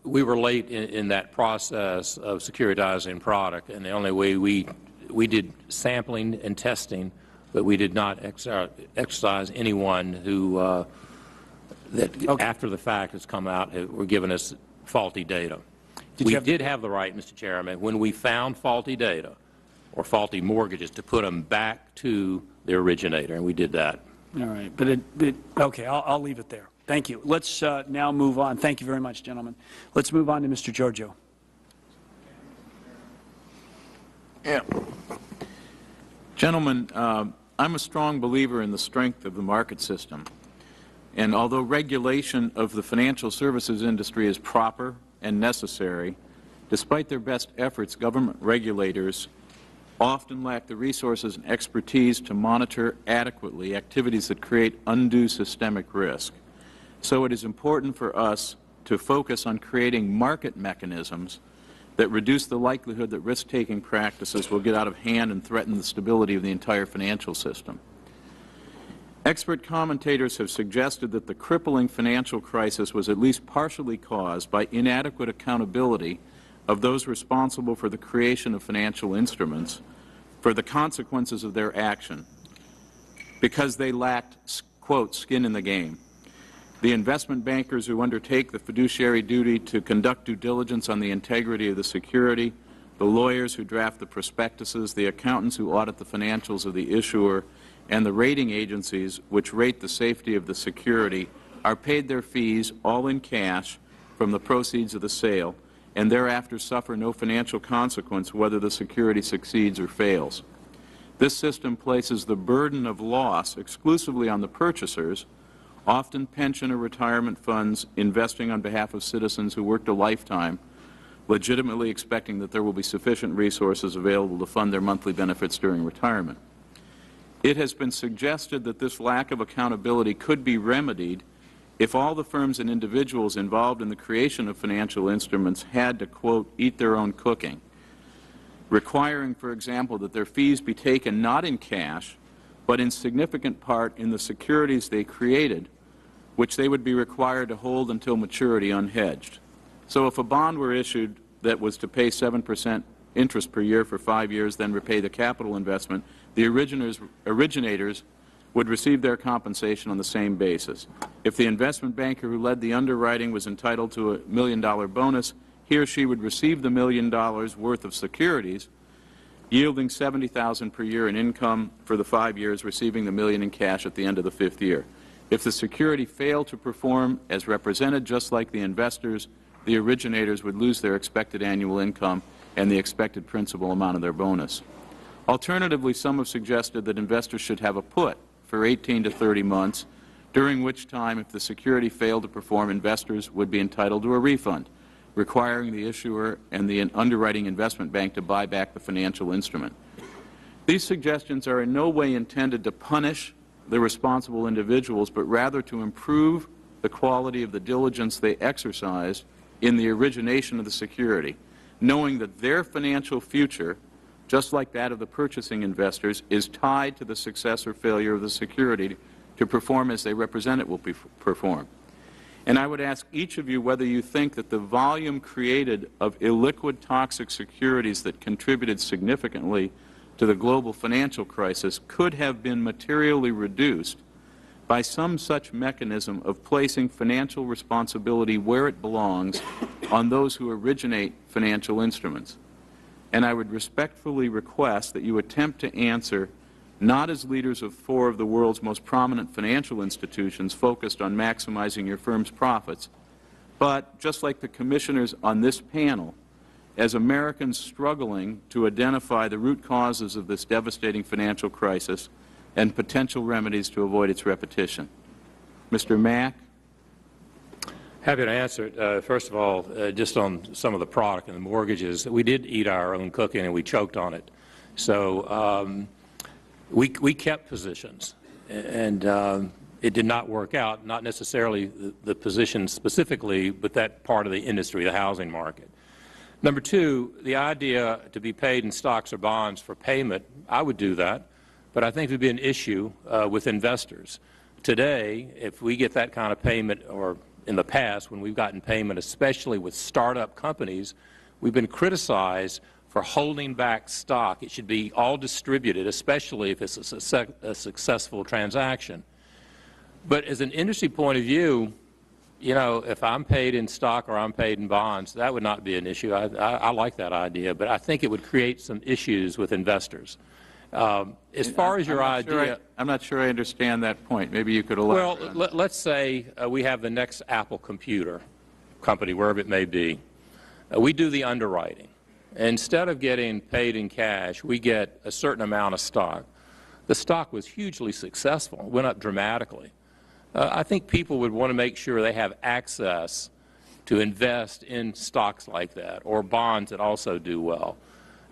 We were late in that process of securitizing product, and the only way we did sampling and testing, but we did not exercise anyone who, after the fact has come out, were giving us faulty data. We did have the right, Mr. Chairman, when we found faulty data or faulty mortgages, to put them back to the originator, and we did that. All right, but okay, I'll leave it there. Thank you. Let's now move on. Thank you very much, gentlemen. Let's move on to Mr. Giorgio. Yeah. Gentlemen, I'm a strong believer in the strength of the market system. And although regulation of the financial services industry is proper and necessary, despite their best efforts, government regulators often lack the resources and expertise to monitor adequately activities that create undue systemic risk. So it is important for us to focus on creating market mechanisms that reduce the likelihood that risk-taking practices will get out of hand and threaten the stability of the entire financial system. Expert commentators have suggested that the crippling financial crisis was at least partially caused by inadequate accountability of those responsible for the creation of financial instruments for the consequences of their action, because they lacked, quote, skin in the game. The investment bankers who undertake the fiduciary duty to conduct due diligence on the integrity of the security, the lawyers who draft the prospectuses, the accountants who audit the financials of the issuer, and the rating agencies which rate the safety of the security are paid their fees all in cash from the proceeds of the sale, and thereafter suffer no financial consequence whether the security succeeds or fails. This system places the burden of loss exclusively on the purchasers, often pension or retirement funds investing on behalf of citizens who worked a lifetime, legitimately expecting that there will be sufficient resources available to fund their monthly benefits during retirement. It has been suggested that this lack of accountability could be remedied if all the firms and individuals involved in the creation of financial instruments had to, quote, eat their own cooking, requiring, for example, that their fees be taken not in cash, but in significant part in the securities they created, which they would be required to hold until maturity unhedged. So if a bond were issued that was to pay 7% interest per year for 5 years, then repay the capital investment, the originators would receive their compensation on the same basis. If the investment banker who led the underwriting was entitled to a $1 million bonus, he or she would receive the $1 million worth of securities, yielding $70,000 per year in income for the 5 years, receiving the $1 million in cash at the end of the 5th year. If the security failed to perform as represented, just like the investors, the originators would lose their expected annual income and the expected principal amount of their bonus. Alternatively, some have suggested that investors should have a put for 18 to 30 months, during which time, if the security failed to perform, investors would be entitled to a refund, requiring the issuer and the underwriting investment bank to buy back the financial instrument. These suggestions are in no way intended to punish the responsible individuals, but rather to improve the quality of the diligence they exercised in the origination of the security, knowing that their financial future, just like that of the purchasing investors, is tied to the success or failure of the security to perform as they represent it will perform. And I would ask each of you whether you think that the volume created of illiquid toxic securities that contributed significantly to the global financial crisis could have been materially reduced by some such mechanism of placing financial responsibility where it belongs on those who originate financial instruments. And I would respectfully request that you attempt to answer, not as leaders of 4 of the world's most prominent financial institutions focused on maximizing your firm's profits, but just like the commissioners on this panel, as Americans struggling to identify the root causes of this devastating financial crisis and potential remedies to avoid its repetition. Mr. Mack. Happy to answer it. First of all, just on some of the product and the mortgages, we did eat our own cooking and we choked on it. So we kept positions, and it did not work out, not necessarily the position specifically, but that part of the industry, the housing market. Number 2, the idea to be paid in stocks or bonds for payment, I would do that, but I think it would be an issue with investors. Today, if we get that kind of payment, or in the past when we've gotten payment, especially with startup companies, we've been criticized for holding back stock. It should be all distributed, especially if it's a successful transaction. But as an industry point of view, you know, if I'm paid in stock or I'm paid in bonds, that would not be an issue. I like that idea, but I think it would create some issues with investors. As far as your idea... I'm not sure I understand that point. Maybe you could elaborate. Well, let's say we have the next Apple computer company, wherever it may be. We do the underwriting. Instead of getting paid in cash, we get a certain amount of stock. The stock was hugely successful. It went up dramatically. I think people would want to make sure they have access to invest in stocks like that or bonds that also do well.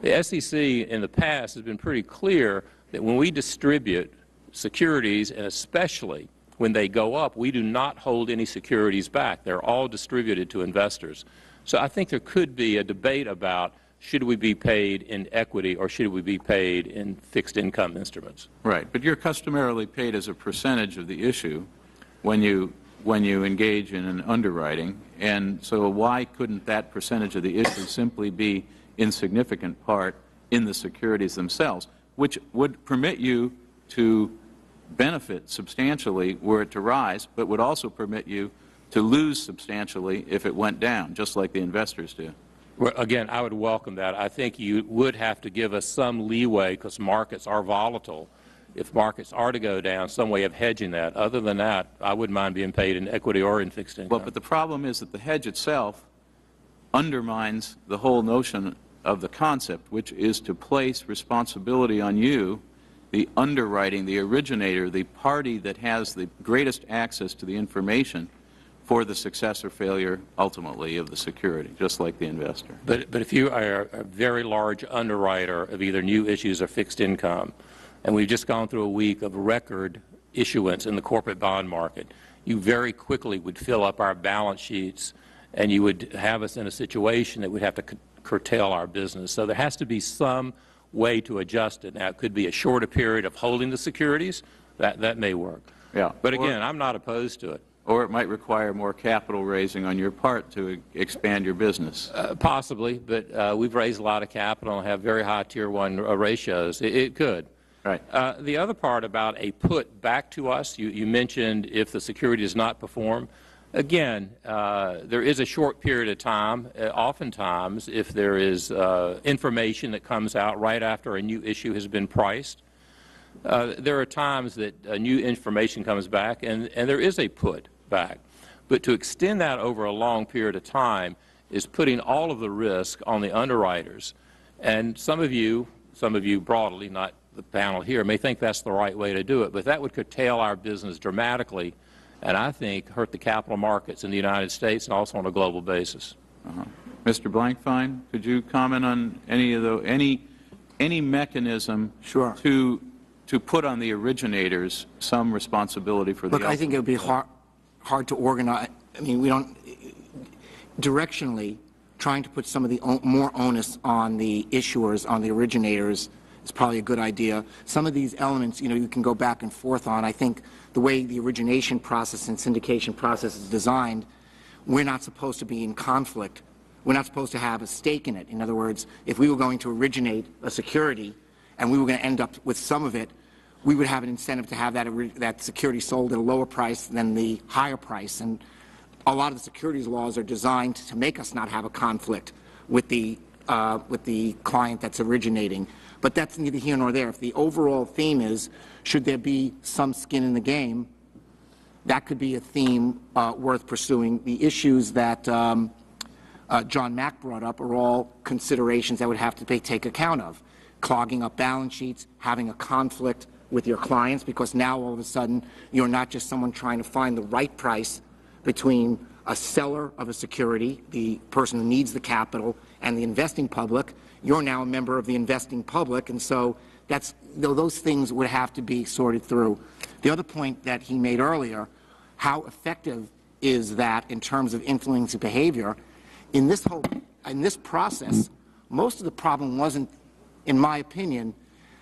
The SEC in the past has been pretty clear that when we distribute securities, and especially when they go up, we do not hold any securities back. They're all distributed to investors. So I think there could be a debate about should we be paid in equity or should we be paid in fixed income instruments. Right, but you're customarily paid as a percentage of the issue when you engage in an underwriting, and so why couldn't that percentage of the issue simply be in significant part in the securities themselves, which would permit you to benefit substantially were it to rise, but would also permit you to lose substantially if it went down, just like the investors do? Well, again, I would welcome that. I think you would have to give us some leeway because markets are volatile. If markets are to go down, some way of hedging that. Other than that, I wouldn't mind being paid in equity or in fixed income. Well, but the problem is that the hedge itself undermines the whole notion of the concept, which is to place responsibility on you, the underwriting, the originator, the party that has the greatest access to the information for the success or failure, ultimately, of the security, just like the investor. But if you are a very large underwriter of either new issues or fixed income, and we've just gone through a week of record issuance in the corporate bond market, you very quickly would fill up our balance sheets, and you would have us in a situation that would have to curtail our business. So there has to be some way to adjust it. Now, it could be a shorter period of holding the securities. That may work. Yeah. But again, I'm not opposed to it. Or it might require more capital raising on your part to expand your business. Possibly, but we've raised a lot of capital and have very high Tier 1 ratios. It could. Right. The other part about a put back to us, you mentioned if the security does not perform. Again, there is a short period of time. Oftentimes, if there is information that comes out right after a new issue has been priced, there are times that new information comes back and there is a put back. But to extend that over a long period of time is putting all of the risk on the underwriters. And some of you broadly, not the panel here, may think that's the right way to do it, but that would curtail our business dramatically and I think hurt the capital markets in the United States and also on a global basis. Mr. Blankfein, could you comment on any mechanism Sure. to put on the originators some responsibility for the Look, I think it would be hard to organize. I mean, we don't directionally trying to put some of the more onus on the issuers, on the originators, is probably a good idea. Some of these elements, you can go back and forth on. I think the way the origination process and syndication process is designed, we're not supposed to be in conflict. We're not supposed to have a stake in it. In other words, if we were going to originate a security and we were going to end up with some of it, we would have an incentive to have that security sold at a lower price than the higher price. And a lot of the securities laws are designed to make us not have a conflict with the client that's originating. But that's neither here nor there. If the overall theme is, should there be some skin in the game, that could be a theme worth pursuing. The issues that John Mack brought up are all considerations that would have to take account of. Clogging up balance sheets, having a conflict with your clients, because now all of a sudden you're not just someone trying to find the right price between a seller of a security, the person who needs the capital, and the investing public. You're now a member of the investing public, and so those things would have to be sorted through. The other point that he made earlier, how effective is that in terms of influencing behavior? In this process, most of the problem wasn't, in my opinion,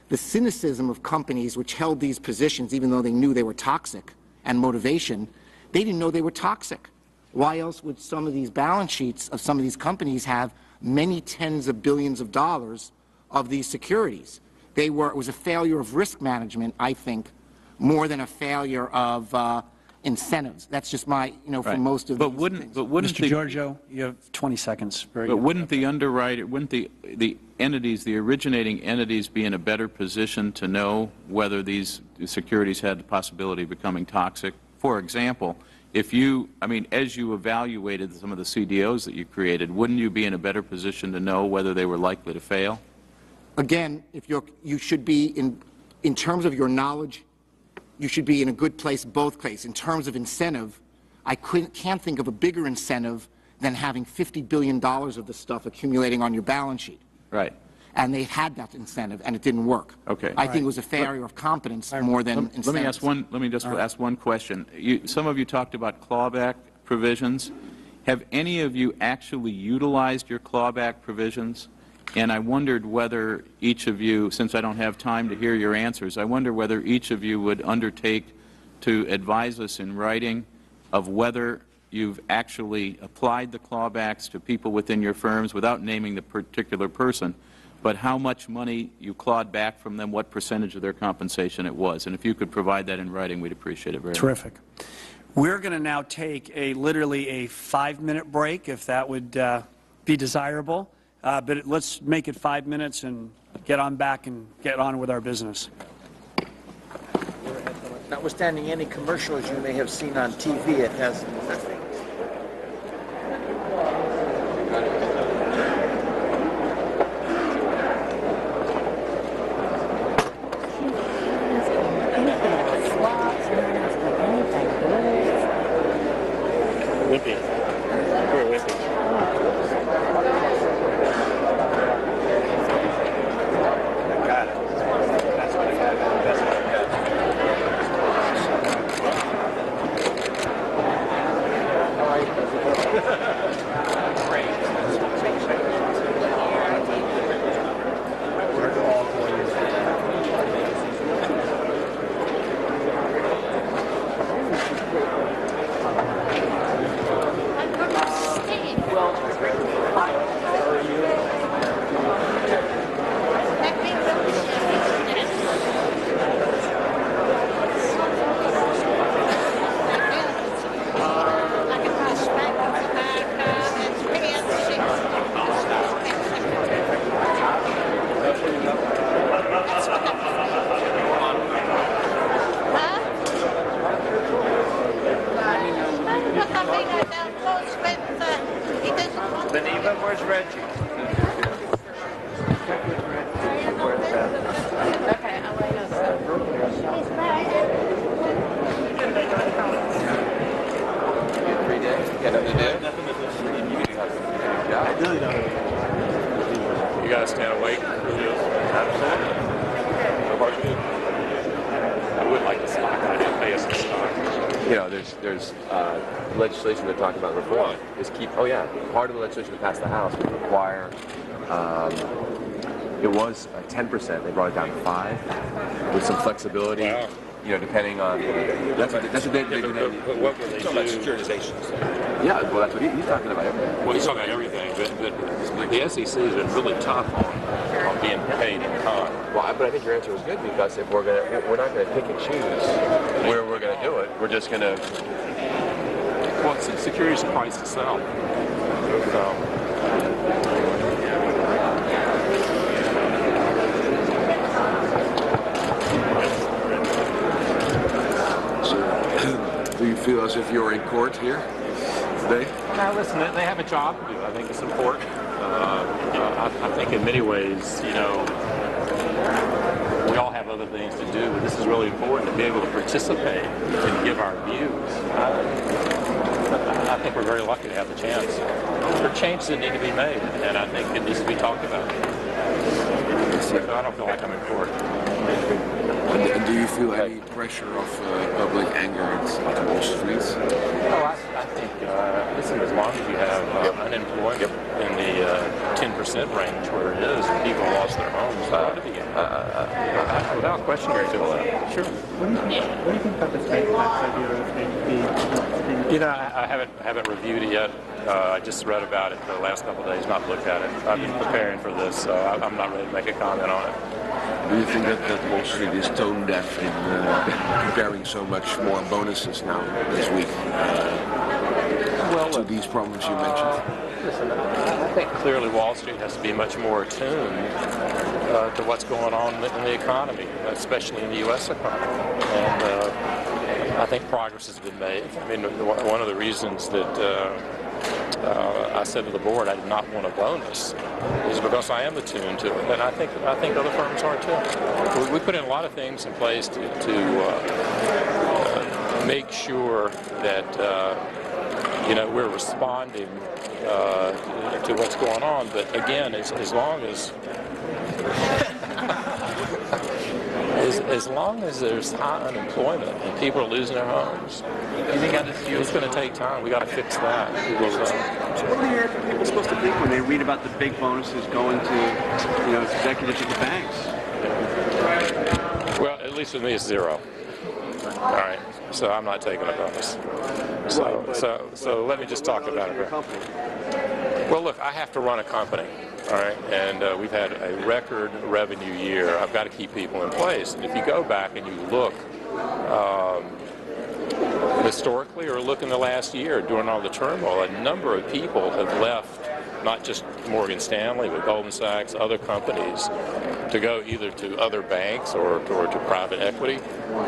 the cynicism of companies which held these positions even though they knew they were toxic, and motivation. They didn't know they were toxic. Why else would some of these balance sheets of some of these companies have many tens of billions of dollars of these securities? It was a failure of risk management, I think, more than a failure of incentives. That's just my, for Right. most of But these wouldn't, things. but wouldn't Mr. the, Giorgio, you have 20 seconds. Very but good. wouldn't the underwriter, wouldn't the entities, the originating entities, be in a better position to know whether these securities had the possibility of becoming toxic? For example, if you, I mean, as you evaluated some of the CDOs that you created, wouldn't you be in a better position to know whether they were likely to fail? Again, if you should be in terms of your knowledge, you should be in a good place both places. In terms of incentive, I can't think of a bigger incentive than having $50 billion of the stuff accumulating on your balance sheet. Right. And they had that incentive, and it didn't work. Okay. I think it was a failure of competence more than incentives. Let me just ask one question. Some of you talked about clawback provisions. Have any of you actually utilized your clawback provisions? And I wondered whether each of you, since I don't have time to hear your answers, I wonder whether each of you would undertake to advise us in writing of whether you've actually applied the clawbacks to people within your firms without naming the particular person, but how much money you clawed back from them, what percentage of their compensation it was. And if you could provide that in writing, we'd appreciate it very much. Terrific. We're going to now take literally a 5-minute break, if that would be desirable. But let's make it 5 minutes and get on back and get on with our business. Notwithstanding any commercials you may have seen on TV, it has nothing. Whippy. Poor Whippy. Beneva, where's Reggie? Okay, I'll let you know. 3 days? You got nothing to do? You guys stand awake for this? Absolutely. So far, so good. I would like the stock. I didn't pay us the stock. You know, there's legislation they're talking about reform. Is part of the legislation that passed the House would require, it was 10%, they brought it down to 5%, with some flexibility. Wow. You know, depending on, that's what they do. But what will they do? Securitizations. Yeah, well, that's what he's talking about. Everything. Well, he's talking about everything, but the SEC has been really tough on being paid in kind. Well, but I think your answer was good, because if we're not gonna pick and choose where we're gonna do it. We're just gonna. Well, securities are priced to sell. Do you feel as if you're in court here today? Now, listen, they have a job to do. I think it's important. I think in many ways, you know, we all have other things to do, but this is really important to be able to participate and give our views. I think we're very lucky to have the chance. There are changes that need to be made, and I think it needs to be talked about. So I don't feel like I'm in court. And do you feel any pressure of public anger at Wall Street? Oh, I think, listen, as long as you have unemployment in the 10% range where it is, and people lost their homes, without question, I feel that. Sure. What do you think about this bank tax idea? You know, I haven't reviewed it yet. I just read about it the last couple of days, not looked at it. I've been preparing for this, so I'm not ready to make a comment on it. Do you think that Wall Street is tone deaf in preparing so much more bonuses now this week to these problems you mentioned? Listen, I think clearly Wall Street has to be much more attuned to what's going on in the economy, especially in the U.S. economy. And I think progress has been made. I mean, one of the reasons that I said to the board I did not want a bonus is because I am attuned to it, and I think other firms are too. We put in a lot of things in place to make sure that we're responding to what's going on. But again, as long as there's high unemployment and people are losing their homes, it's going to take time. We got to fix that. So what are the American people supposed to think when they read about the big bonuses going to, executives at the banks? Well, at least with me, it's zero. All right, so I'm not taking a bonus. So let me just talk about it. Well, look, I have to run a company. All right, and we've had a record revenue year. I've got to keep people in place. And if you go back and you look historically or look in the last year during all the turmoil, a number of people have left, not just Morgan Stanley, but Goldman Sachs, other companies, to go either to other banks or to private equity.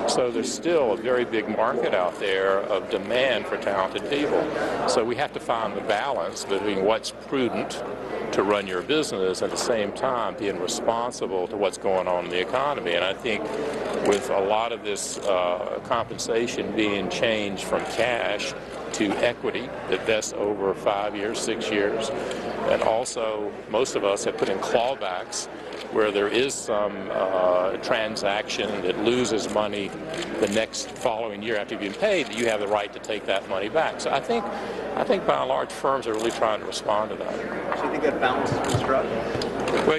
So there's still a very big market out there of demand for talented people. So we have to find the balance between what's prudent to run your business at the same time being responsible to what's going on in the economy. And I think with a lot of this compensation being changed from cash to equity that vests over 5 years, 6 years, and also most of us have put in clawbacks where there is some transaction that loses money the next following year after you've been paid, that you have the right to take that money back. So I think by and large firms are really trying to respond to that. So you think that balance has been struck? Well,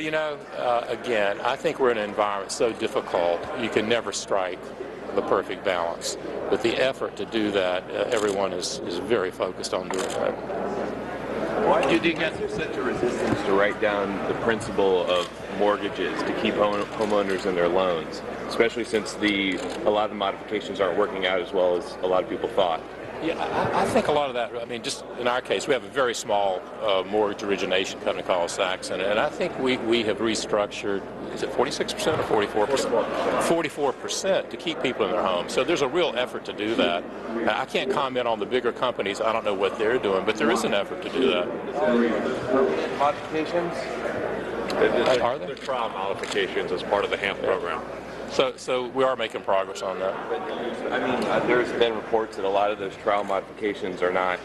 again, I think we're in an environment so difficult you can never strike the perfect balance. But the effort to do that, everyone is very focused on doing that. Why do you think there's such a resistance to write down the principal of mortgages to keep homeowners in their loans, especially since a lot of the modifications aren't working out as well as a lot of people thought? Yeah, I think a lot of that, I mean, just in our case, we have a very small mortgage origination company called Sachs, and I think we have restructured, is it 46% or 44%? 44% to keep people in their homes. So there's a real effort to do that. I can't comment on the bigger companies. I don't know what they're doing, but there is an effort to do that. Modifications? Are there? They're trial modifications as part of the HAMP program. So we are making progress on that. I mean, there's been reports that a lot of those trial modifications are not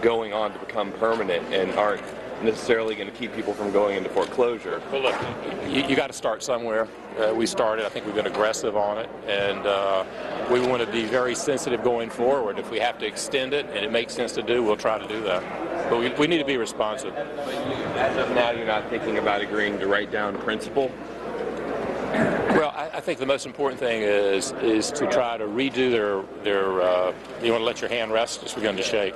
going on to become permanent and aren't necessarily going to keep people from going into foreclosure. Well, look, you got to start somewhere. We started. I think we've been aggressive on it, and we want to be very sensitive going forward. If we have to extend it and it makes sense to do, we'll try to do that. But we need to be responsive. As of now, you're not thinking about agreeing to write down principal? Well, I think the most important thing is to try to redo their you want to let your hand rest? Just begin to shake.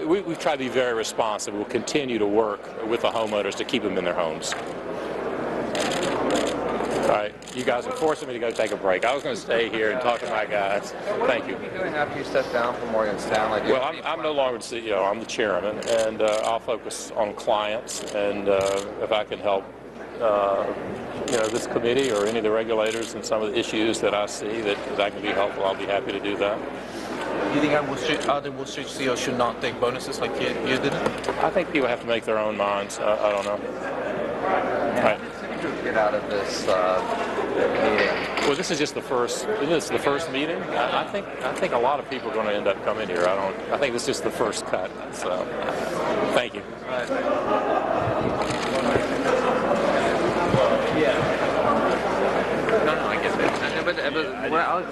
We've tried to be very responsive. We'll continue to work with the homeowners to keep them in their homes. All right, you guys are forcing me to go take a break. I was going to stay here and talk to my guys. Thank you. What are you doing after you step down from Morgan Stanley? Well, I'm no longer the CEO. I'm the chairman, and I'll focus on clients, and if I can help this committee or any of the regulators in some of the issues that I see that I can be helpful, I'll be happy to do that. Do you think other Wall Street CEOs should not take bonuses like you did? I think people have to make their own minds. I don't know. How did you get out of this meeting? Well, this is just the first. This is the first meeting. I think a lot of people are going to end up coming here. I think this is just the first cut. So, thank you. No, I guess it. But well,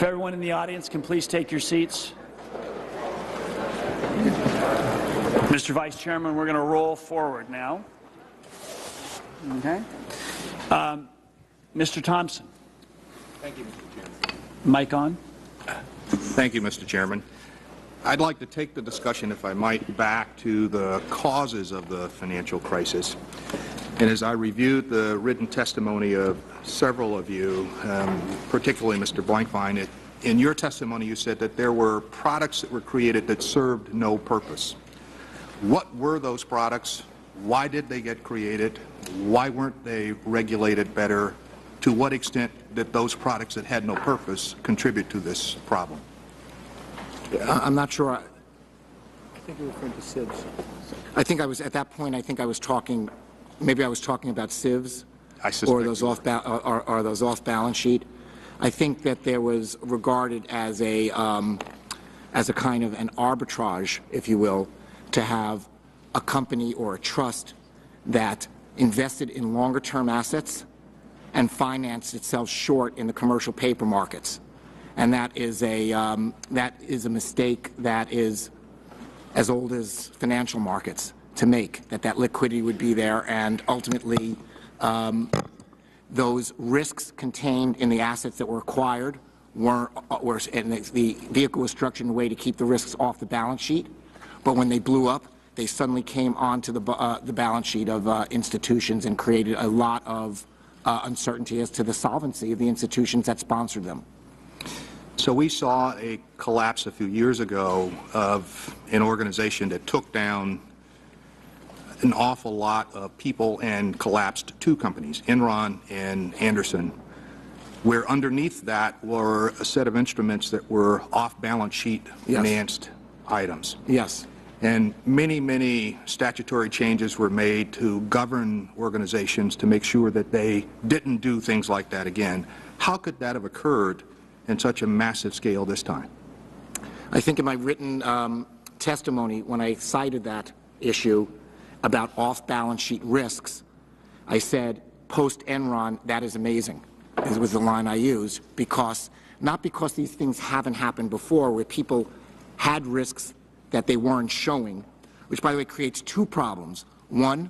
everyone in the audience can please take your seats. Mr. Vice Chairman, we're going to roll forward now. Okay. Mr. Thompson. Thank you, Mr. Chairman. Mic on. Thank you, Mr. Chairman. I'd like to take the discussion, if I might, back to the causes of the financial crisis. And as I reviewed the written testimony of several of you, particularly Mr. Blankfein, in your testimony you said that there were products that were created that served no purpose. What were those products? Why did they get created? Why weren't they regulated better? To what extent did those products that had no purpose contribute to this problem? I'm not sure. I think you're referring to SIVs. I think I was, at that point, I think I was talking, maybe I was talking about SIVs or those off-balance sheet. I think that there was regarded as a kind of an arbitrage, if you will, to have a company or a trust that invested in longer-term assets and financed itself short in the commercial paper markets. And that is a mistake that is as old as financial markets to make, that liquidity would be there, and ultimately those risks contained in the assets that were acquired and the vehicle was structured in a way to keep the risks off the balance sheet. But when they blew up, they suddenly came onto the balance sheet of institutions and created a lot of uncertainty as to the solvency of the institutions that sponsored them. So we saw a collapse a few years ago of an organization that took down an awful lot of people and collapsed two companies, Enron and Anderson, where underneath that were a set of instruments that were off-balance sheet financed items. Yes. And many, many statutory changes were made to govern organizations to make sure that they didn't do things like that again. How could that have occurred in such a massive scale this time? I think in my written testimony, when I cited that issue about off-balance sheet risks, I said, post-Enron, that is amazing. This was the line I used, because not because these things haven't happened before, where people had risks that they weren't showing, which, by the way, creates two problems. One,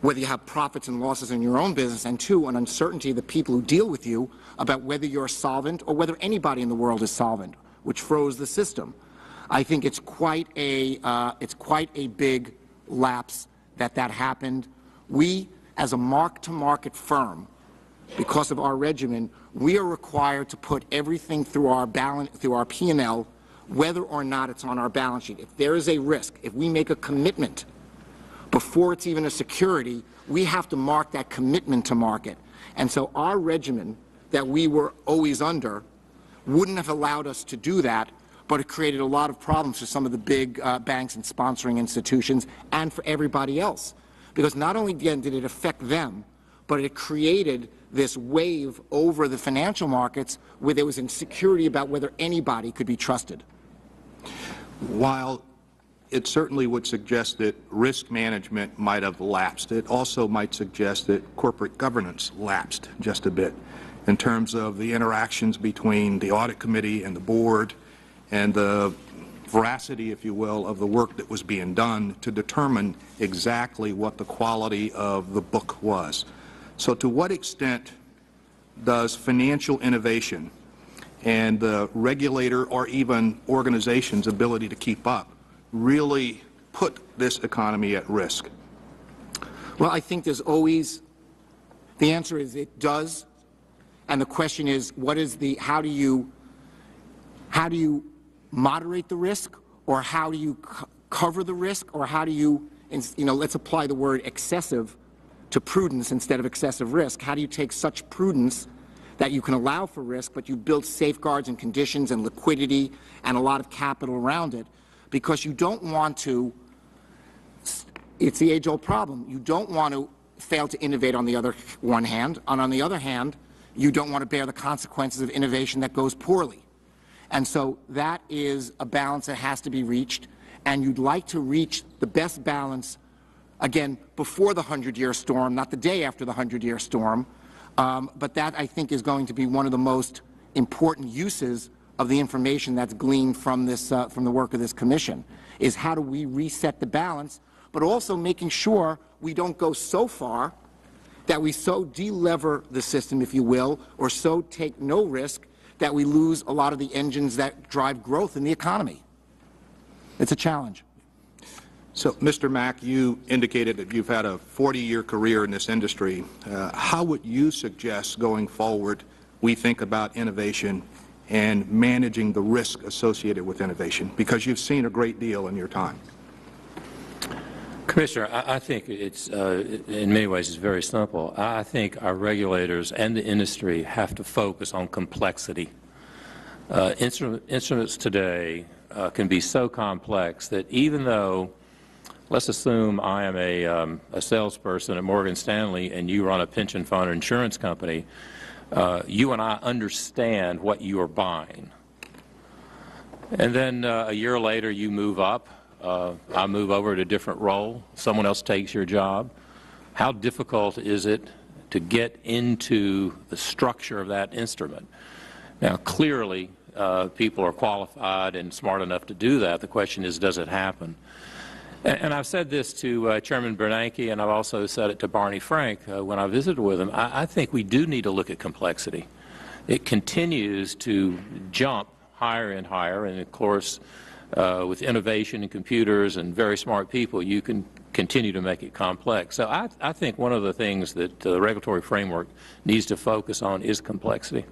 whether you have profits and losses in your own business, and two, an uncertainty of the people who deal with you about whether you're solvent or whether anybody in the world is solvent, which froze the system. I think it's quite a big lapse that happened. We, as a mark-to-market firm, because of our regimen, we are required to put everything through our P&L, whether or not it's on our balance sheet. If there is a risk, if we make a commitment before it's even a security, we have to mark that commitment to market. And so our regimen that we were always under wouldn't have allowed us to do that, but it created a lot of problems for some of the big banks and sponsoring institutions and for everybody else. Because not only, again, did it affect them, but it created this wave over the financial markets where there was insecurity about whether anybody could be trusted. While it certainly would suggest that risk management might have lapsed, it also might suggest that corporate governance lapsed just a bit in terms of the interactions between the audit committee and the board and the veracity, if you will, of the work that was being done to determine exactly what the quality of the book was. So to what extent does financial innovation and the regulator or even organization's ability to keep up really put this economy at risk? Well, I think there's always, the answer is it does, and the question is how do you moderate the risk, or how do you cover the risk, or how do you, let's apply the word excessive to prudence instead of excessive risk. How do you take such prudence that you can allow for risk, but you build safeguards and conditions and liquidity and a lot of capital around it? Because you don't want to, it's the age-old problem, you don't want to fail to innovate on the other one hand, and on the other hand, you don't want to bear the consequences of innovation that goes poorly. And so that is a balance that has to be reached, and you'd like to reach the best balance, again, before the 100-year storm, not the day after the 100-year storm, but that, I think, is going to be one of the most important uses of the information that's gleaned from this, from the work of this commission, is how do we reset the balance, but also making sure we don't go so far that we so de-lever the system, if you will, or so take no risk that we lose a lot of the engines that drive growth in the economy. It's a challenge. So, Mr. Mack, you indicated that you've had a 40-year career in this industry. How would you suggest going forward we think about innovation and managing the risk associated with innovation? Because you've seen a great deal in your time. Commissioner, I think it's, in many ways, it's very simple. I think our regulators and the industry have to focus on complexity. Instruments today can be so complex that even though, let's assume I am a salesperson at Morgan Stanley and you run a pension fund or insurance company, you and I understand what you are buying. And then a year later you move up, I move over to a different role, someone else takes your job. How difficult is it to get into the structure of that instrument? Now clearly people are qualified and smart enough to do that. The question is, does it happen? And I've said this to Chairman Bernanke, and I've also said it to Barney Frank when I visited with him. I think we do need to look at complexity. It continues to jump higher and higher, and of course, with innovation and computers and very smart people, you can continue to make it complex. So I think one of the things that the regulatory framework needs to focus on is complexity.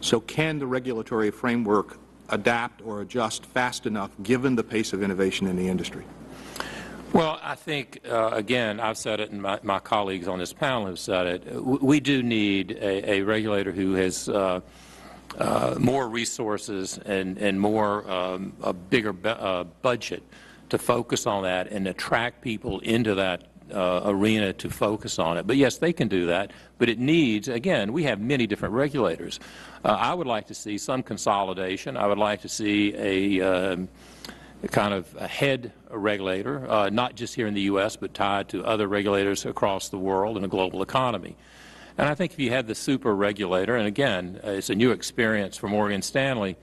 So can the regulatory framework adapt or adjust fast enough given the pace of innovation in the industry? Well, I think, again, I've said it and my colleagues on this panel have said it, we do need a regulator who has more resources and more a bigger budget to focus on that and attract people into that arena to focus on it. But yes, they can do that, but it needs, again, we have many different regulators. I would like to see some consolidation. I would like to see a kind of a head regulator, not just here in the U.S., but tied to other regulators across the world in a global economy. And I think if you had the super regulator, and again, it's a new experience for Morgan Stanley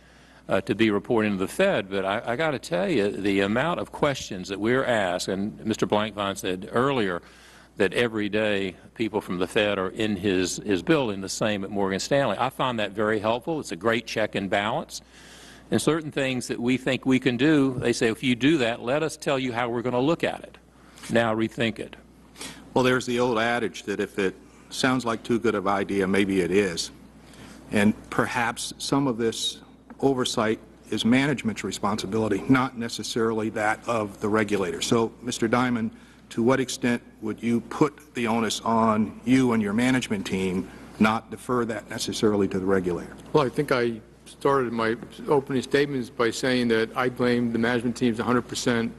to be reporting to the Fed, but I got to tell you, the amount of questions that we're asked, and Mr. Blankfein said earlier that every day people from the Fed are in his building, the same at Morgan Stanley. I find that very helpful. It's a great check and balance. And certain things that we think we can do, they say, if you do that, let us tell you how we're going to look at it. Now rethink it. Well, there's the old adage that if it sounds like too good of an idea, maybe it is. And perhaps some of this oversight is management's responsibility, not necessarily that of the regulator. So, Mr. Diamond, to what extent would you put the onus on you and your management team, not defer that necessarily to the regulator? Well, I think I started my opening statements by saying that I blame the management teams 100%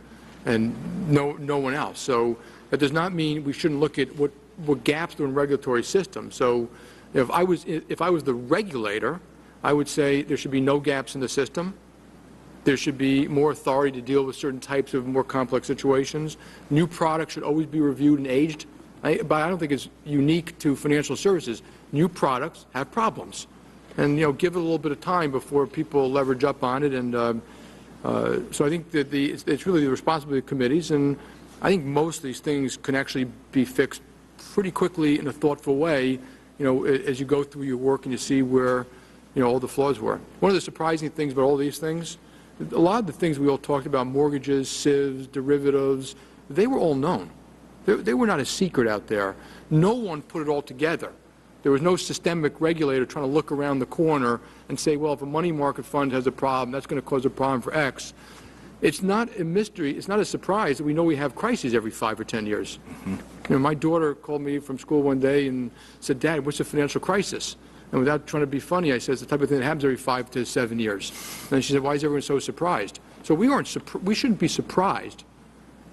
and no one else. So that does not mean we shouldn't look at what gaps there in regulatory systems. So if I was the regulator, I would say there should be no gaps in the system. There should be more authority to deal with certain types of more complex situations. New products should always be reviewed and aged. But I don't think it's unique to financial services. New products have problems. And, give it a little bit of time before people leverage up on it. And so I think that it's really the responsibility of committees. And I think most of these things can actually be fixed pretty quickly in a thoughtful way, as you go through your work and you see where, all the flaws were. One of the surprising things about all these things, a lot of the things we all talked about, mortgages, SIVs, derivatives, they were all known. They were not a secret out there. No one put it all together. There was no systemic regulator trying to look around the corner and say, well, if a money market fund has a problem, that's going to cause a problem for X. It's not a mystery. It's not a surprise that we know we have crises every 5 or 10 years. Mm-hmm. My daughter called me from school one day and said, Dad, what's a financial crisis? And without trying to be funny, I said, it's the type of thing that happens every 5 to 7 years. And she said, why is everyone so surprised? So we shouldn't be surprised.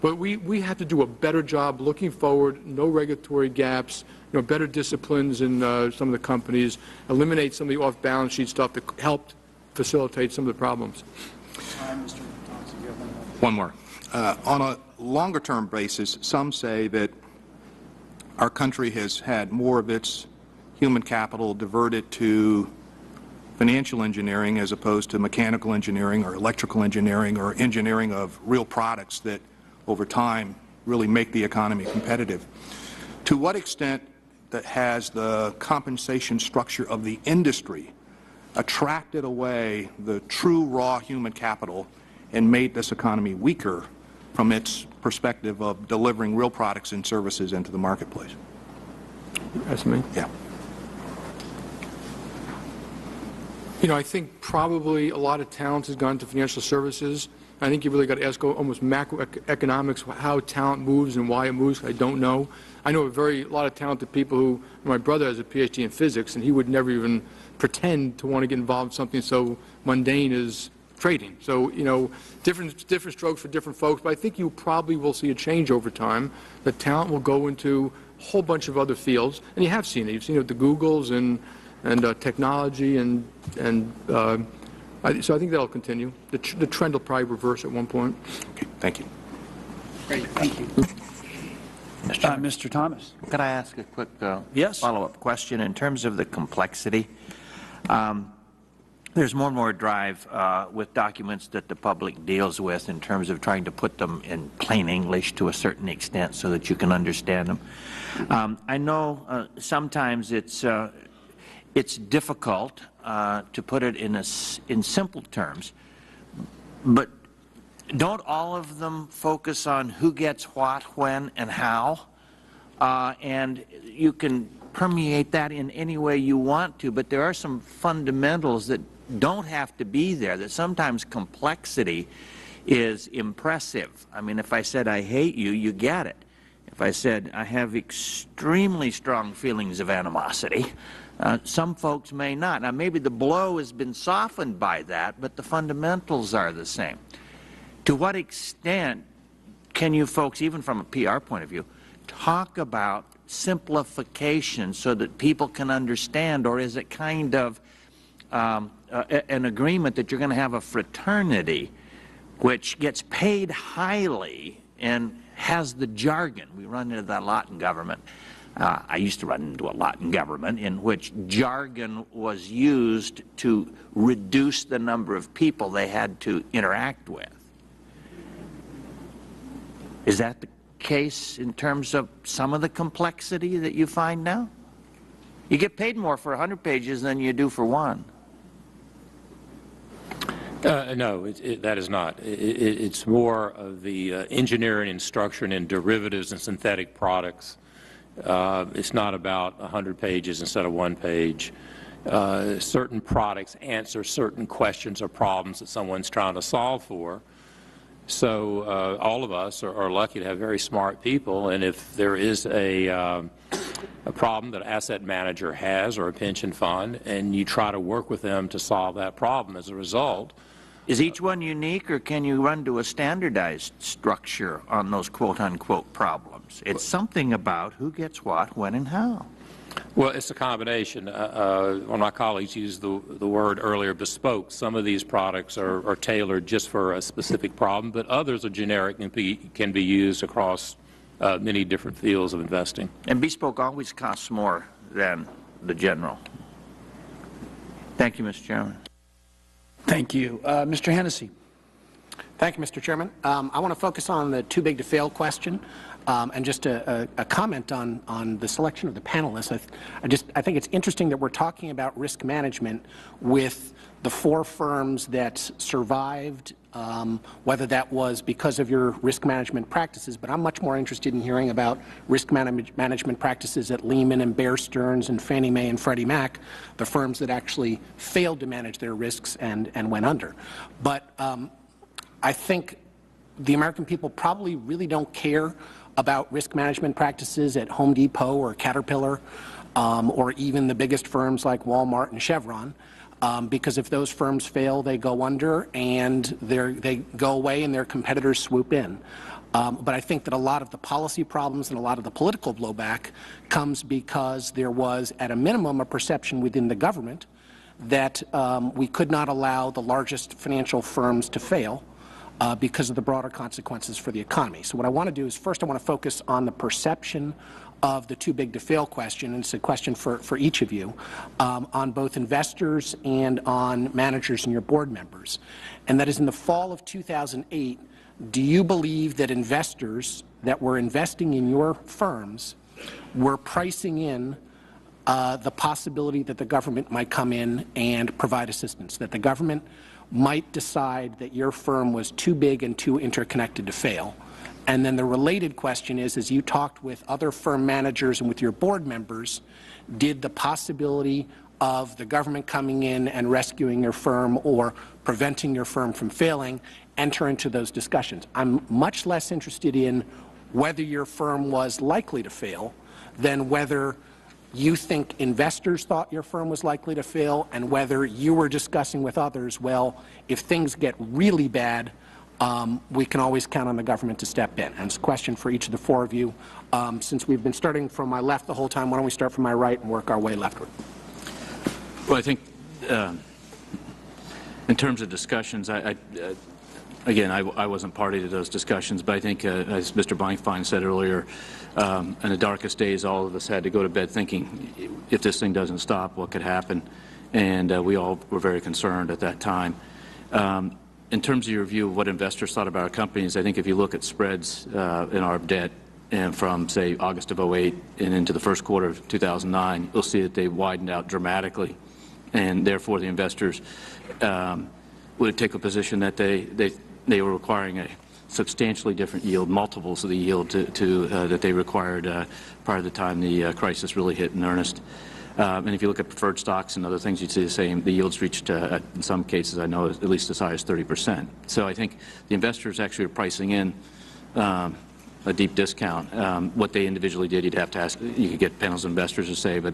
But we have to do a better job looking forward, no regulatory gaps, better disciplines in some of the companies, eliminate some of the off-balance sheet stuff that helped facilitate some of the problems. One more. On a longer-term basis, some say that our country has had more of its human capital diverted to financial engineering as opposed to mechanical engineering or electrical engineering or engineering of real products that over time really make the economy competitive. To what extent that has the compensation structure of the industry attracted away the true raw human capital and made this economy weaker from its perspective of delivering real products and services into the marketplace? That's me? Yeah. You know, I think probably a lot of talent has gone to financial services. I think you really got to ask almost macroeconomics how talent moves and why it moves. I don't know. I know a lot of talented people who, my brother has a PhD in physics, and he would never even pretend to want to get involved in something so mundane as trading. So, you know, different strokes for different folks, but I think you probably will see a change over time. The talent will go into a whole bunch of other fields, and you have seen it. You've seen it with the Googles and technology so I think that'll continue. The trend will probably reverse at one point. Okay, thank you. Great, thank you. Mr. Thomas. Could I ask a quick yes? follow-up question? In terms of the complexity, there's more and more drive with documents that the public deals with in terms of trying to put them in plain English to a certain extent so that you can understand them. I know sometimes it's difficult to put it in simple terms, but don't all of them focus on who gets what, when, and how? And you can permeate that in any way you want to, but there are some fundamentals that don't have to be there, that sometimes complexity is impressive. I mean, if I said I hate you, you get it. If I said I have extremely strong feelings of animosity, some folks may not. Now, maybe the blow has been softened by that, but the fundamentals are the same. To what extent can you folks, even from a PR point of view, talk about simplification so that people can understand, or is it kind of an agreement that you're going to have a fraternity which gets paid highly and has the jargon? We run into that a lot in government. I used to run into a lot in government in which jargon was used to reduce the number of people they had to interact with. Is that the case in terms of some of the complexity that you find now? You get paid more for 100 pages than you do for one. No, that is not. It's more of the engineering and structuring and derivatives and synthetic products. It's not about 100 pages instead of one page. Certain products answer certain questions or problems that someone's trying to solve for. So all of us are lucky to have very smart people, and if there is a problem that an asset manager has or a pension fund, and you try to work with them to solve that problem as a result. Is each one unique, or can you run to a standardized structure on those quote-unquote problems? It's something about who gets what, when, and how. Well, it's a combination. One of my colleagues used the word earlier, bespoke. Some of these products are tailored just for a specific problem, but others are generic and can be used across many different fields of investing. And bespoke always costs more than the general. Thank you, Mr. Chairman. Thank you. Mr. Hennessy. Thank you, Mr. Chairman. I want to focus on the too big to fail question. And just a comment on the selection of the panelists. I think it's interesting that we're talking about risk management with the 4 firms that survived, whether that was because of your risk management practices, but I'm much more interested in hearing about risk management practices at Lehman and Bear Stearns and Fannie Mae and Freddie Mac, the firms that actually failed to manage their risks and went under. But I think the American people probably really don't care about risk management practices at Home Depot or Caterpillar or even the biggest firms like Walmart and Chevron, because if those firms fail, they go under and they go away and their competitors swoop in. But I think that a lot of the policy problems and a lot of the political blowback comes because there was, at a minimum, a perception within the government that we could not allow the largest financial firms to fail. because of the broader consequences for the economy. So what I want to do is first I want to focus on the perception of the too big to fail question, and it's a question for each of you, on both investors and on managers and your board members. And that is, in the fall of 2008, do you believe that investors that were investing in your firms were pricing in the possibility that the government might come in and provide assistance, that the government might decide that your firm was too big and too interconnected to fail? And then the related question is, as you talked with other firm managers and with your board members, did the possibility of the government coming in and rescuing your firm or preventing your firm from failing enter into those discussions? I'm much less interested in whether your firm was likely to fail than whether you think investors thought your firm was likely to fail and whether you were discussing with others, well, if things get really bad, we can always count on the government to step in. And it's a question for each of the four of you. Since we've been starting from my left the whole time, why don't we start from my right and work our way leftward? Well, I think in terms of discussions, again, I wasn't party to those discussions, but I think, as Mr. Blankfein said earlier, in the darkest days, all of us had to go to bed thinking, if this thing doesn't stop, what could happen? And we all were very concerned at that time. In terms of your view of what investors thought about our companies, I think if you look at spreads in our debt and from, say, August of 2008 and into the first quarter of 2009, you'll see that they widened out dramatically, and therefore the investors would take a position that they were requiring a substantially different yield, multiples of the yield that they required prior to the time the crisis really hit in earnest. And if you look at preferred stocks and other things, you'd see the same. The yields reached, in some cases, I know, at least as high as 30%. So I think the investors actually are pricing in a deep discount. What they individually did, you'd have to ask. You could get panels of investors to say, but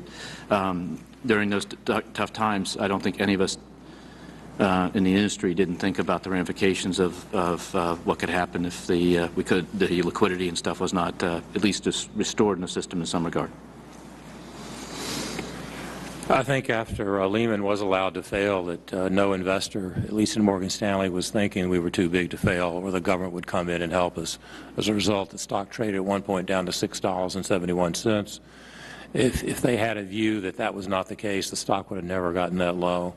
during those tough times, I don't think any of us in the industry didn't think about the ramifications of what could happen if the liquidity and stuff was not at least just restored in the system in some regard. I think after Lehman was allowed to fail that no investor, at least in Morgan Stanley, was thinking we were too big to fail or the government would come in and help us. As a result, the stock traded at one point down to $6.71. If they had a view that that was not the case, the stock would have never gotten that low.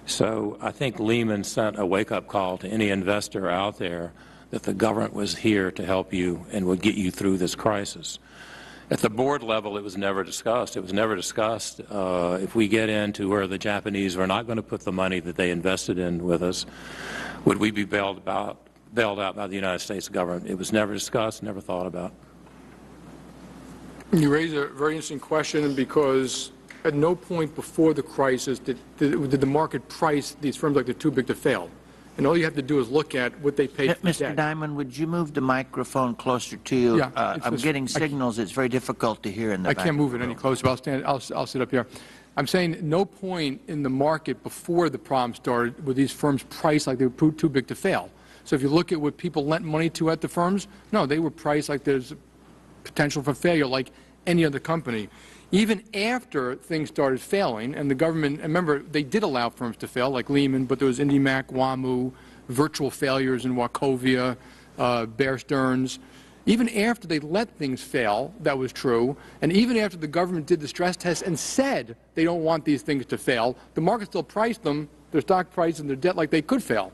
So I think Lehman sent a wake-up call to any investor out there that the government was here to help you and would get you through this crisis. At the board level, it was never discussed. It was never discussed if we get into where the Japanese were not going to put the money that they invested in with us, would we be bailed out by the United States government? It was never discussed, never thought about. You raise a very interesting question, because at no point before the crisis did the market price these firms like they're too big to fail. And all you have to do is look at what they paid for Mr. debt. Diamond, would you move the microphone closer to you? Yeah, I'm getting signals. It's very difficult to hear in the back. I can't move it any closer. I'll sit up here. I'm saying no point in the market before the problem started were these firms priced like they were too big to fail. So if you look at what people lent money to at the firms, no, they were priced like there's potential for failure like any other company. Even after things started failing, and the government, remember, they did allow firms to fail, like Lehman, but there was IndyMac, WAMU, virtual failures in Wachovia, Bear Stearns. Even after they let things fail, that was true, and even after the government did the stress test and said they don't want these things to fail, the market still priced them, their stock price and their debt, like they could fail.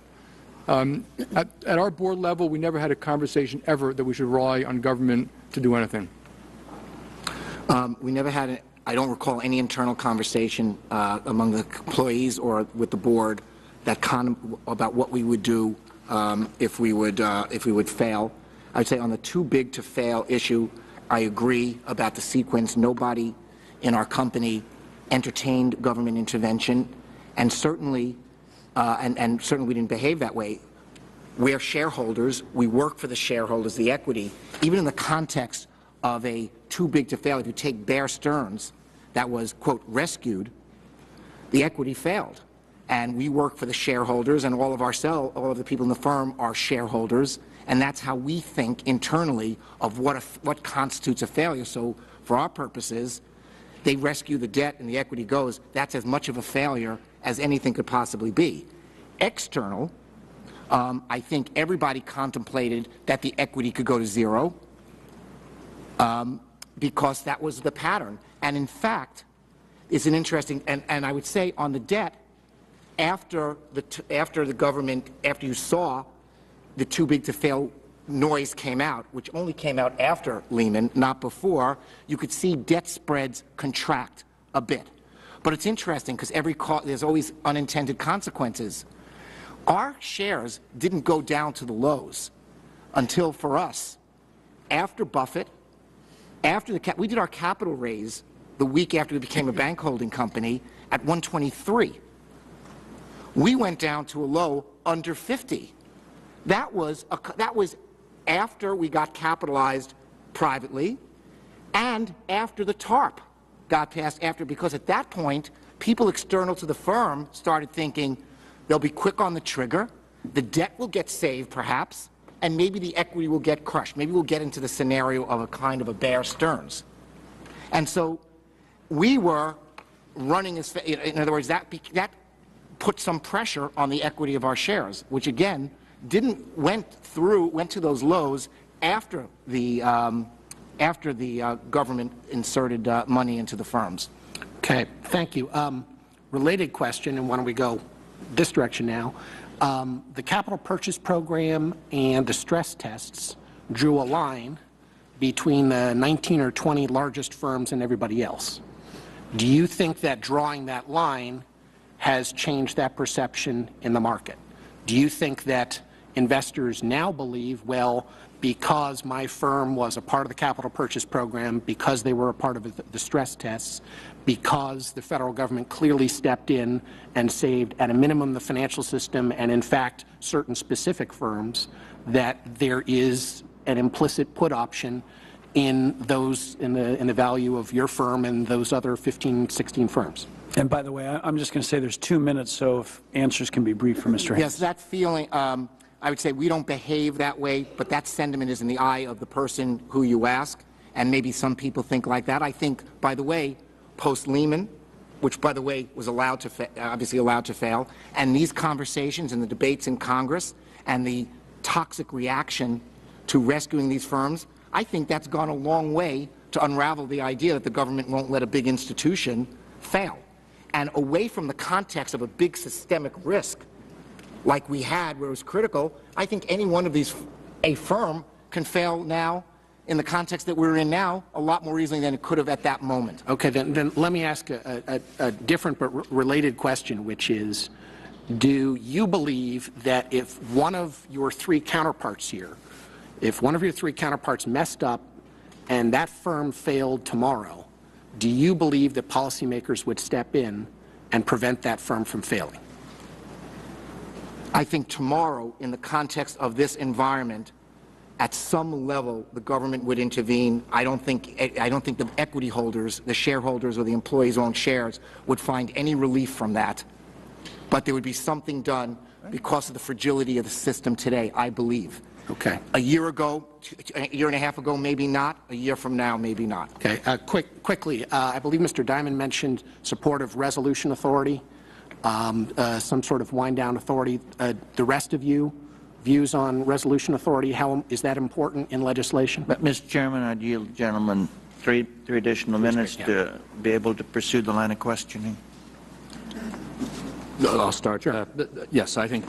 At our board level, we never had a conversation ever that we should rely on government to do anything. We never had, I don't recall any internal conversation among the employees or with the board about what we would do if we would fail. I'd say on the too big to fail issue, I agree about the sequence. Nobody in our company entertained government intervention, and certainly certainly we didn't behave that way. We're shareholders. We work for the shareholders, the equity. Even in the context of a too big to fail, if you take Bear Stearns, that was, quote, rescued, the equity failed. And we work for the shareholders, and all of the people in the firm are shareholders, and that's how we think internally of what constitutes a failure. So for our purposes, they rescue the debt and the equity goes. That's as much of a failure as anything could possibly be. External, I think everybody contemplated that the equity could go to zero because that was the pattern. And in fact, it's an interesting, and I would say on the debt, after the government, after you saw the too big to fail noise came out, which only came out after Lehman, not before, you could see debt spreads contract a bit. But it's interesting because there's always unintended consequences. Our shares didn't go down to the lows until, for us, after Buffett, after we did our capital raise the week after we became a bank holding company at 123. We went down to a low under 50. That was after we got capitalized privately and after the TARP got passed because at that point, people external to the firm started thinking they'll be quick on the trigger, the debt will get saved perhaps, and maybe the equity will get crushed. Maybe we'll get into the scenario of a kind of a Bear Stearns. And so we were running as in other words, that put some pressure on the equity of our shares, which again went to those lows after the government inserted money into the firms. Okay, thank you. Related question, and why don't we go this direction now? The capital purchase program and the stress tests drew a line between the 19 or 20 largest firms and everybody else. Do you think that drawing that line has changed that perception in the market? Do you think that investors now believe, well, because my firm was a part of the capital purchase program, because they were a part of the stress tests, because the federal government clearly stepped in and saved at a minimum the financial system and in fact certain specific firms, that there is an implicit put option in the value of your firm and those other 15, 16 firms? And by the way, I'm just going to say there's 2 minutes, so if answers can be brief for Mr. Haynes. Yes, that feeling, I would say we don't behave that way, but that sentiment is in the eye of the person who you ask, and maybe some people think like that. I think, by the way, post-Lehman, which, by the way, was obviously allowed to fail, and these conversations and the debates in Congress and the toxic reaction to rescuing these firms, I think that's gone a long way to unravel the idea that the government won't let a big institution fail. And away from the context of a big systemic risk like we had where it was critical, I think any one of these, a firm can fail now in the context that we're in now a lot more easily than it could have at that moment. Okay, then let me ask a different but related question, which is, do you believe that if one of your 3 counterparts here, if one of your 3 counterparts messed up and that firm failed tomorrow, do you believe that policymakers would step in and prevent that firm from failing? I think tomorrow, in the context of this environment, at some level, the government would intervene. I don't think the equity holders, the shareholders or the employees who own shares would find any relief from that. But there would be something done because of the fragility of the system today, I believe. Okay. A year ago, a year and a half ago, maybe not. A year from now, maybe not. Okay. Quickly, I believe Mr. Diamond mentioned support of resolution authority, some sort of wind-down authority. The rest of you, views on resolution authority, how is that important in legislation? But, Mr. Chairman, I'd yield the gentleman three additional minutes to be able to pursue the line of questioning. I'll start. Sure. Yes, I think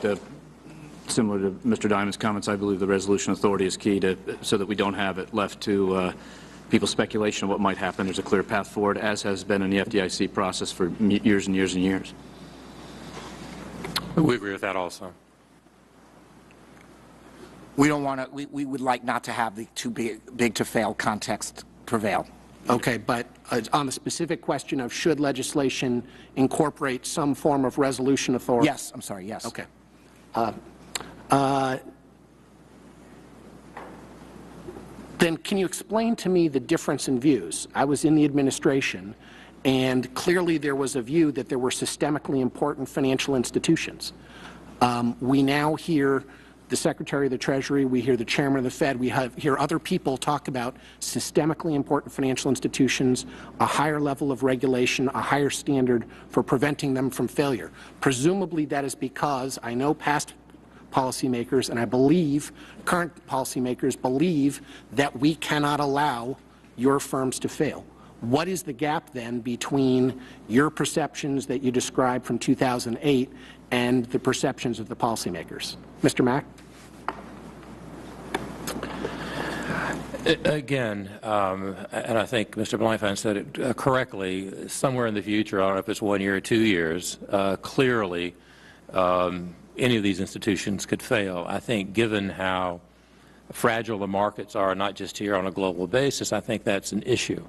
similar to Mr. Diamond's comments, I believe the resolution authority is key so that we don't have it left to people's speculation of what might happen. There's a clear path forward, as has been in the FDIC process for years and years and years. We agree with that also. We don't want to. We would like not to have the too big to fail context prevail. Okay, but on the specific question of should legislation incorporate some form of resolution authority? Yes, I'm sorry, yes. Okay. Then can you explain to me the difference in views? I was in the administration, and clearly there was a view that there were systemically important financial institutions. We now hear the Secretary of the Treasury, we hear the Chairman of the Fed, we hear other people talk about systemically important financial institutions, a higher level of regulation, a higher standard for preventing them from failure. Presumably that is because I know past policymakers, and I believe current policymakers believe that we cannot allow your firms to fail. What is the gap then between your perceptions that you described from 2008 and the perceptions of the policymakers? Mr. Mack? Again, and I think Mr. Blankfein said it correctly, somewhere in the future, I don't know if it's 1 year or 2 years, clearly any of these institutions could fail. I think given how fragile the markets are, not just here on a global basis, I think that's an issue.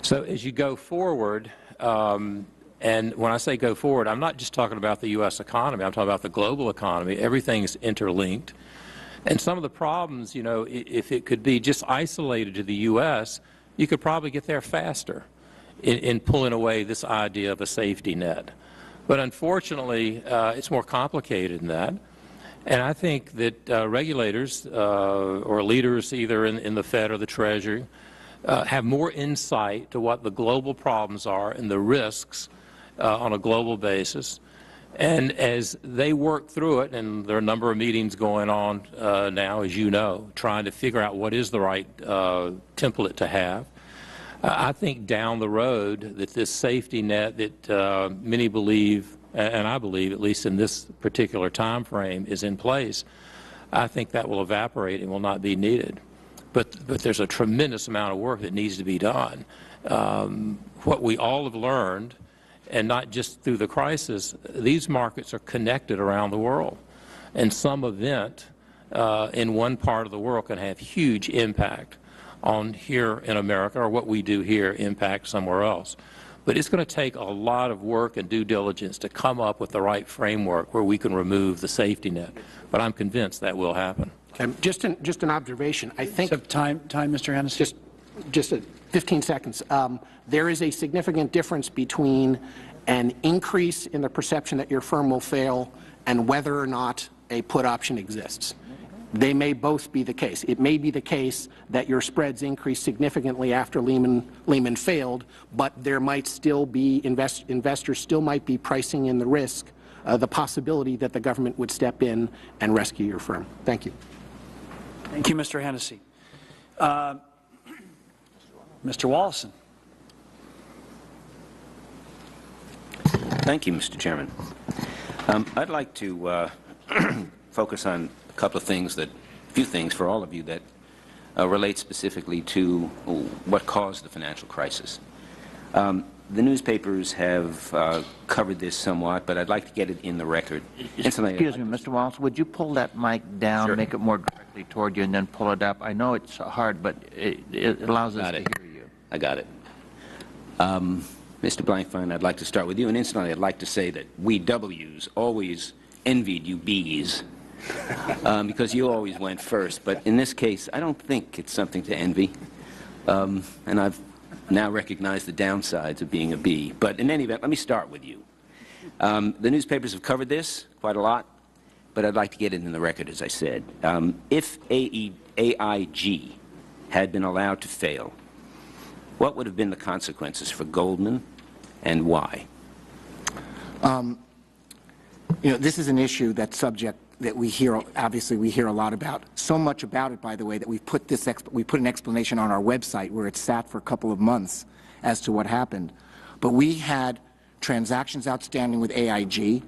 So as you go forward, and when I say go forward, I'm not just talking about the U.S. economy, I'm talking about the global economy. Everything's interlinked. And some of the problems, you know, if it could be just isolated to the U.S., you could probably get there faster in pulling away this idea of a safety net. But unfortunately, it's more complicated than that. And I think that regulators or leaders either in the Fed or the Treasury have more insight to what the global problems are and the risks on a global basis. And as they work through it, and there are a number of meetings going on now, as you know, trying to figure out what is the right template to have, I think down the road that this safety net that many believe, and I believe at least in this particular time frame, is in place, I think that will evaporate and will not be needed. But there's a tremendous amount of work that needs to be done. What we all have learned, and not just through the crisis, these markets are connected around the world. And some event in one part of the world can have huge impact on here in America, or what we do here impact somewhere else. But it's going to take a lot of work and due diligence to come up with the right framework where we can remove the safety net. But I'm convinced that will happen. Okay. Just an observation. I think time, Mr. Hennessy. Just 15 seconds. There is a significant difference between an increase in the perception that your firm will fail and whether or not a put option exists. They may both be the case. It may be the case that your spreads increased significantly after Lehman failed, but there might still be investors still might be pricing in the risk, the possibility that the government would step in and rescue your firm. Thank you. Thank you, Mr. Hennessy. Mr. Wallison. Thank you, Mr. Chairman. I'd like to focus on a couple of things a few things for all of you that relate specifically to what caused the financial crisis. The newspapers have covered this somewhat, but I'd like to get it in the record. Excuse me, Mr. Wallace, would you pull that mic down, Sure. make it more directly toward you, and then pull it up? I know it's hard, but it allows us to hear you. I got it. Mr. Blankfein, I'd like to start with you, and incidentally, I'd like to say that we W's always envied you B's because you always went first. But in this case, I don't think it's something to envy, and I've now recognized the downsides of being a B. But in any event, let me start with you. The newspapers have covered this quite a lot, but I'd like to get it in the record, as I said. If AIG had been allowed to fail, what would have been the consequences for Goldman, and why? You know, this is an issue that we hear, obviously we hear a lot about. So much about it, by the way, that we put an explanation on our website where it sat for a couple of months as to what happened. But we had transactions outstanding with AIG.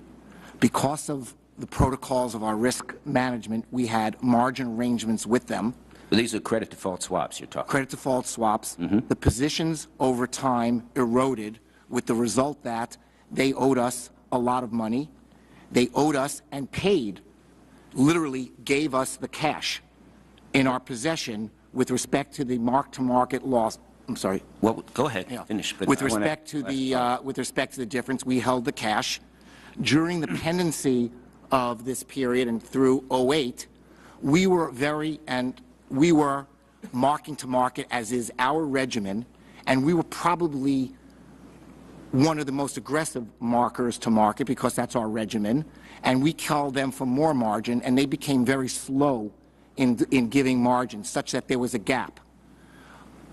Because of the protocols of our risk management, we had margin arrangements with them. Well, these are credit default swaps you're talking about. Credit default swaps. The positions over time eroded with the result that they owed us a lot of money. They owed us and paid, literally gave us the cash in our possession with respect to the mark-to-market loss. I'm sorry. Well, go ahead. Finish. But With respect to the difference, we held the cash. During the pendency of this period and through 08, we were marking to market, as is our regimen, and we were probably one of the most aggressive markers to market because that's our regimen, and we called them for more margin, and they became very slow in giving margin, such that there was a gap.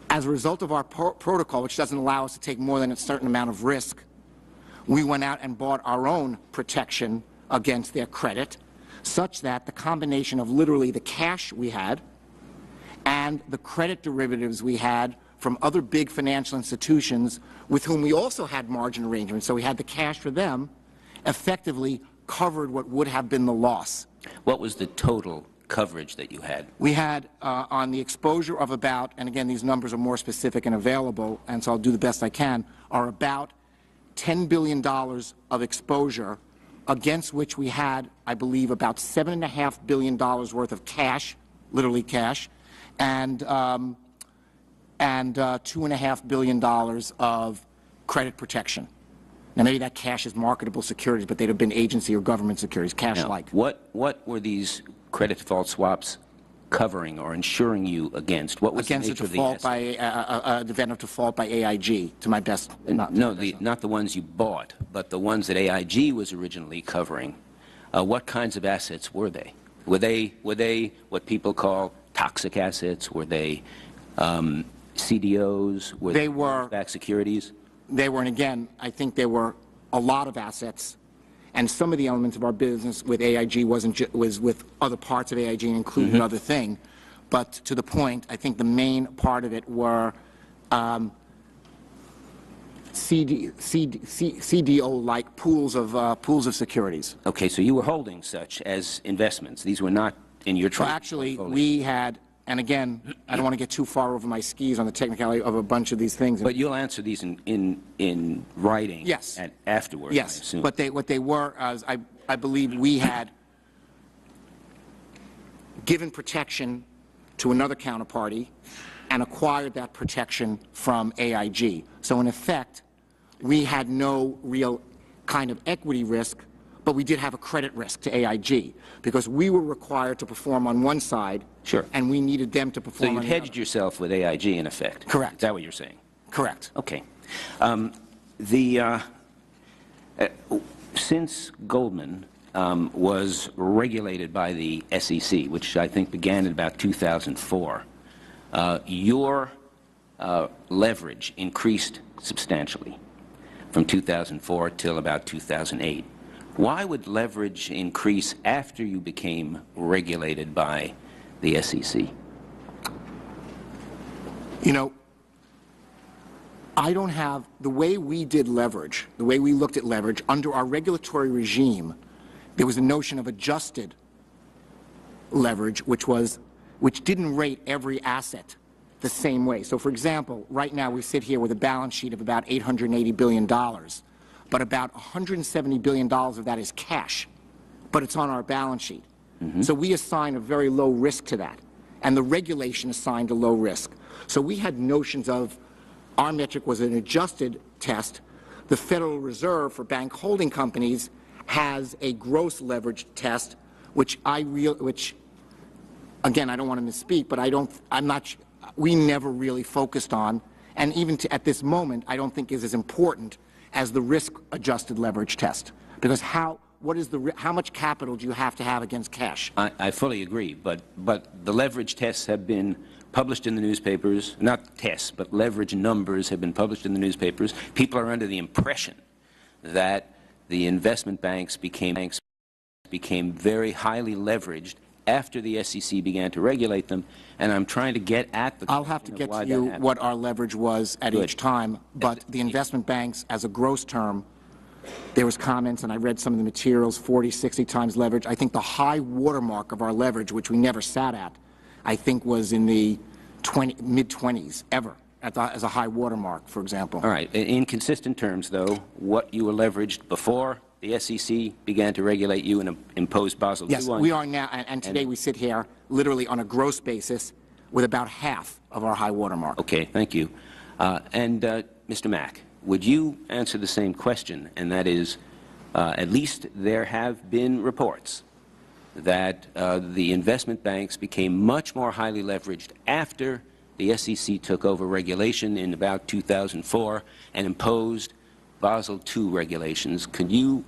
As a result of our protocol, which doesn't allow us to take more than a certain amount of risk, we went out and bought our own protection against their credit. such that the combination of literally the cash we had and the credit derivatives we had from other big financial institutions with whom we also had margin arrangements, so we had the cash for them, effectively covered what would have been the loss. What was the total coverage that you had? We had on the exposure of about, and again these numbers are more specific and available, and so I'll do the best I can, are about $10 billion of exposure, against which we had, I believe, about $7.5 billion worth of cash, literally cash, and $2.5 billion of credit protection. Now, maybe that cash is marketable securities, but they'd have been agency or government securities, cash-like. What were these credit default swaps covering or insuring you against? What was against the nature a default of the by the event of default by AIG, to my best. Not the ones you bought, but the ones that AIG was originally covering. What kinds of assets were they? Were they what people call toxic assets? Were they CDOs? Were they mortgage-backed securities? They were, and again, I think they were a lot of assets. And some of the elements of our business with AIG was with other parts of AIG, including another thing. But to the point, I think the main part of it were CDO-like pools of securities. Okay, so you were holding such as investments. These were not in your trade. Well, actually, we had, and again, I don't want to get too far over my skis on the technicality of a bunch of these things. But you'll answer these in writing. Yes. Afterwards. Yes. I assume. But what they were, as I believe we had given protection to another counterparty and acquired that protection from AIG. So in effect, we had no real kind of equity risk, but we did have a credit risk to AIG because we were required to perform on one side. Sure. And we needed them to perform on the other. So you hedged yourself with AIG in effect. Correct. Is that what you're saying? Correct. Okay. Since Goldman was regulated by the SEC, which I think began in about 2004, your leverage increased substantially from 2004 till about 2008. Why would leverage increase after you became regulated by the SEC? You know, I don't have, the way we did leverage, the way we looked at leverage, under our regulatory regime, there was a notion of adjusted leverage, which didn't rate every asset the same way. So, for example, right now we sit here with a balance sheet of about $880 billion, but about $170 billion of that is cash, but it's on our balance sheet. So we assign a very low risk to that, and the regulation assigned a low risk. So we had notions of, our metric was an adjusted test. The Federal Reserve for bank holding companies has a gross leverage test, which again, I don't want to misspeak, but we never really focused on, and even at this moment, I don't think is as important as the risk-adjusted leverage test, because how much capital do you have to have against cash? I fully agree, but the leverage tests have been published in the newspapers, not tests, but leverage numbers have been published in the newspapers. People are under the impression that the investment banks became very highly leveraged after the SEC began to regulate them, and I'm trying to get at the question. I'll have to get to you what our leverage was at each time, but the investment banks, as a gross term, there was comments, and I read some of the materials, 40, 60 times leverage. I think the high watermark of our leverage, which we never sat at, I think was in the mid-20s ever, as a high watermark, for example. All right. In consistent terms, though, what you were leveraged before the SEC began to regulate you and impose Basel II on you? Yes, we are now, and today we sit here literally on a gross basis with about half of our high watermark. Okay, thank you. Mr. Mack, would you answer the same question, and that is, at least there have been reports that the investment banks became much more highly leveraged after the SEC took over regulation in about 2004 and imposed Basel II regulations. Could you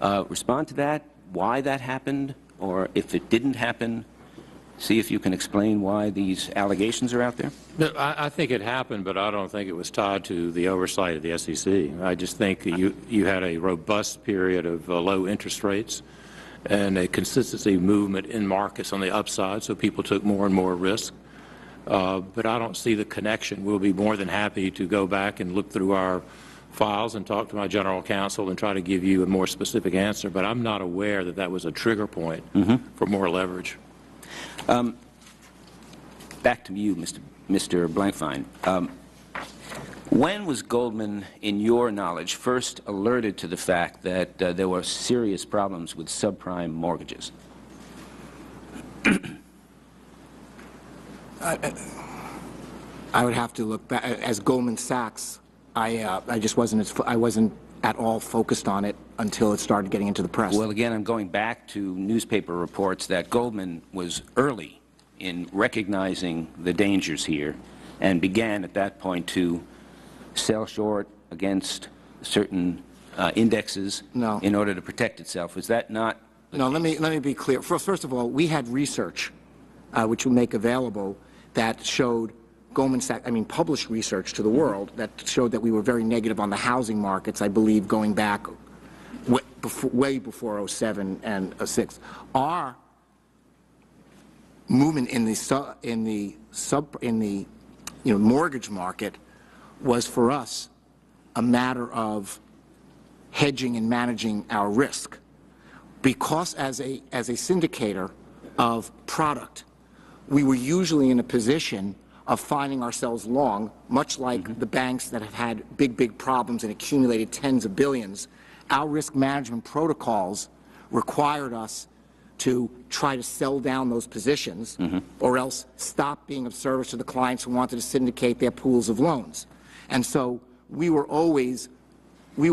respond to that, why that happened, or if it didn't happen, see if you can explain why these allegations are out there? No, I think it happened, but I don't think it was tied to the oversight of the SEC. I just think you had a robust period of low interest rates, and a consistency movement in markets on the upside, so people took more and more risk. But I don't see the connection. We'll be more than happy to go back and look through our files and talk to my general counsel and try to give you a more specific answer, but I'm not aware that that was a trigger point for more leverage. Back to you, Mr. Blankfein. When was Goldman, in your knowledge, first alerted to the fact that there were serious problems with subprime mortgages? I would have to look back. As Goldman Sachs, I just wasn't at all focused on it until it started getting into the press. Well, again, I'm going back to newspaper reports that Goldman was early in recognizing the dangers here and began at that point to sell short against certain indexes in order to protect itself. Was that not? No, let me be clear. First of all, we had research, which we make available, that showed Goldman Sachs, published research to the world that showed that we were very negative on the housing markets, I believe, going back way before 07 and 06. Our movement in the mortgage market was for us a matter of hedging and managing our risk, because as a syndicator of product, we were usually in a position of finding ourselves long, much like the banks that have had big problems and accumulated tens of billions. Our risk management protocols required us to try to sell down those positions or else stop being of service to the clients who wanted to syndicate their pools of loans. And so we were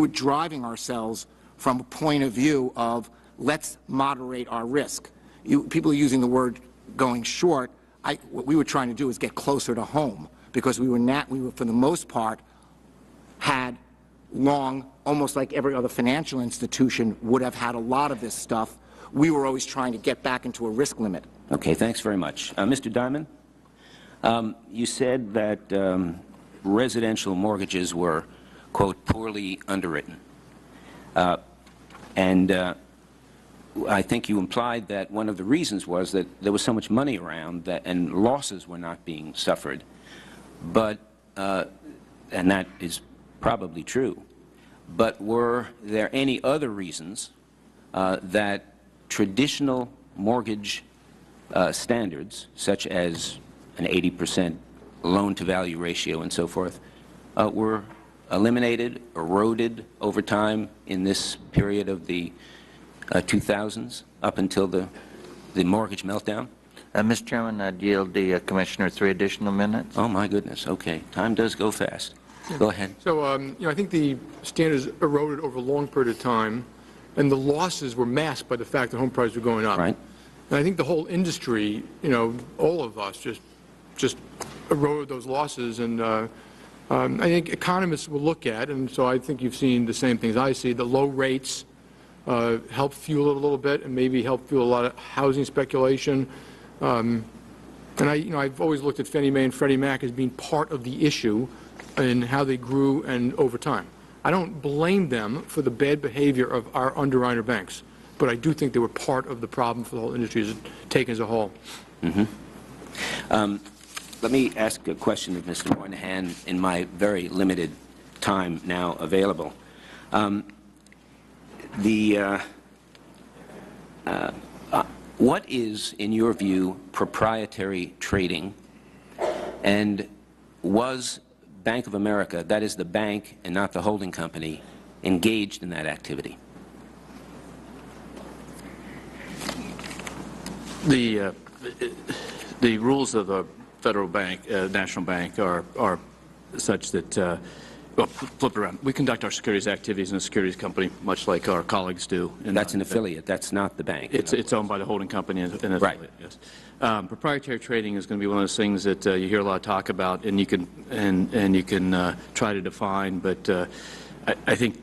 driving ourselves from a point of view of let's moderate our risk. People are using the word going short. What we were trying to do is get closer to home, because we were for the most part had long, almost like every other financial institution would have had a lot of this stuff. We were always trying to get back into a risk limit. Okay, thanks very much. Mr. Diamond, you said that residential mortgages were, quote, poorly underwritten. I think you implied that one of the reasons was that there was so much money around and losses were not being suffered. But, and that is probably true, but were there any other reasons that traditional mortgage standards, such as an 80% loan-to-value ratio and so forth, were eliminated, eroded over time in this period of the 2000s up until the mortgage meltdown? Mr. Chairman, I'd yield the Commissioner 3 additional minutes. Oh, my goodness. Okay. Time does go fast. Go ahead. So, I think the standards eroded over a long period of time, and the losses were masked by the fact that home prices were going up. Right. And I think the whole industry, all of us just eroded those losses. And I think economists will look at, and so I think you've seen the same things I see, the low rates help fuel it a little bit and maybe help fuel a lot of housing speculation. And I've always looked at Fannie Mae and Freddie Mac as being part of the issue in how they grew and over time. I don't blame them for the bad behavior of our underwriter banks, but I do think they were part of the problem for the whole industry taken as a whole. Let me ask a question of Mr. Moynihan in my very limited time now available. What is, in your view, proprietary trading, and was Bank of America, that is the bank and not the holding company, engaged in that activity? The rules of the Federal Bank, National Bank, are such that, well, flip it around. We conduct our securities activities in a securities company, much like our colleagues do. That's an affiliate. That's not the bank. It's owned by the holding company and an affiliate. Right. Yes. Proprietary trading is going to be one of those things that you hear a lot of talk about, and you can try to define. But I think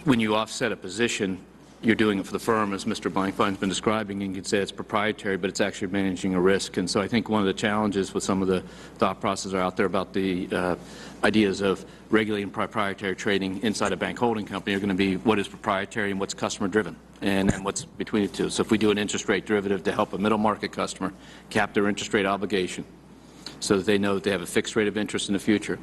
when you offset a position, you're doing it for the firm, as Mr. Blankfein's been describing, and you can say it's proprietary, but it's actually managing a risk. And so I think one of the challenges with some of the thought processes are out there about the ideas of regulating proprietary trading inside a bank holding company are going to be what is proprietary and what's customer driven. and then what's between the two. So if we do an interest rate derivative to help a middle market customer cap their interest rate obligation so that they know that they have a fixed rate of interest in the future,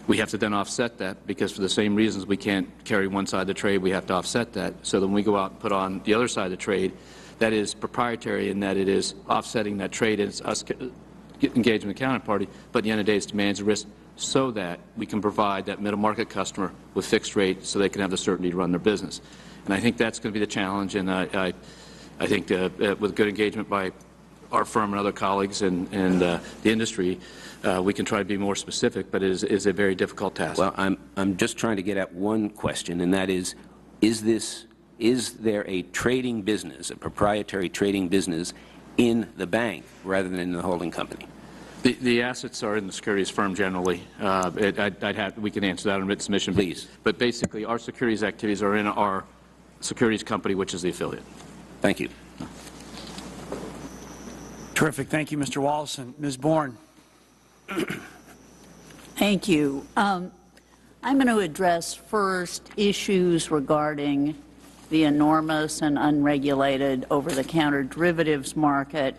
we have to then offset that, because for the same reasons we can't carry one side of the trade, we have to offset that. So then we go out and put on the other side of the trade that is proprietary in that it is offsetting that trade, and it's us engaging the counterparty, but at the end of the day it's to manage the risk so that we can provide that middle market customer with fixed rate so they can have the certainty to run their business. And I think that's going to be the challenge, and I think with good engagement by our firm and other colleagues and the industry, we can try to be more specific, but it is a very difficult task. Well, I'm just trying to get at one question, and that is there a trading business, a proprietary trading business in the bank rather than in the holding company? The assets are in the securities firm generally. We can answer that on written submission. Please. But basically, our securities activities are in our securities company, which is the affiliate. Thank you. Terrific. Thank you, Mr. Wallace. And Ms. Bourne. Thank you. I'm going to address first issues regarding the enormous and unregulated over-the-counter derivatives market.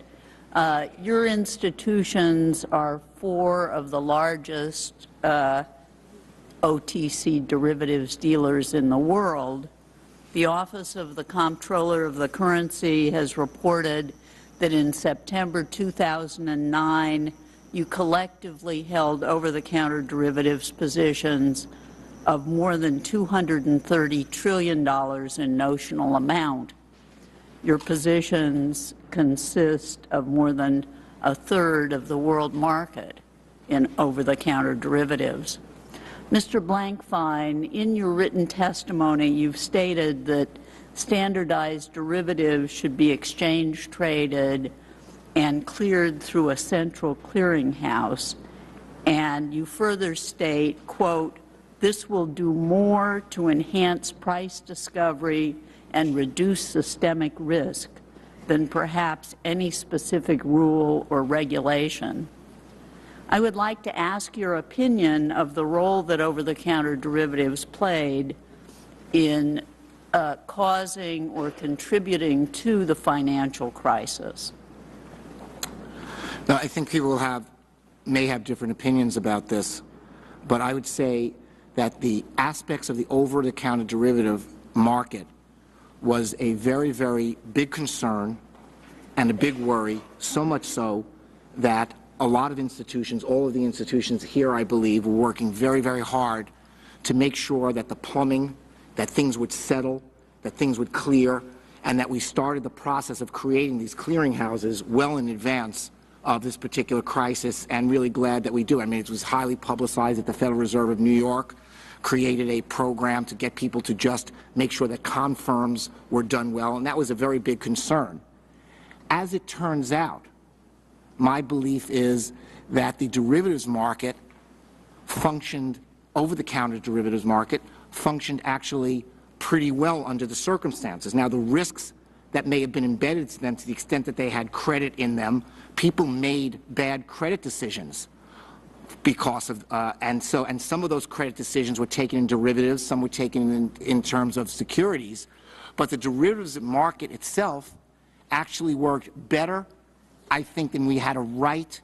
Your institutions are 4 of the largest OTC derivatives dealers in the world. The Office of the Comptroller of the Currency has reported that in September 2009, you collectively held over-the-counter derivatives positions of more than $230 trillion in notional amount. Your positions consist of more than a third of the world market in over-the-counter derivatives. Mr. Blankfein, in your written testimony, you've stated that standardized derivatives should be exchange traded and cleared through a central clearinghouse. And you further state, quote, "This will do more to enhance price discovery and reduce systemic risk than perhaps any specific rule or regulation." I would like to ask your opinion of the role that over-the-counter derivatives played in causing or contributing to the financial crisis. Now, I think people may have different opinions about this, but I would say that the aspects of the over-the-counter derivative market was a very, very big concern and a big worry, so much so that a lot of institutions, all of the institutions here, I believe, were working very, very hard to make sure that the plumbing, that things would settle, that things would clear, and that we started the process of creating these clearinghouses well in advance of this particular crisis, and really glad that we do. I mean, it was highly publicized that the Federal Reserve of New York created a program to get people to just make sure that confirms were done well, and that was a very big concern. As it turns out, my belief is that the derivatives market functioned, over-the-counter derivatives market functioned actually pretty well under the circumstances. Now, the risks that may have been embedded to them, to the extent that they had credit in them, people made bad credit decisions because of, and some of those credit decisions were taken in derivatives, some were taken in terms of securities, but the derivatives market itself actually worked better, I think, than we had a right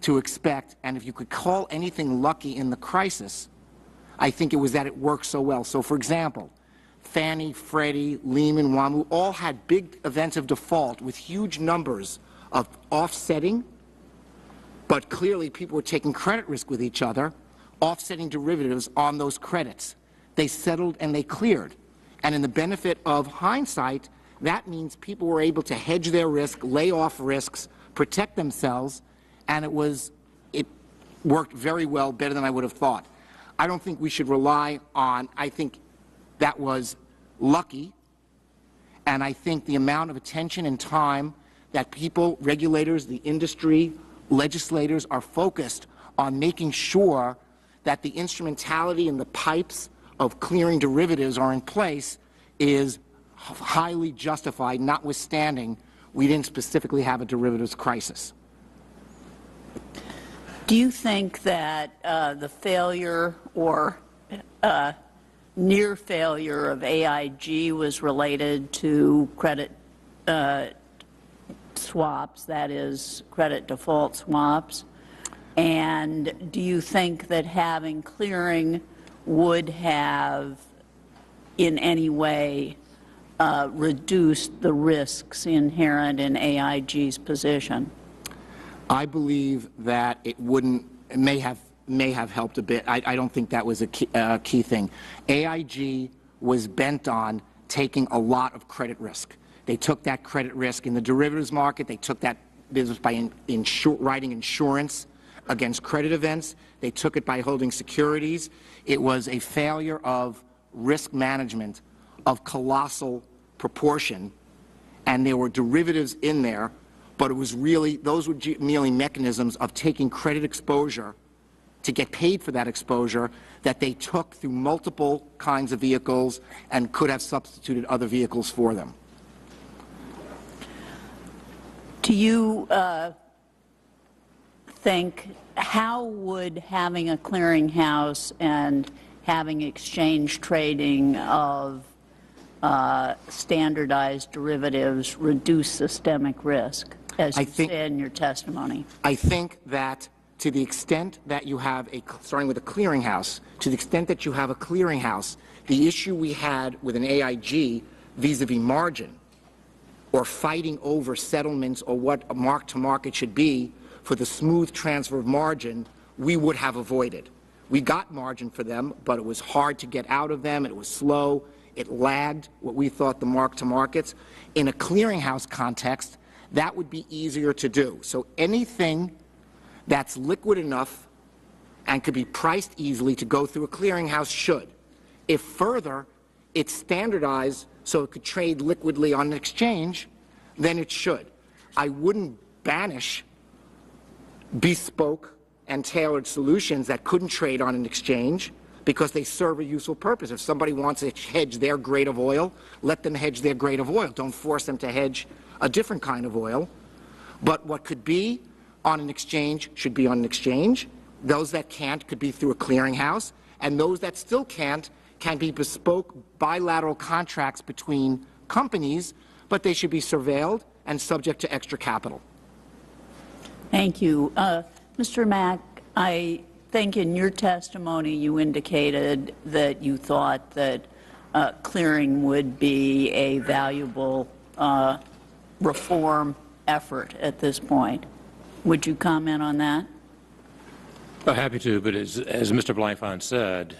to expect. And if you could call anything lucky in the crisis, I think it was that it worked so well. So, for example, Fannie, Freddie, Lehman, WAMU all had big events of default with huge numbers of offsetting, but clearly people were taking credit risk with each other, offsetting derivatives on those credits. They settled and they cleared. And in the benefit of hindsight, that means people were able to hedge their risk, lay off risks, protect themselves, and it worked very well, better than I would have thought. I don't think we should rely on, I think that was lucky, and I think the amount of attention and time that people, regulators, the industry, legislators are focused on making sure that the instrumentality and the pipes of clearing derivatives are in place is highly justified, notwithstanding we didn't specifically have a derivatives crisis. Do you think that the failure or near failure of AIG was related to credit swaps, that is, credit default swaps? And do you think that having clearing would have in any way reduced the risks inherent in AIG's position? I believe that it wouldn't, it may have helped a bit. I don't think that was a key thing. AIG was bent on taking a lot of credit risk. They took that credit risk in the derivatives market. They took that business by writing insurance against credit events. They took it by holding securities. It was a failure of risk management of colossal proportion, and there were derivatives in there, but it was really, those were merely mechanisms of taking credit exposure to get paid for that exposure that they took through multiple kinds of vehicles and could have substituted other vehicles for them. Do you think, how would having a clearinghouse and having exchange trading of standardized derivatives reduce systemic risk, as you said in your testimony? I think that to the extent that you have starting with a clearinghouse, to the extent that you have a clearinghouse, the issue we had with an AIG vis-a-vis margin, or fighting over settlements or what a mark-to-market should be for the smooth transfer of margin, we would have avoided. We got margin for them, but it was hard to get out of them. It was slow. It lagged what we thought the mark-to-markets. In a clearinghouse context, that would be easier to do. So anything that's liquid enough and could be priced easily to go through a clearinghouse should. If further, it's standardized so it could trade liquidly on an exchange, then it should. I wouldn't banish bespoke and tailored solutions that couldn't trade on an exchange because they serve a useful purpose. If somebody wants to hedge their grade of oil, let them hedge their grade of oil. Don't force them to hedge a different kind of oil. But what could be on an exchange should be on an exchange. Those that can't could be through a clearinghouse, and those that still can't can be bespoke bilateral contracts between companies, but they should be surveilled and subject to extra capital. Thank you. Mr. Mack, I think in your testimony you indicated that you thought that clearing would be a valuable reform effort at this point. Would you comment on that? Happy to, but as Mr. Blankfein said,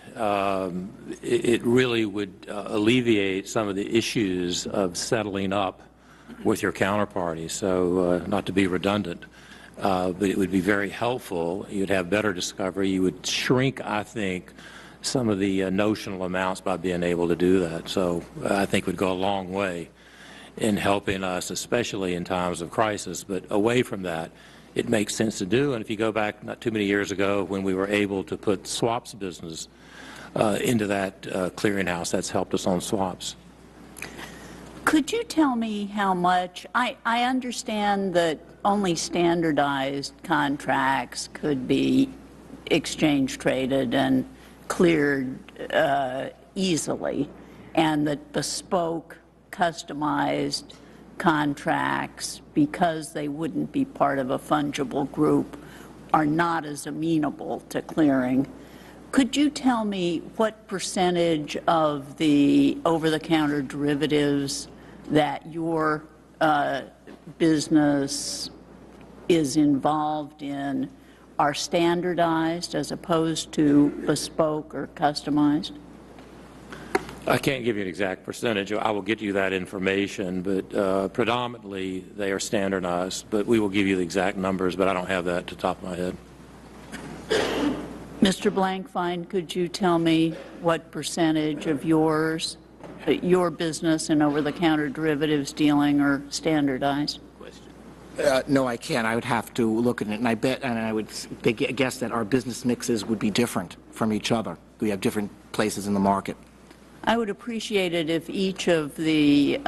it really would alleviate some of the issues of settling up with your counterparty. So not to be redundant, but it would be very helpful. You'd have better discovery. You would shrink, I think, some of the notional amounts by being able to do that. So I think it would go a long way in helping us, especially in times of crisis. But away from that, it makes sense to do. And if you go back not too many years ago when we were able to put swaps business into that clearinghouse, that's helped us on swaps. Could you tell me how much, I understand that only standardized contracts could be exchange traded and cleared easily, and that bespoke, customized contracts, because they wouldn't be part of a fungible group, are not as amenable to clearing. Could you tell me what percentage of the over-the-counter derivatives that your business is involved in are standardized as opposed to bespoke or customized? I can't give you an exact percentage. I will get you that information, but predominantly they are standardized. But we will give you the exact numbers, but I don't have that at the top of my head. Mr. Blankfein, could you tell me what percentage of your business and over-the-counter derivatives dealing are standardized? No, I can't. I would have to look at it, and I would guess that our business mixes would be different from each other. We have different places in the market. I would appreciate it if each of the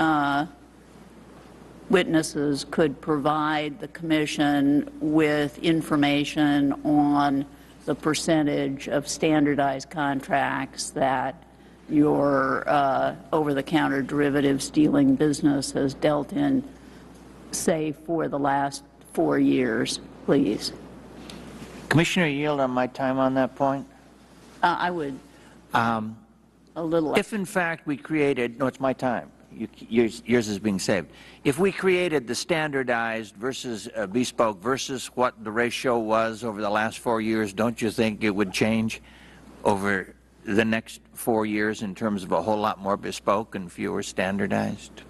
witnesses could provide the Commission with information on the percentage of standardized contracts that your over-the-counter derivatives dealing business has dealt in, say, for the last 4 years, please? Commissioner, yield on my time on that point? I would a little. If, in fact, we created, no, it's my time. Yours is being saved. If we created the standardized versus bespoke versus what the ratio was over the last 4 years, don't you think it would change over the next 4 years in terms of a whole lot more bespoke and fewer standardized?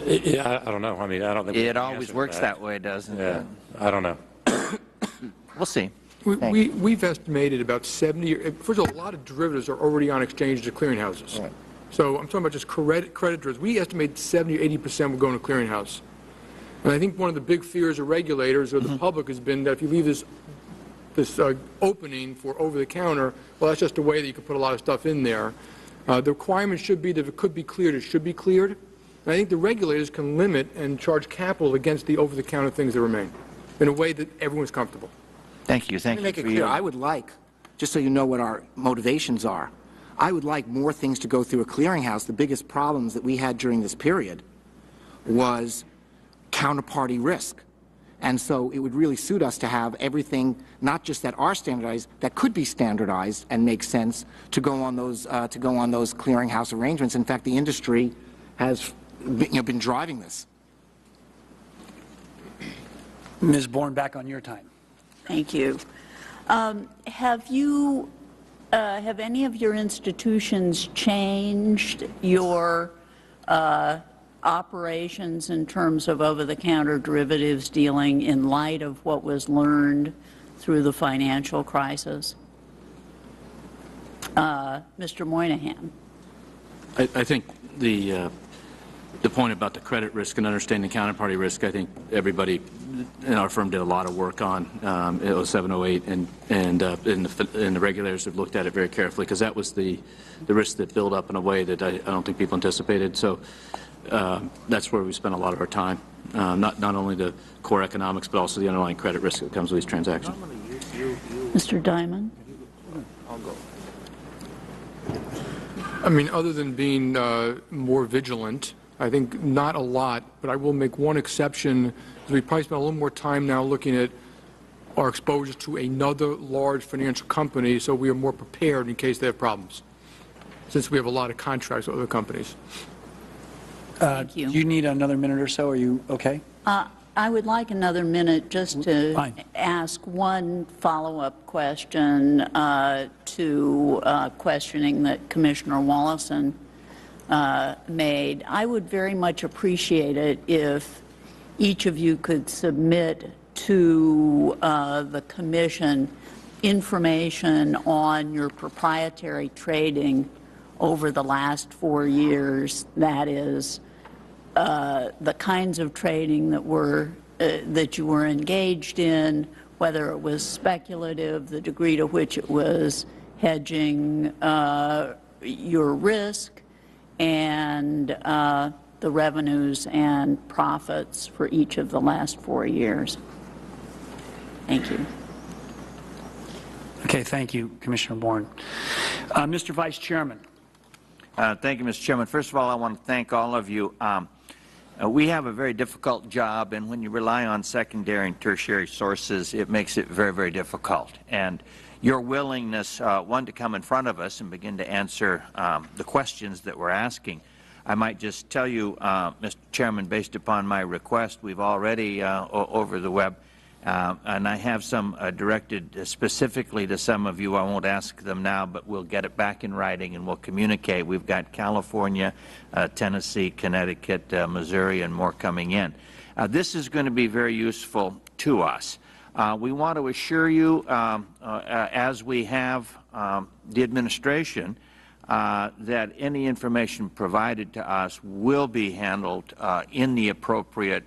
Yeah, I don't know. I mean, I don't think it always works that way, doesn't it? I don't know. We'll see. We've estimated about 70. First of all, a lot of derivatives are already on exchanges or clearinghouses. Right. So I'm talking about just credit derivatives. We estimate 70 or 80% will go in a clearinghouse. And I think one of the big fears of regulators or the public has been that if you leave this opening for over-the-counter, well, that's just a way that you can put a lot of stuff in there. The requirement should be that if it could be cleared, it should be cleared. And I think the regulators can limit and charge capital against the over-the-counter things that remain in a way that everyone's comfortable. Thank you. Thank you. Let me make it clear. I would like, just so you know what our motivations are, I would like more things to go through a clearinghouse. The biggest problems that we had during this period was counterparty risk. And so it would really suit us to have everything, not just that are standardized, that could be standardized and make sense to go on those clearinghouse arrangements. In fact, the industry has been driving this. Ms. Bourne, back on your time. Thank you. Have any of your institutions changed your operations in terms of over-the-counter derivatives dealing in light of what was learned through the financial crisis? Mr. Moynihan. I think the point about the credit risk and understanding counterparty risk, I think everybody in our firm did a lot of work on in 07, 08, and the regulators have looked at it very carefully because that was the risk that built up in a way that I don't think people anticipated. So that's where we spent a lot of our time, not only the core economics but also the underlying credit risk that comes with these transactions. Mr. Diamond. I'll go. I mean, other than being more vigilant, I think not a lot, but I will make one exception. We probably spend a little more time now looking at our exposure to another large financial company, so we are more prepared in case they have problems, since we have a lot of contracts with other companies. Thank you. Do you need another minute or so? Are you okay? I would like another minute just to ask one follow-up question to questioning that Commissioner Wallison made. I would very much appreciate it if each of you could submit to the Commission information on your proprietary trading over the last 4 years. That is, the kinds of trading that you were engaged in, whether it was speculative, the degree to which it was hedging your risk, and the revenues and profits for each of the last 4 years. Thank you. Okay, thank you, Commissioner Bourne. Mr. Vice Chairman. Thank you, Mr. Chairman. First of all, I want to thank all of you. We have a very difficult job, and when you rely on secondary and tertiary sources, it makes it very, very difficult. And your willingness, one, to come in front of us and begin to answer the questions that we're asking. I might just tell you, Mr. Chairman, based upon my request, we've already, over the web, and I have some directed specifically to some of you. I won't ask them now, but we'll get it back in writing and we'll communicate. We've got California, Tennessee, Connecticut, Missouri, and more coming in. This is going to be very useful to us. We want to assure you, as we have the administration, that any information provided to us will be handled in the appropriate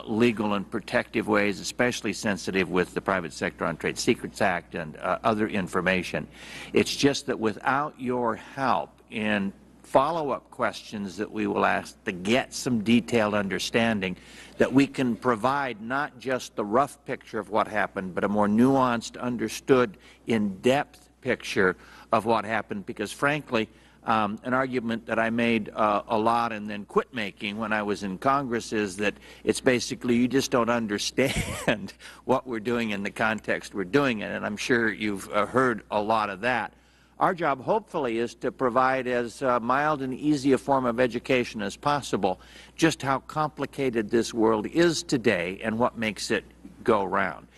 legal and protective ways, especially sensitive with the Private Sector on Trade Secrets Act and other information. It's just that without your help in follow-up questions that we will ask to get some detailed understanding, that we can provide not just the rough picture of what happened, but a more nuanced, understood, in-depth picture of what happened, because frankly, an argument that I made a lot and then quit making when I was in Congress is that it's basically you just don't understand what we're doing in the context we're doing it, and I'm sure you've heard a lot of that. Our job, hopefully, is to provide as mild and easy a form of education as possible, just how complicated this world is today and what makes it go round.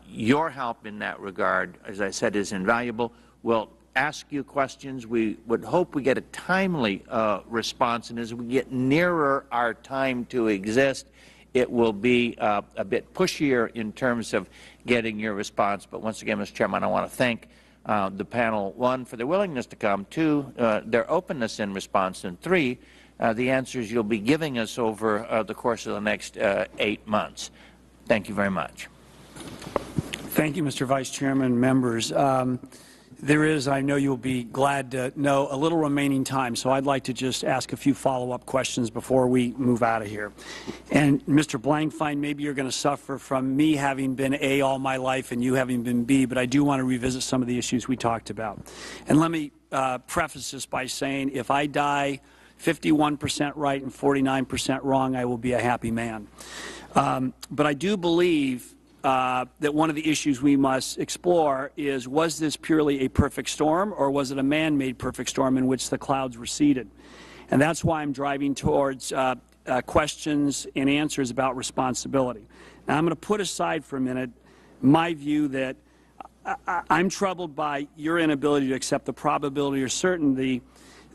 Your help in that regard, as I said, is invaluable. We'll ask you questions. We would hope we get a timely response, and as we get nearer our time to exist, it will be a bit pushier in terms of getting your response. But once again, Mr. Chairman, I want to thank the panel, one, for their willingness to come, two, their openness in response, and three, the answers you'll be giving us over the course of the next 8 months. Thank you very much. Thank you, Mr. Vice Chairman, members. There is, I know you'll be glad to know, a little remaining time, so I'd like to just ask a few follow-up questions before we move out of here. And Mr. Blankfein, maybe you're going to suffer from me having been A all my life and you having been B, but I do want to revisit some of the issues we talked about. And let me preface this by saying if I die 51% right and 49% wrong, I will be a happy man. But I do believe that one of the issues we must explore is, was this purely a perfect storm, or was it a man-made perfect storm in which the clouds receded? And that's why I'm driving towards questions and answers about responsibility. Now, I'm going to put aside for a minute my view that I'm troubled by your inability to accept the probability or certainty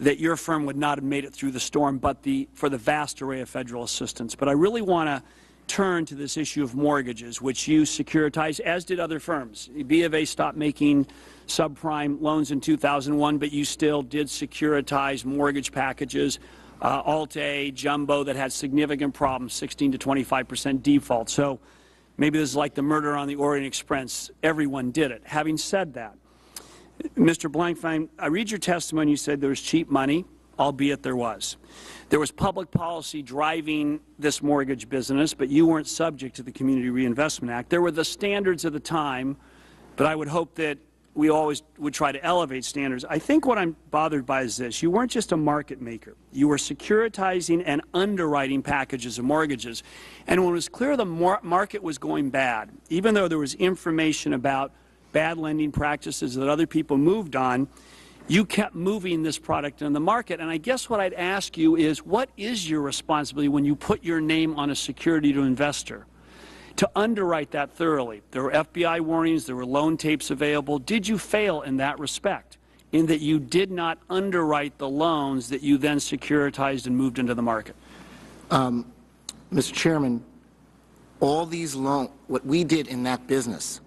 that your firm would not have made it through the storm but for the vast array of federal assistance. But I really want to turn to this issue of mortgages, which you securitized, as did other firms. B of A stopped making subprime loans in 2001, but you still did securitize mortgage packages, Alt-A, Jumbo, that had significant problems, 16 to 25% default. So maybe this is like the murder on the Orient Express. Everyone did it. Having said that, Mr. Blankfein, I read your testimony. You said there was cheap money, albeit there was. There was public policy driving this mortgage business, but you weren't subject to the Community Reinvestment Act. There were the standards of the time, but I would hope that we always would try to elevate standards. I think what I'm bothered by is this. You weren't just a market maker. You were securitizing and underwriting packages of mortgages. And when it was clear the market was going bad, even though there was information about bad lending practices that other people moved on, you kept moving this product in the market. And I guess what I'd ask you is, what is your responsibility when you put your name on a security to investor to underwrite that thoroughly? There were FBI warnings, there were loan tapes available. Did you fail in that respect, in that you did not underwrite the loans that you then securitized and moved into the market? Mr. Chairman, all these loans, what we did in that business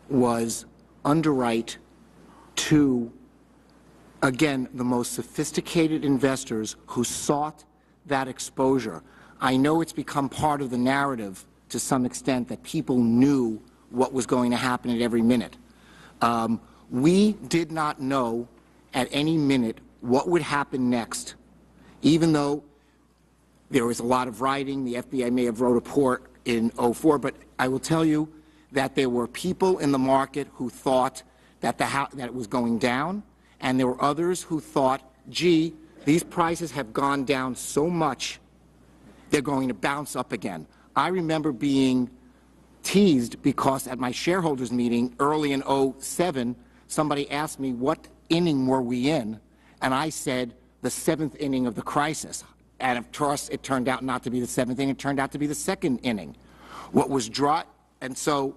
was underwrite to, again, the most sophisticated investors who sought that exposure. I know it's become part of the narrative to some extent that people knew what was going to happen at every minute. We did not know at any minute what would happen next, even though there was a lot of writing. The FBI may have wrote a report in 2004, but I will tell you that there were people in the market who thought that it was going down, and there were others who thought, gee, these prices have gone down so much, they're going to bounce up again. I remember being teased because at my shareholders meeting early in 2007, somebody asked me what inning were we in, and I said the 7th inning of the crisis. And of course, it turned out not to be the 7th inning, it turned out to be the 2nd inning. What was and so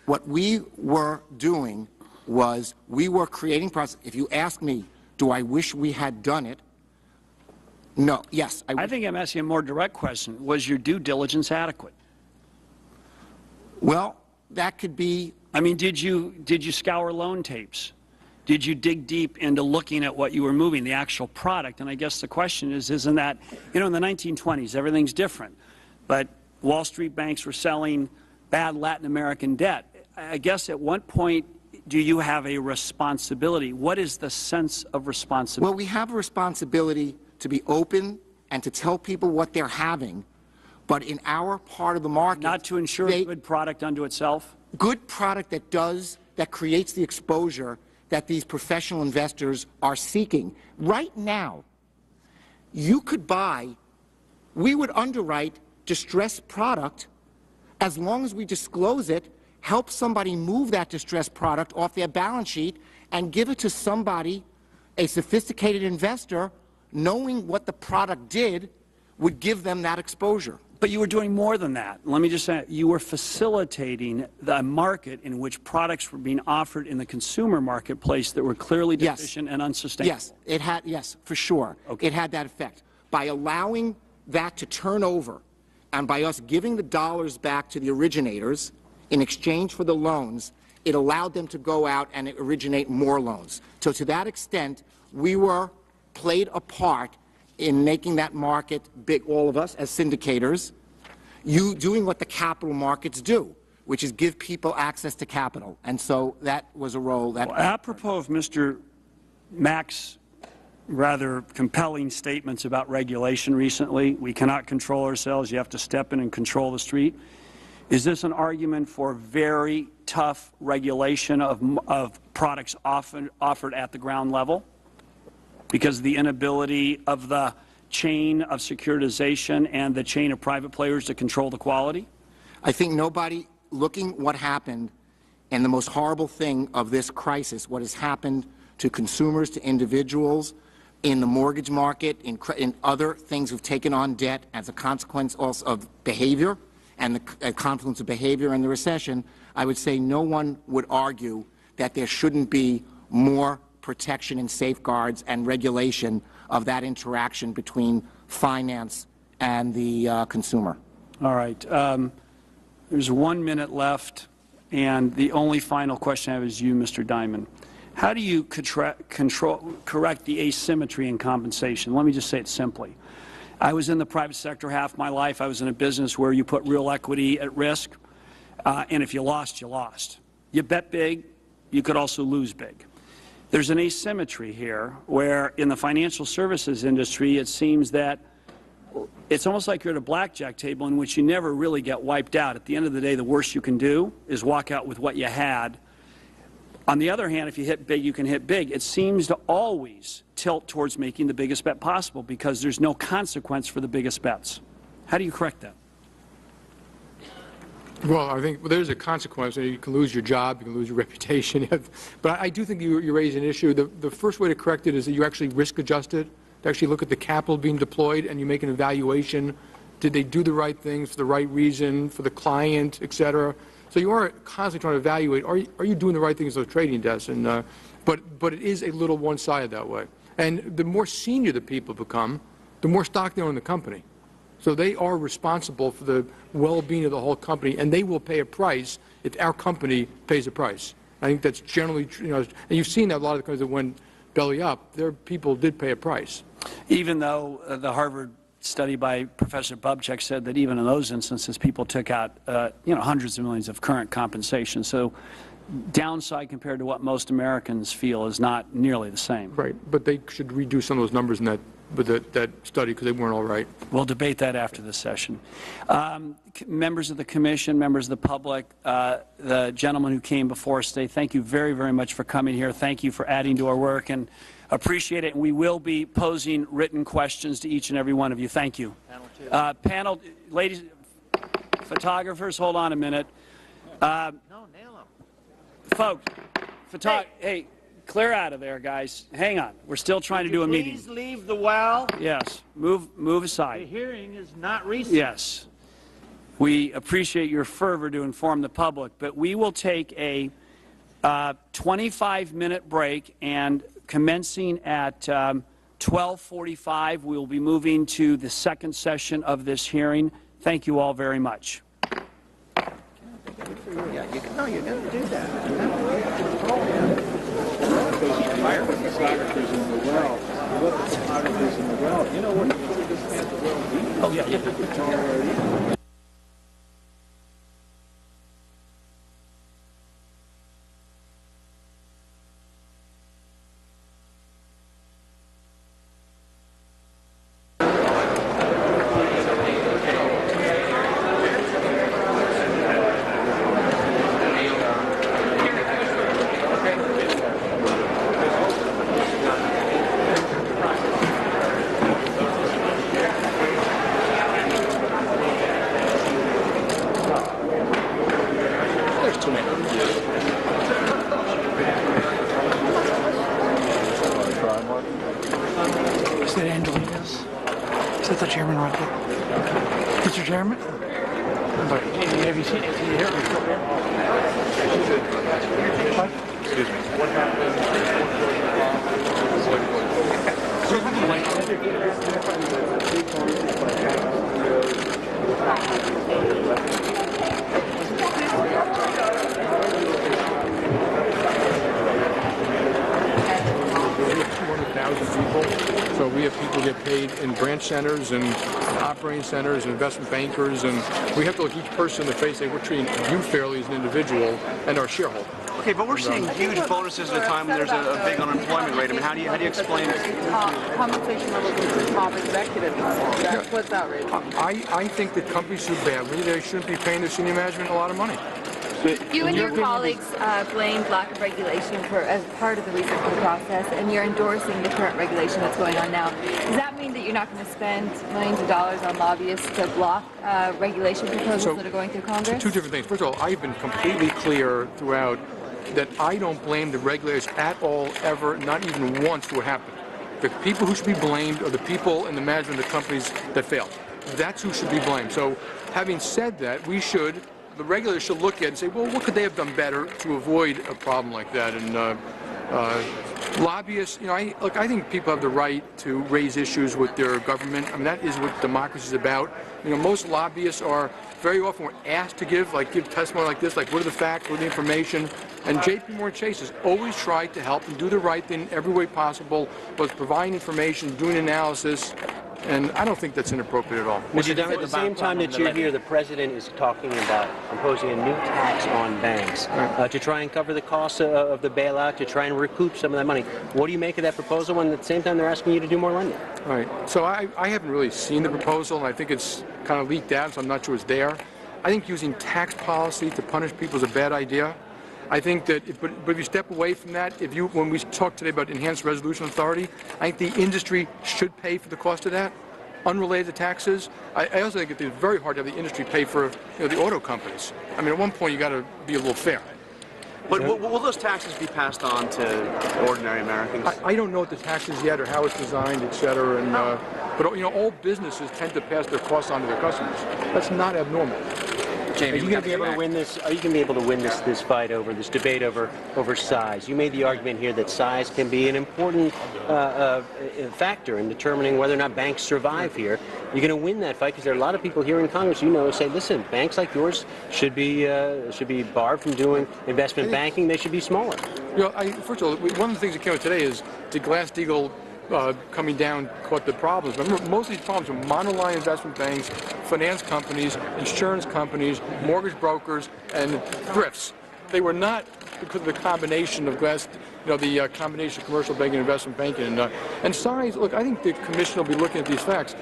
what we were doing was we were creating process. If you ask me, do I wish we had done it? No. Yes. I think I'm asking a more direct question. Was your due diligence adequate? Well, that could be. I mean, did you scour loan tapes? Did you dig deep into looking at what you were moving, the actual product? And I guess the question is, isn't that, in the 1920s, everything's different. But Wall Street banks were selling bad Latin American debt. I guess at what point do you have a responsibility? What is the sense of responsibility? Well, we have a responsibility to be open and to tell people what they're having, but in our part of the market... Not to ensure a good product unto itself? Good product that creates the exposure that these professional investors are seeking. Right now, you could buy, we would underwrite distressed product as long as we disclose it, help somebody move that distressed product off their balance sheet and give it to somebody, a sophisticated investor, knowing what the product did, would give them that exposure. But you were doing more than that. Let me just say, you were facilitating the market in which products were being offered in the consumer marketplace that were clearly deficient and unsustainable. Yes, for sure. Okay. It had that effect. By allowing that to turn over and by us giving the dollars back to the originators in exchange for the loans, it allowed them to go out and originate more loans. So to that extent, we played a part in making that market big, all of us as syndicators, you doing what the capital markets do, which is give people access to capital. And so that was a role that... Well, apropos of Mr. Mack's rather compelling statements about regulation recently, we cannot control ourselves, you have to step in and control the street. Is this an argument for very tough regulation of products offered at the ground level? Because of the inability of the chain of securitization and the chain of private players to control the quality? I think nobody, looking what happened, and the most horrible thing of this crisis, what has happened to consumers, to individuals, in the mortgage market, in other things who've taken on debt as a consequence also of behavior, and the confluence of behavior and the recession, I would say no one would argue that there shouldn't be more protection and safeguards and regulation of that interaction between finance and the consumer. All right. There's 1 minute left, and the only final question I have is you, Mr. Diamond. How do you correct the asymmetry in compensation? Let me just say it simply. I was in the private sector half my life. I was in a business where you put real equity at risk, and if you lost, you lost. You bet big, you could also lose big. There's an asymmetry here where in the financial services industry it seems that it's almost like you're at a blackjack table in which you never really get wiped out. At the end of the day, the worst you can do is walk out with what you had. On the other hand, if you hit big, you can hit big. It seems to always tilt towards making the biggest bet possible because there's no consequence for the biggest bets. How do you correct that? Well, I think there's a consequence. You can lose your job, you can lose your reputation. But I do think you raise an issue. The first way to correct it is that you actually risk adjust it, to actually look at the capital being deployed, and you make an evaluation. Did they do the right things for the right reason, for the client, et cetera? So you are constantly trying to evaluate, are you doing the right things on the trading desk? And, but it is a little one-sided that way. And the more senior the people become, the more stock they own in the company. So they are responsible for the well-being of the whole company, and they will pay a price if our company pays a price. I think that's generally true. And you've seen that a lot of the companies that went belly up, their people did pay a price. Even though the Harvard study by Professor Bubchak said that even in those instances, people took out hundreds of millions of current compensation. So downside compared to what most Americans feel is not nearly the same. Right, but they should redo some of those numbers in that study because they weren't all right. We'll debate that after this session. Members of the Commission, members of the public, the gentleman who came before us today, thank you very, very much for coming here. Thank you for adding to our work and appreciate it. And we will be posing written questions to each and every one of you. Thank you. Panel, ladies, photographers, hold on a minute. No, nail them. Folks, hey, clear out of there, guys. Hang on. We're still trying to do a meeting. Please leave the well. Yes. Move aside. The hearing is not recent. Yes. We appreciate your fervor to inform the public, but we will take a 25-minute break, and commencing at 12:45, we will be moving to the second session of this hearing. Thank you all very much. Yeah, you're going to do that. Photographers in the well. Look at photographers in the well. You know what? Oh, yeah. Chairman, right there. Mr. Chairman? Have you seen it? Is he here? Excuse me. What happened? People. So we have people get paid in branch centers and operating centers and investment bankers, and we have to look each person in the face and say we're treating you fairly as an individual and our shareholder. Okay, but we're seeing huge bonuses at a time when there's a big unemployment rate. I mean, how do you explain it? Compensation levels of the top executives. That's what's outrageous. I think that companies who badly, they shouldn't be paying their senior management a lot of money. You and your colleagues blamed lack of regulation as part of the research process, and you're endorsing the current regulation that's going on now. Does that mean that you're not going to spend millions of dollars on lobbyists to block regulation proposals that are going through Congress? Two different things. First of all, I've been completely clear throughout that I don't blame the regulators at all, ever, not even once for what happened. The people who should be blamed are the people in the management of the companies that failed. That's who should be blamed. So having said that, the regulators should look at it and say, well, what could they have done better to avoid a problem like that? And lobbyists, I think people have the right to raise issues with their government. I mean, that is what democracy is about. Most lobbyists are very often asked to give testimony like this, like what are the facts, what are the information. And JP Morgan Chase has always tried to help and do the right thing in every way possible, both providing information, doing analysis. And I don't think that's inappropriate at all. Mr. Dunn, at the same time that you're here, the President is talking about imposing a new tax on banks to try and cover the costs of the bailout, to try and recoup some of that money. What do you make of that proposal when at the same time they're asking you to do more lending? All right. So I haven't really seen the proposal, and I think it's kind of leaked out, so I'm not sure it's there. I think using tax policy to punish people is a bad idea. I think that, but if you step away from that, when we talk today about enhanced resolution authority, I think the industry should pay for the cost of that, unrelated to taxes. I also think it's very hard to have the industry pay for the auto companies. I mean, at one point you got to be a little fair. But will those taxes be passed on to ordinary Americans? I don't know what the tax is yet or how it's designed, et cetera. And, but all businesses tend to pass their costs on to their customers. That's not abnormal. Jamie, are you going to be able to win this? Are you going to be able to win this fight over this debate over size? You made the argument here that size can be an important factor in determining whether or not banks survive here. You're going to win that fight because there are a lot of people here in Congress, say, listen, banks like yours should be barred from doing investment banking. They should be smaller. First of all, one of the things that came out today is did Glass-Steagall coming down caught the problems. Remember, most of these problems are monoline investment banks, finance companies, insurance companies, mortgage brokers, and thrifts. They were not because of the combination of the combination of commercial banking and investment banking. And size, look, I think the Commission will be looking at these facts.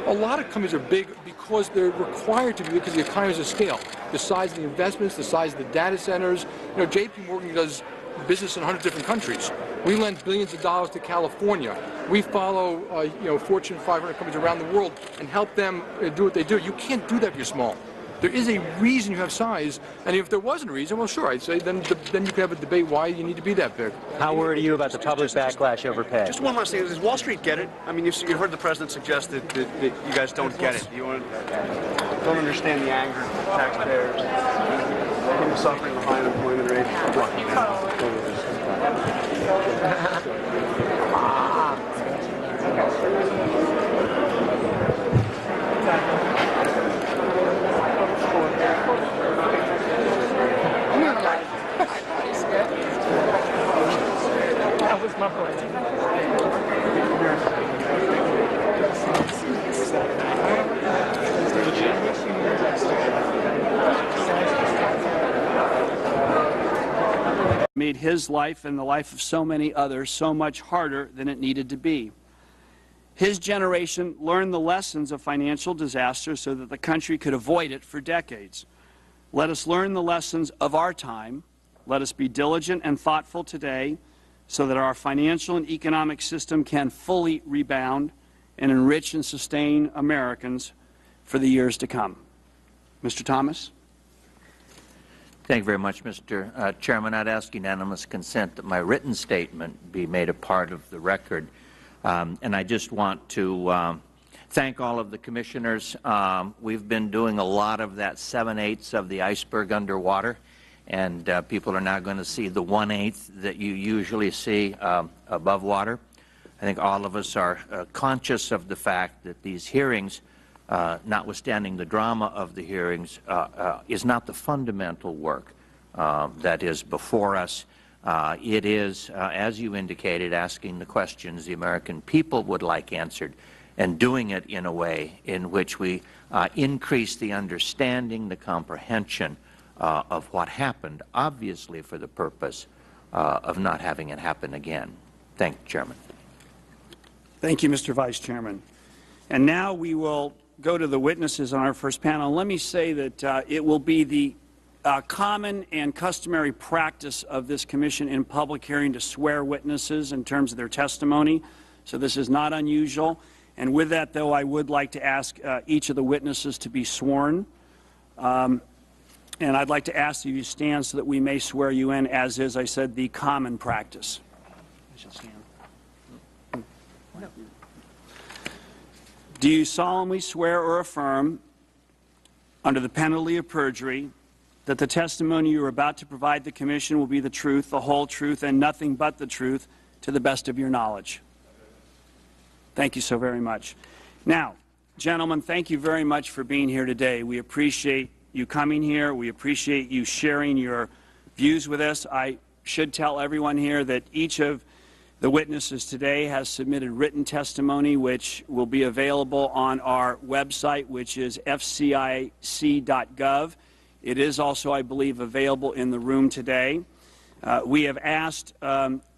A lot of companies are big because they're required to be because of the economies of scale. The size of the investments, the size of the data centers. JP Morgan does business in 100 different countries. We lend billions of dollars to California. We follow, Fortune 500 companies around the world and help them do what they do. You can't do that if you're small. There is a reason you have size, and if there wasn't a reason, well, sure, I'd say then you could have a debate why you need to be that big. How worried are you about the public backlash over pay? Just one last thing. Does Wall Street get it? I mean, you heard the President suggest that you guys don't get it. You don't understand the anger of taxpayers, people suffering the high unemployment rate. That was my point. Made his life and the life of so many others so much harder than it needed to be. His generation learned the lessons of financial disaster so that the country could avoid it for decades. Let us learn the lessons of our time. Let us be diligent and thoughtful today so that our financial and economic system can fully rebound and enrich and sustain Americans for the years to come. Mr. Thomas? Thank you very much, Mr. Chairman. I'd ask unanimous consent that my written statement be made a part of the record. And I just want to thank all of the commissioners. We've been doing a lot of that 7/8 of the iceberg underwater, and people are now going to see the 1/8 that you usually see above water. I think all of us are conscious of the fact that these hearings, notwithstanding the drama of the hearings, is not the fundamental work that is before us. It is, as you indicated, asking the questions the American people would like answered, and doing it in a way in which we increase the understanding, the comprehension of what happened, obviously for the purpose of not having it happen again. Thank you, Chairman. Thank you, Mr. Vice Chairman. And now we will go to the witnesses on our first panel. Let me say that it will be the common and customary practice of this commission in public hearing to swear witnesses in terms of their testimony. So this is not unusual. And with that, though, I would like to ask each of the witnesses to be sworn. And I'd like to ask that you stand so that we may swear you in, as is, I said, the common practice. I should stand. Do you solemnly swear or affirm, under the penalty of perjury, that the testimony you are about to provide the Commission will be the truth, the whole truth, and nothing but the truth, to the best of your knowledge? Thank you so very much. Now, gentlemen, thank you very much for being here today. We appreciate you coming here. We appreciate you sharing your views with us. I should tell everyone here that each of the witnesses today has submitted written testimony, which will be available on our website, which is fcic.gov. It is also, I believe, available in the room today. We have asked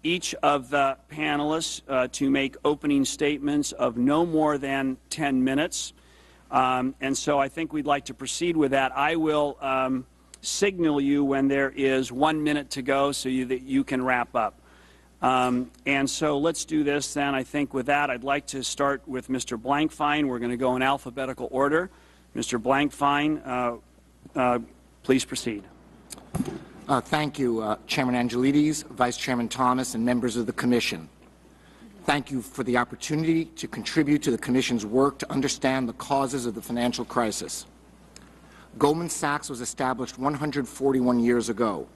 each of the panelists to make opening statements of no more than 10 minutes. And so I think we'd like to proceed with that. I will signal you when there is 1 minute to go so that you can wrap up. And so let's do this then. I think with that, I'd like to start with Mr. Blankfein. We're going to go in alphabetical order. Mr. Blankfein, please proceed. Thank you, Chairman Angelides, Vice Chairman Thomas, and members of the Commission. Thank you for the opportunity to contribute to the Commission's work to understand the causes of the financial crisis. Goldman Sachs was established 141 years ago.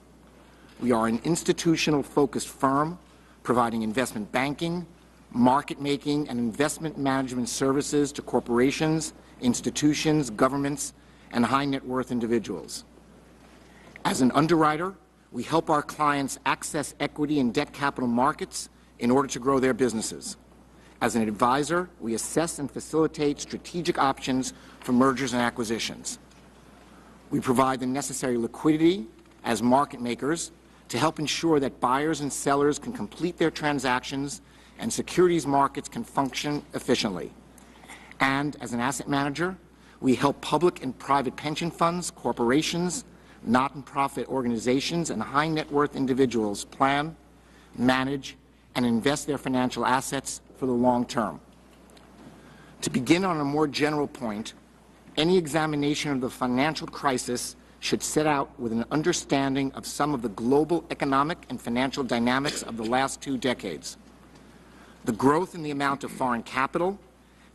We are an institutional-focused firm providing investment banking, market making, and investment management services to corporations, institutions, governments, and high-net-worth individuals. As an underwriter, we help our clients access equity and debt capital markets in order to grow their businesses. As an advisor, we assess and facilitate strategic options for mergers and acquisitions. We provide the necessary liquidity as market makers to help ensure that buyers and sellers can complete their transactions and securities markets can function efficiently. And as an asset manager, we help public and private pension funds, corporations, not-for-profit organizations, and high-net-worth individuals plan, manage, and invest their financial assets for the long term. To begin on a more general point, any examination of the financial crisis should set out with an understanding of some of the global economic and financial dynamics of the last 2 decades. The growth in the amount of foreign capital,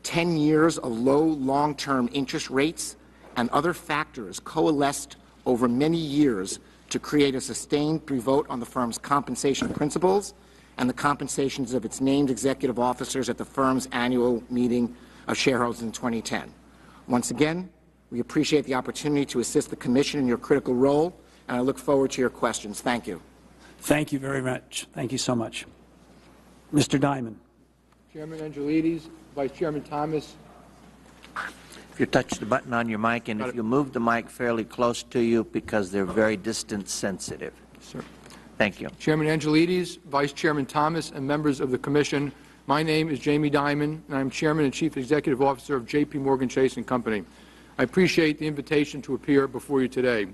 10 years of low long-term interest rates, and other factors coalesced over many years to create a sustained pre-vote on the firm's compensation principles and the compensations of its named executive officers at the firm's annual meeting of shareholders in 2010. Once again, we appreciate the opportunity to assist the Commission in your critical role, and I look forward to your questions. Thank you. Thank you very much. Thank you so much. Mr. Diamond. Chairman Angelides, Vice Chairman Thomas. If you touch the button on your mic, and if you move the mic fairly close to you, because they're very distance sensitive. Sir. Thank you. Chairman Angelides, Vice Chairman Thomas, and members of the Commission, my name is Jamie Dimon, and I'm Chairman and Chief Executive Officer of J.P. Chase & Company. I appreciate the invitation to appear before you today.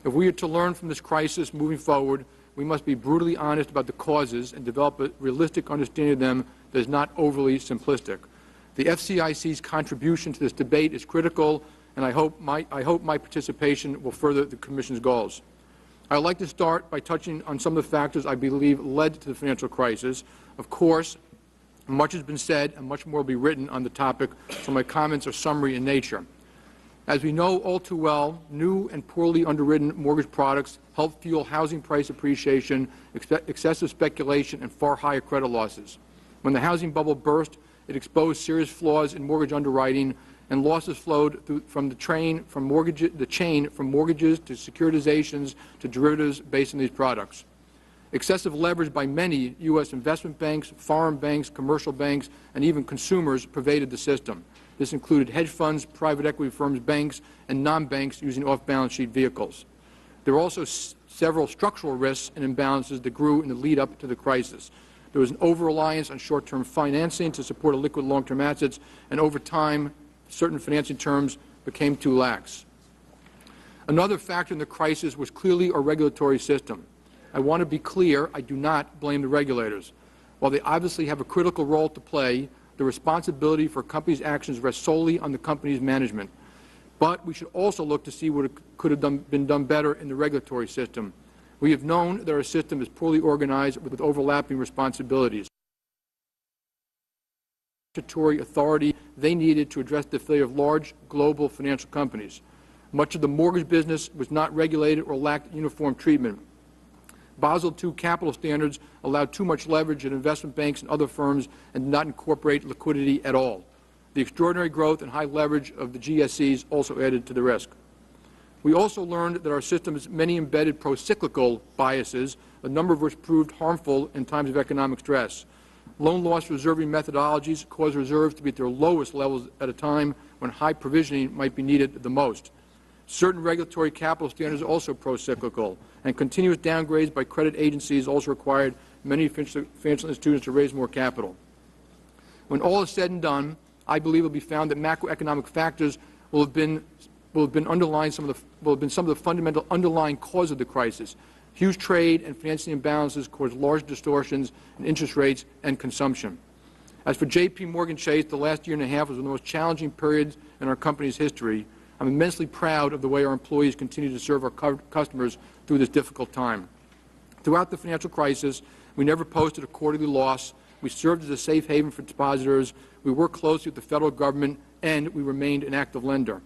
If we are to learn from this crisis moving forward, we must be brutally honest about the causes and develop a realistic understanding of them that is not overly simplistic. The FCIC's contribution to this debate is critical, and I hope my participation will further the Commission's goals. I would like to start by touching on some of the factors I believe led to the financial crisis. Of course, Much has been said and much more will be written on the topic, so my comments are summary in nature. As we know all too well, new and poorly underwritten mortgage products help fuel housing price appreciation, excessive speculation, and far higher credit losses. When the housing bubble burst, it exposed serious flaws in mortgage underwriting, and losses flowed from the chain from mortgages to securitizations to derivatives based on these products. Excessive leverage by many U.S. investment banks, foreign banks, commercial banks, and even consumers pervaded the system. This included hedge funds, private equity firms, banks, and non-banks using off-balance sheet vehicles. There were also several structural risks and imbalances that grew in the lead-up to the crisis. There was an over-reliance on short-term financing to support liquid long-term assets, and over time, certain financing terms became too lax. Another factor in the crisis was clearly our regulatory system. I want to be clear, I do not blame the regulators. While they obviously have a critical role to play, the responsibility for a company's actions rests solely on the company's management. But we should also look to see what could have been done better in the regulatory system. We have known that our system is poorly organized with overlapping responsibilities. Statutory authority they needed to address the failure of large global financial companies. Much of the mortgage business was not regulated or lacked uniform treatment. Basel II capital standards allowed too much leverage in investment banks and other firms and did not incorporate liquidity at all. The extraordinary growth and high leverage of the GSEs also added to the risk. We also learned that our system has many embedded pro-cyclical biases, a number of which proved harmful in times of economic stress. Loan loss reserving methodologies cause reserves to be at their lowest levels at a time when high provisioning might be needed the most. Certain regulatory capital standards are also pro-cyclical, and continuous downgrades by credit agencies also required many financial institutions to raise more capital. When all is said and done, I believe it will be found that macroeconomic factors will have been some of the fundamental underlying cause of the crisis. Huge trade and financing imbalances caused large distortions in interest rates and consumption. As for J.P. Morgan Chase, the last year and a half was one of the most challenging periods in our company's history. I'm immensely proud of the way our employees continue to serve our customers through this difficult time. Throughout the financial crisis, we never posted a quarterly loss. We served as a safe haven for depositors. We worked closely with the federal government, and we remained an active lender.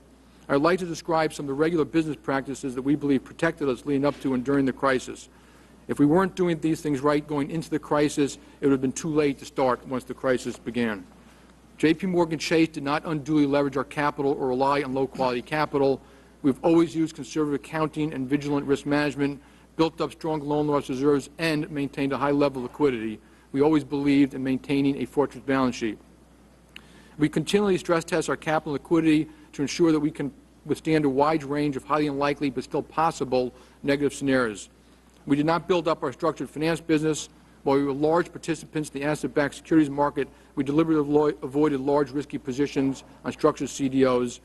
I'd like to describe some of the regular business practices that we believe protected us leading up to and during the crisis. If we weren't doing these things right going into the crisis, it would have been too late to start once the crisis began. J.P. Morgan Chase did not unduly leverage our capital or rely on low-quality capital. We've always used conservative accounting and vigilant risk management, built up strong loan loss reserves, and maintained a high level of liquidity. We always believed in maintaining a fortress balance sheet. We continually stress test our capital and liquidity to ensure that we can withstand a wide range of highly unlikely but still possible negative scenarios. We did not build up our structured finance business. While we were large participants in the asset-backed securities market, we deliberately avoided large risky positions on structured CDOs.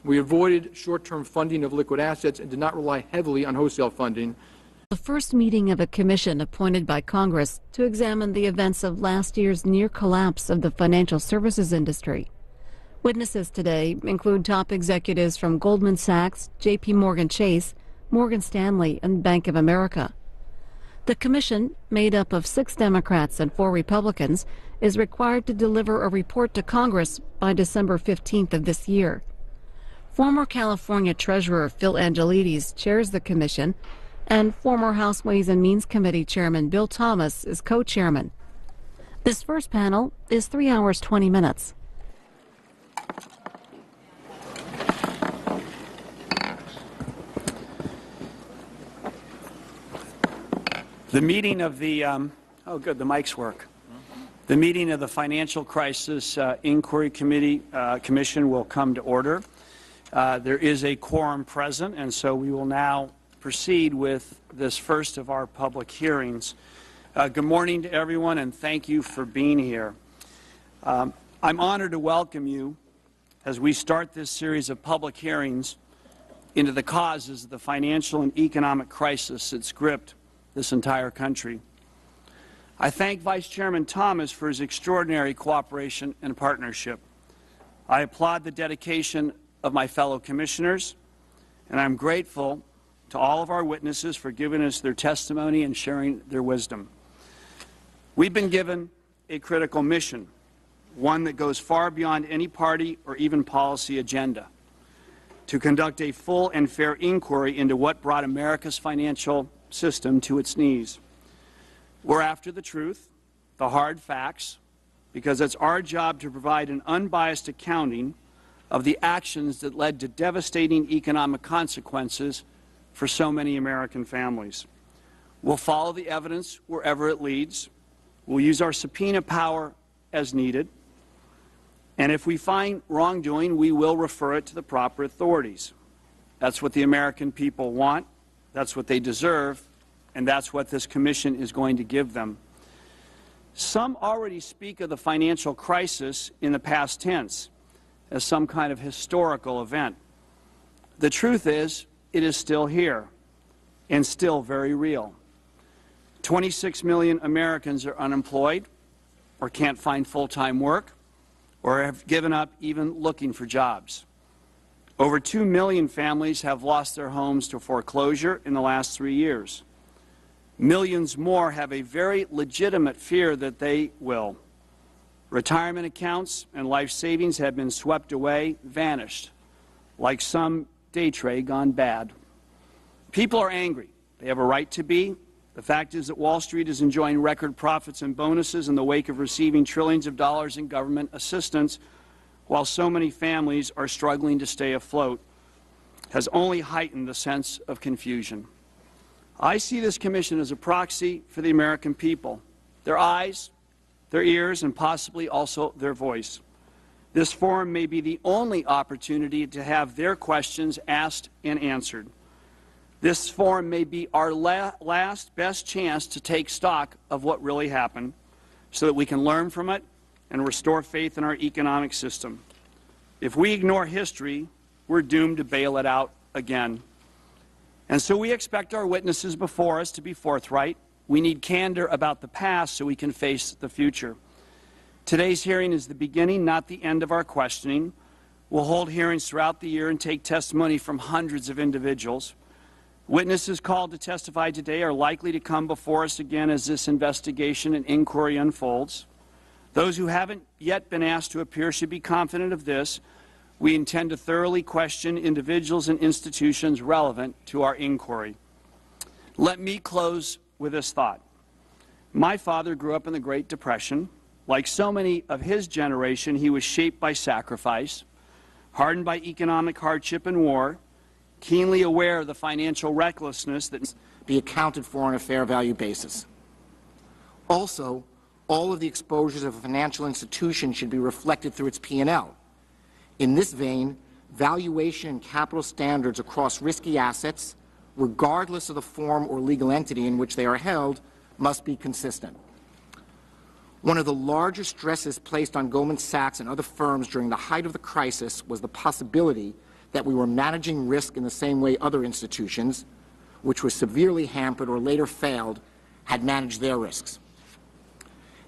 We avoided short-term funding of liquid assets and did not rely heavily on wholesale funding. The first meeting of a commission appointed by Congress to examine the events of last year's near collapse of the financial services industry. Witnesses today include top executives from Goldman Sachs, J.P. Morgan Chase, Morgan Stanley, and Bank of America. The commission, made up of 6 Democrats and 4 Republicans, is required to deliver a report to Congress by December 15th of this year. Former California Treasurer Phil Angelides chairs the commission, and former House Ways and Means Committee Chairman Bill Thomas is co-chairman. This first panel is 3 hours 20 minutes. The meeting of the, oh good, the mics work. The meeting of the Financial Crisis Inquiry Commission will come to order. There is a quorum present, and so we will now proceed with this first of our public hearings. Good morning to everyone, and thank you for being here. I'm honored to welcome you as we start this series of public hearings into the causes of the financial and economic crisis that's gripped this entire country. I thank Vice Chairman Thomas for his extraordinary cooperation and partnership. I applaud the dedication of my fellow commissioners, and I'm grateful to all of our witnesses for giving us their testimony and sharing their wisdom. We've been given a critical mission one that goes far beyond any party or even policy agenda, to conduct a full and fair inquiry into what brought America's financial system to its knees. We're after the truth, the hard facts, because it's our job to provide an unbiased accounting of the actions that led to devastating economic consequences for so many American families. We'll follow the evidence wherever it leads. We'll use our subpoena power as needed. And if we find wrongdoing, we will refer it to the proper authorities. That's what the American people want, that's what they deserve, and that's what this commission is going to give them. Some already speak of the financial crisis in the past tense as some kind of historical event. The truth is, it is still here and still very real. 26 million Americans are unemployed or can't find full-time work or have given up even looking for jobs. Over 2 million families have lost their homes to foreclosure in the last 3 years. Millions more have a very legitimate fear that they will. Retirement accounts and life savings have been swept away, vanished, like some day trade gone bad. People are angry. They have a right to be. The fact is that Wall Street is enjoying record profits and bonuses in the wake of receiving trillions of dollars in government assistance, while so many families are struggling to stay afloat, has only heightened the sense of confusion. I see this commission as a proxy for the American people, their eyes, their ears, and possibly also their voice. This forum may be the only opportunity to have their questions asked and answered. This forum may be our last best chance to take stock of what really happened so that we can learn from it and restore faith in our economic system. If we ignore history, we're doomed to bail it out again. And so we expect our witnesses before us to be forthright. We need candor about the past so we can face the future. Today's hearing is the beginning, not the end of our questioning. We'll hold hearings throughout the year and take testimony from hundreds of individuals. Witnesses called to testify today are likely to come before us again as this investigation and inquiry unfolds. Those who haven't yet been asked to appear should be confident of this. We intend to thoroughly question individuals and institutions relevant to our inquiry. Let me close with this thought. My father grew up in the Great Depression. Like so many of his generation, he was shaped by sacrifice, hardened by economic hardship and war, keenly aware of the financial recklessness that be accounted for on a fair value basis. Also, all of the exposures of a financial institution should be reflected through its P&L. In this vein, valuation and capital standards across risky assets, regardless of the form or legal entity in which they are held, must be consistent. One of the larger stresses placed on Goldman Sachs and other firms during the height of the crisis was the possibility that we were managing risk in the same way other institutions, which were severely hampered or later failed, had managed their risks.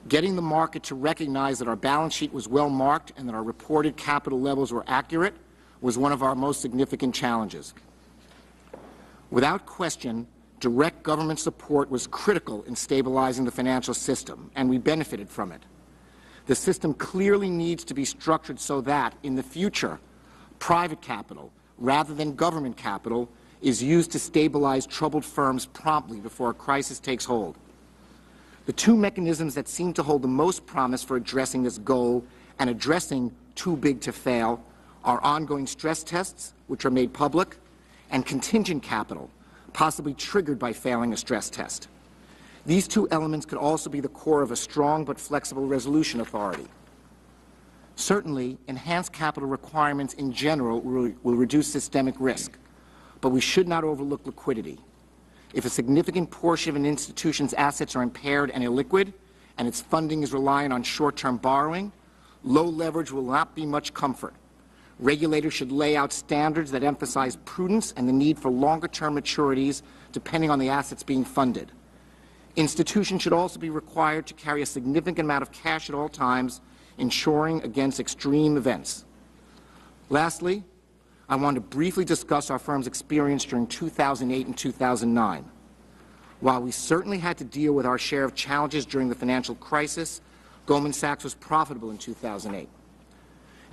Getting the market to recognize that our balance sheet was well marked and that our reported capital levels were accurate was one of our most significant challenges. Without question, direct government support was critical in stabilizing the financial system, and we benefited from it. The system clearly needs to be structured so that, in the future, private capital, rather than government capital, is used to stabilize troubled firms promptly before a crisis takes hold. The two mechanisms that seem to hold the most promise for addressing this goal and addressing too big to fail are ongoing stress tests, which are made public, and contingent capital, possibly triggered by failing a stress test. These two elements could also be the core of a strong but flexible resolution authority. Certainly, enhanced capital requirements in general will reduce systemic risk, but we should not overlook liquidity. If a significant portion of an institution's assets are impaired and illiquid, and its funding is reliant on short-term borrowing, low leverage will not be much comfort. Regulators should lay out standards that emphasize prudence and the need for longer-term maturities depending on the assets being funded. Institutions should also be required to carry a significant amount of cash at all times, ensuring against extreme events. Lastly, I want to briefly discuss our firm's experience during 2008 and 2009. While we certainly had to deal with our share of challenges during the financial crisis, Goldman Sachs was profitable in 2008.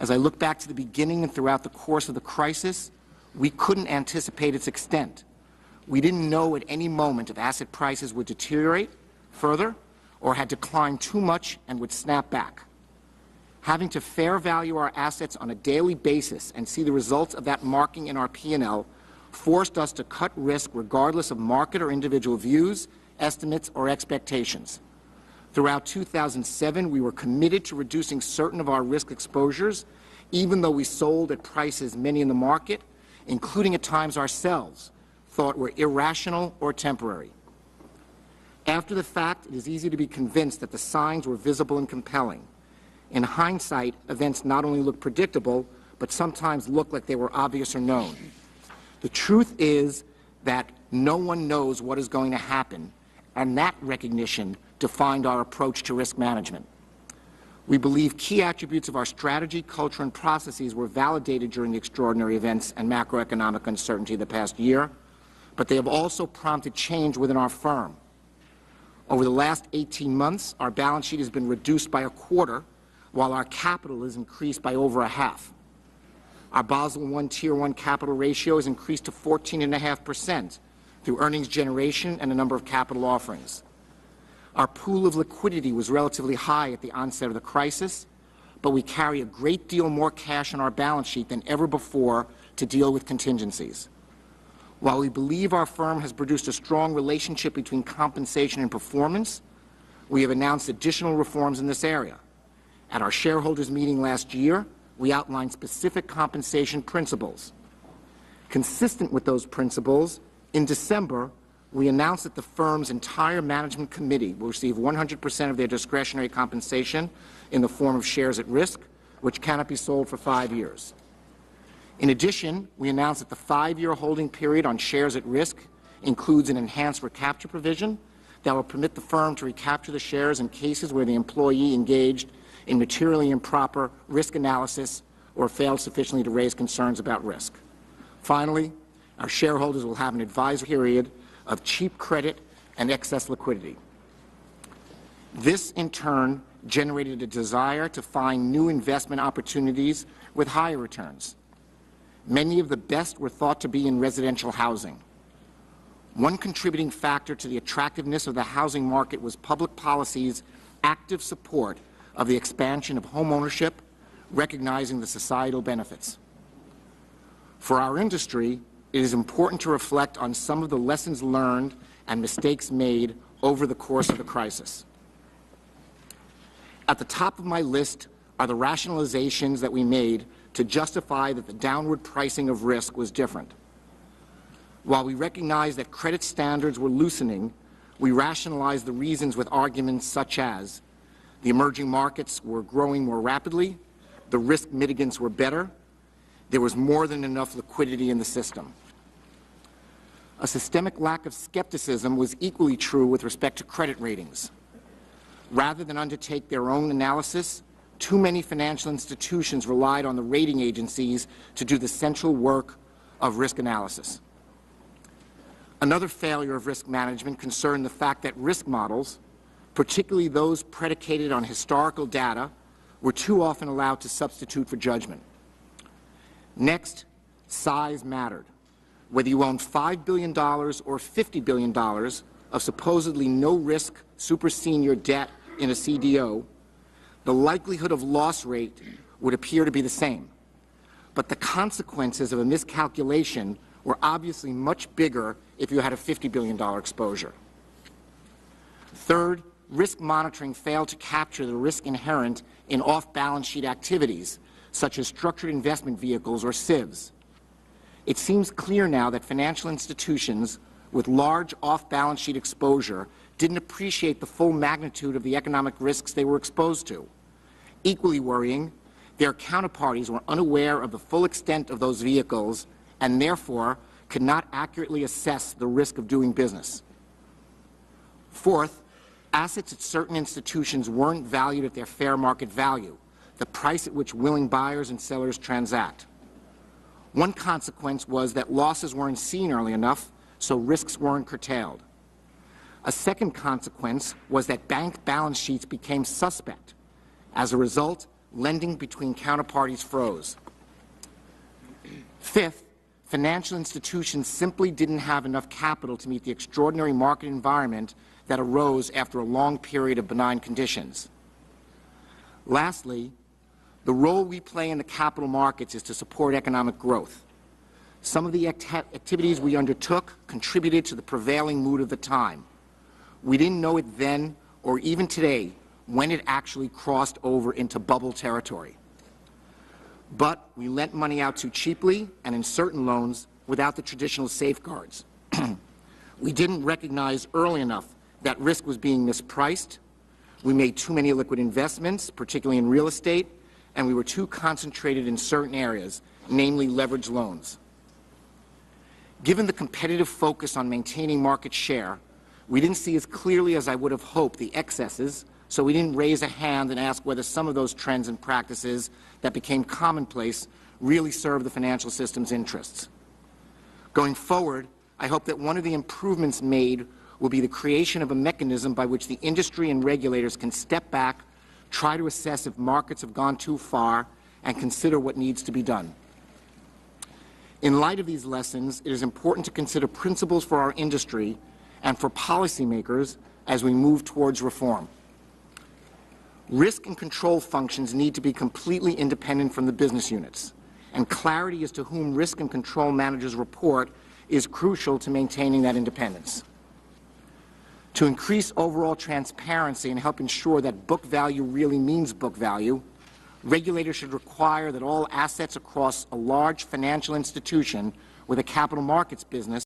As I look back to the beginning and throughout the course of the crisis, we couldn't anticipate its extent. We didn't know at any moment if asset prices would deteriorate further or had declined too much and would snap back. Having to fair value our assets on a daily basis and see the results of that marking in our P&L forced us to cut risk regardless of market or individual views, estimates, or expectations. Throughout 2007, we were committed to reducing certain of our risk exposures, even though we sold at prices many in the market, including at times ourselves, thought were irrational or temporary. After the fact, it is easy to be convinced that the signs were visible and compelling. In hindsight, events not only look predictable, but sometimes look like they were obvious or known. The truth is that no one knows what is going to happen, and that recognition defined our approach to risk management. We believe key attributes of our strategy, culture, and processes were validated during the extraordinary events and macroeconomic uncertainty of the past year, but they have also prompted change within our firm. Over the last 18 months, our balance sheet has been reduced by a quarter, while our capital has increased by over a half. Our Basel I Tier 1 capital ratio has increased to 14.5% through earnings generation and a number of capital offerings. Our pool of liquidity was relatively high at the onset of the crisis, but we carry a great deal more cash on our balance sheet than ever before to deal with contingencies. While we believe our firm has produced a strong relationship between compensation and performance, we have announced additional reforms in this area. At our shareholders' meeting last year, we outlined specific compensation principles. Consistent with those principles, in December, we announced that the firm's entire management committee will receive 100% of their discretionary compensation in the form of shares at risk, which cannot be sold for 5 years. In addition, we announced that the 5-year holding period on shares at risk includes an enhanced recapture provision that will permit the firm to recapture the shares in cases where the employee engaged in materially improper risk analysis or failed sufficiently to raise concerns about risk. Finally, our shareholders will have an advisory period of cheap credit and excess liquidity. This, in turn, generated a desire to find new investment opportunities with higher returns. Many of the best were thought to be in residential housing. One contributing factor to the attractiveness of the housing market was public policy's active support of the expansion of home ownership, recognizing the societal benefits. For our industry, it is important to reflect on some of the lessons learned and mistakes made over the course of the crisis. At the top of my list are the rationalizations that we made to justify that the downward pricing of risk was different. While we recognize that credit standards were loosening, we rationalized the reasons with arguments such as the emerging markets were growing more rapidly, the risk mitigants were better, there was more than enough liquidity in the system. A systemic lack of skepticism was equally true with respect to credit ratings. Rather than undertake their own analysis, too many financial institutions relied on the rating agencies to do the central work of risk analysis. Another failure of risk management concerned the fact that risk models, particularly those predicated on historical data, were too often allowed to substitute for judgment. Next, size mattered. Whether you owned $5 billion or $50 billion of supposedly no-risk super senior debt in a CDO, the likelihood of loss rate would appear to be the same. But the consequences of a miscalculation were obviously much bigger if you had a $50 billion exposure. Third, risk monitoring failed to capture the risk inherent in off-balance sheet activities, such as structured investment vehicles or SIVs. It seems clear now that financial institutions with large off-balance sheet exposure didn't appreciate the full magnitude of the economic risks they were exposed to. Equally worrying, their counterparties were unaware of the full extent of those vehicles and therefore could not accurately assess the risk of doing business. Fourth, assets at certain institutions weren't valued at their fair market value, the price at which willing buyers and sellers transact. One consequence was that losses weren't seen early enough, so risks weren't curtailed. A second consequence was that bank balance sheets became suspect As a result, lending between counterparties froze. Fifth, financial institutions simply didn't have enough capital to meet the extraordinary market environment that arose after a long period of benign conditions. Lastly, the role we play in the capital markets is to support economic growth. Some of the activities we undertook contributed to the prevailing mood of the time. We didn't know it then or even today when it actually crossed over into bubble territory. But we lent money out too cheaply and in certain loans without the traditional safeguards. We didn't recognize early enough that risk was being mispriced. We made too many liquid investments, particularly in real estate, and we were too concentrated in certain areas, namely leveraged loans. Given the competitive focus on maintaining market share, we didn't see as clearly as I would have hoped the excesses, so we didn't raise a hand and ask whether some of those trends and practices that became commonplace really serve the financial system's interests. Going forward, I hope that one of the improvements made will be the creation of a mechanism by which the industry and regulators can step back, try to assess if markets have gone too far, and consider what needs to be done. In light of these lessons, it is important to consider principles for our industry and for policymakers as we move towards reform. Risk and control functions need to be completely independent from the business units, and clarity as to whom risk and control managers report is crucial to maintaining that independence. To increase overall transparency and help ensure that book value really means book value, regulators should require that all assets across a large financial institution with a capital markets business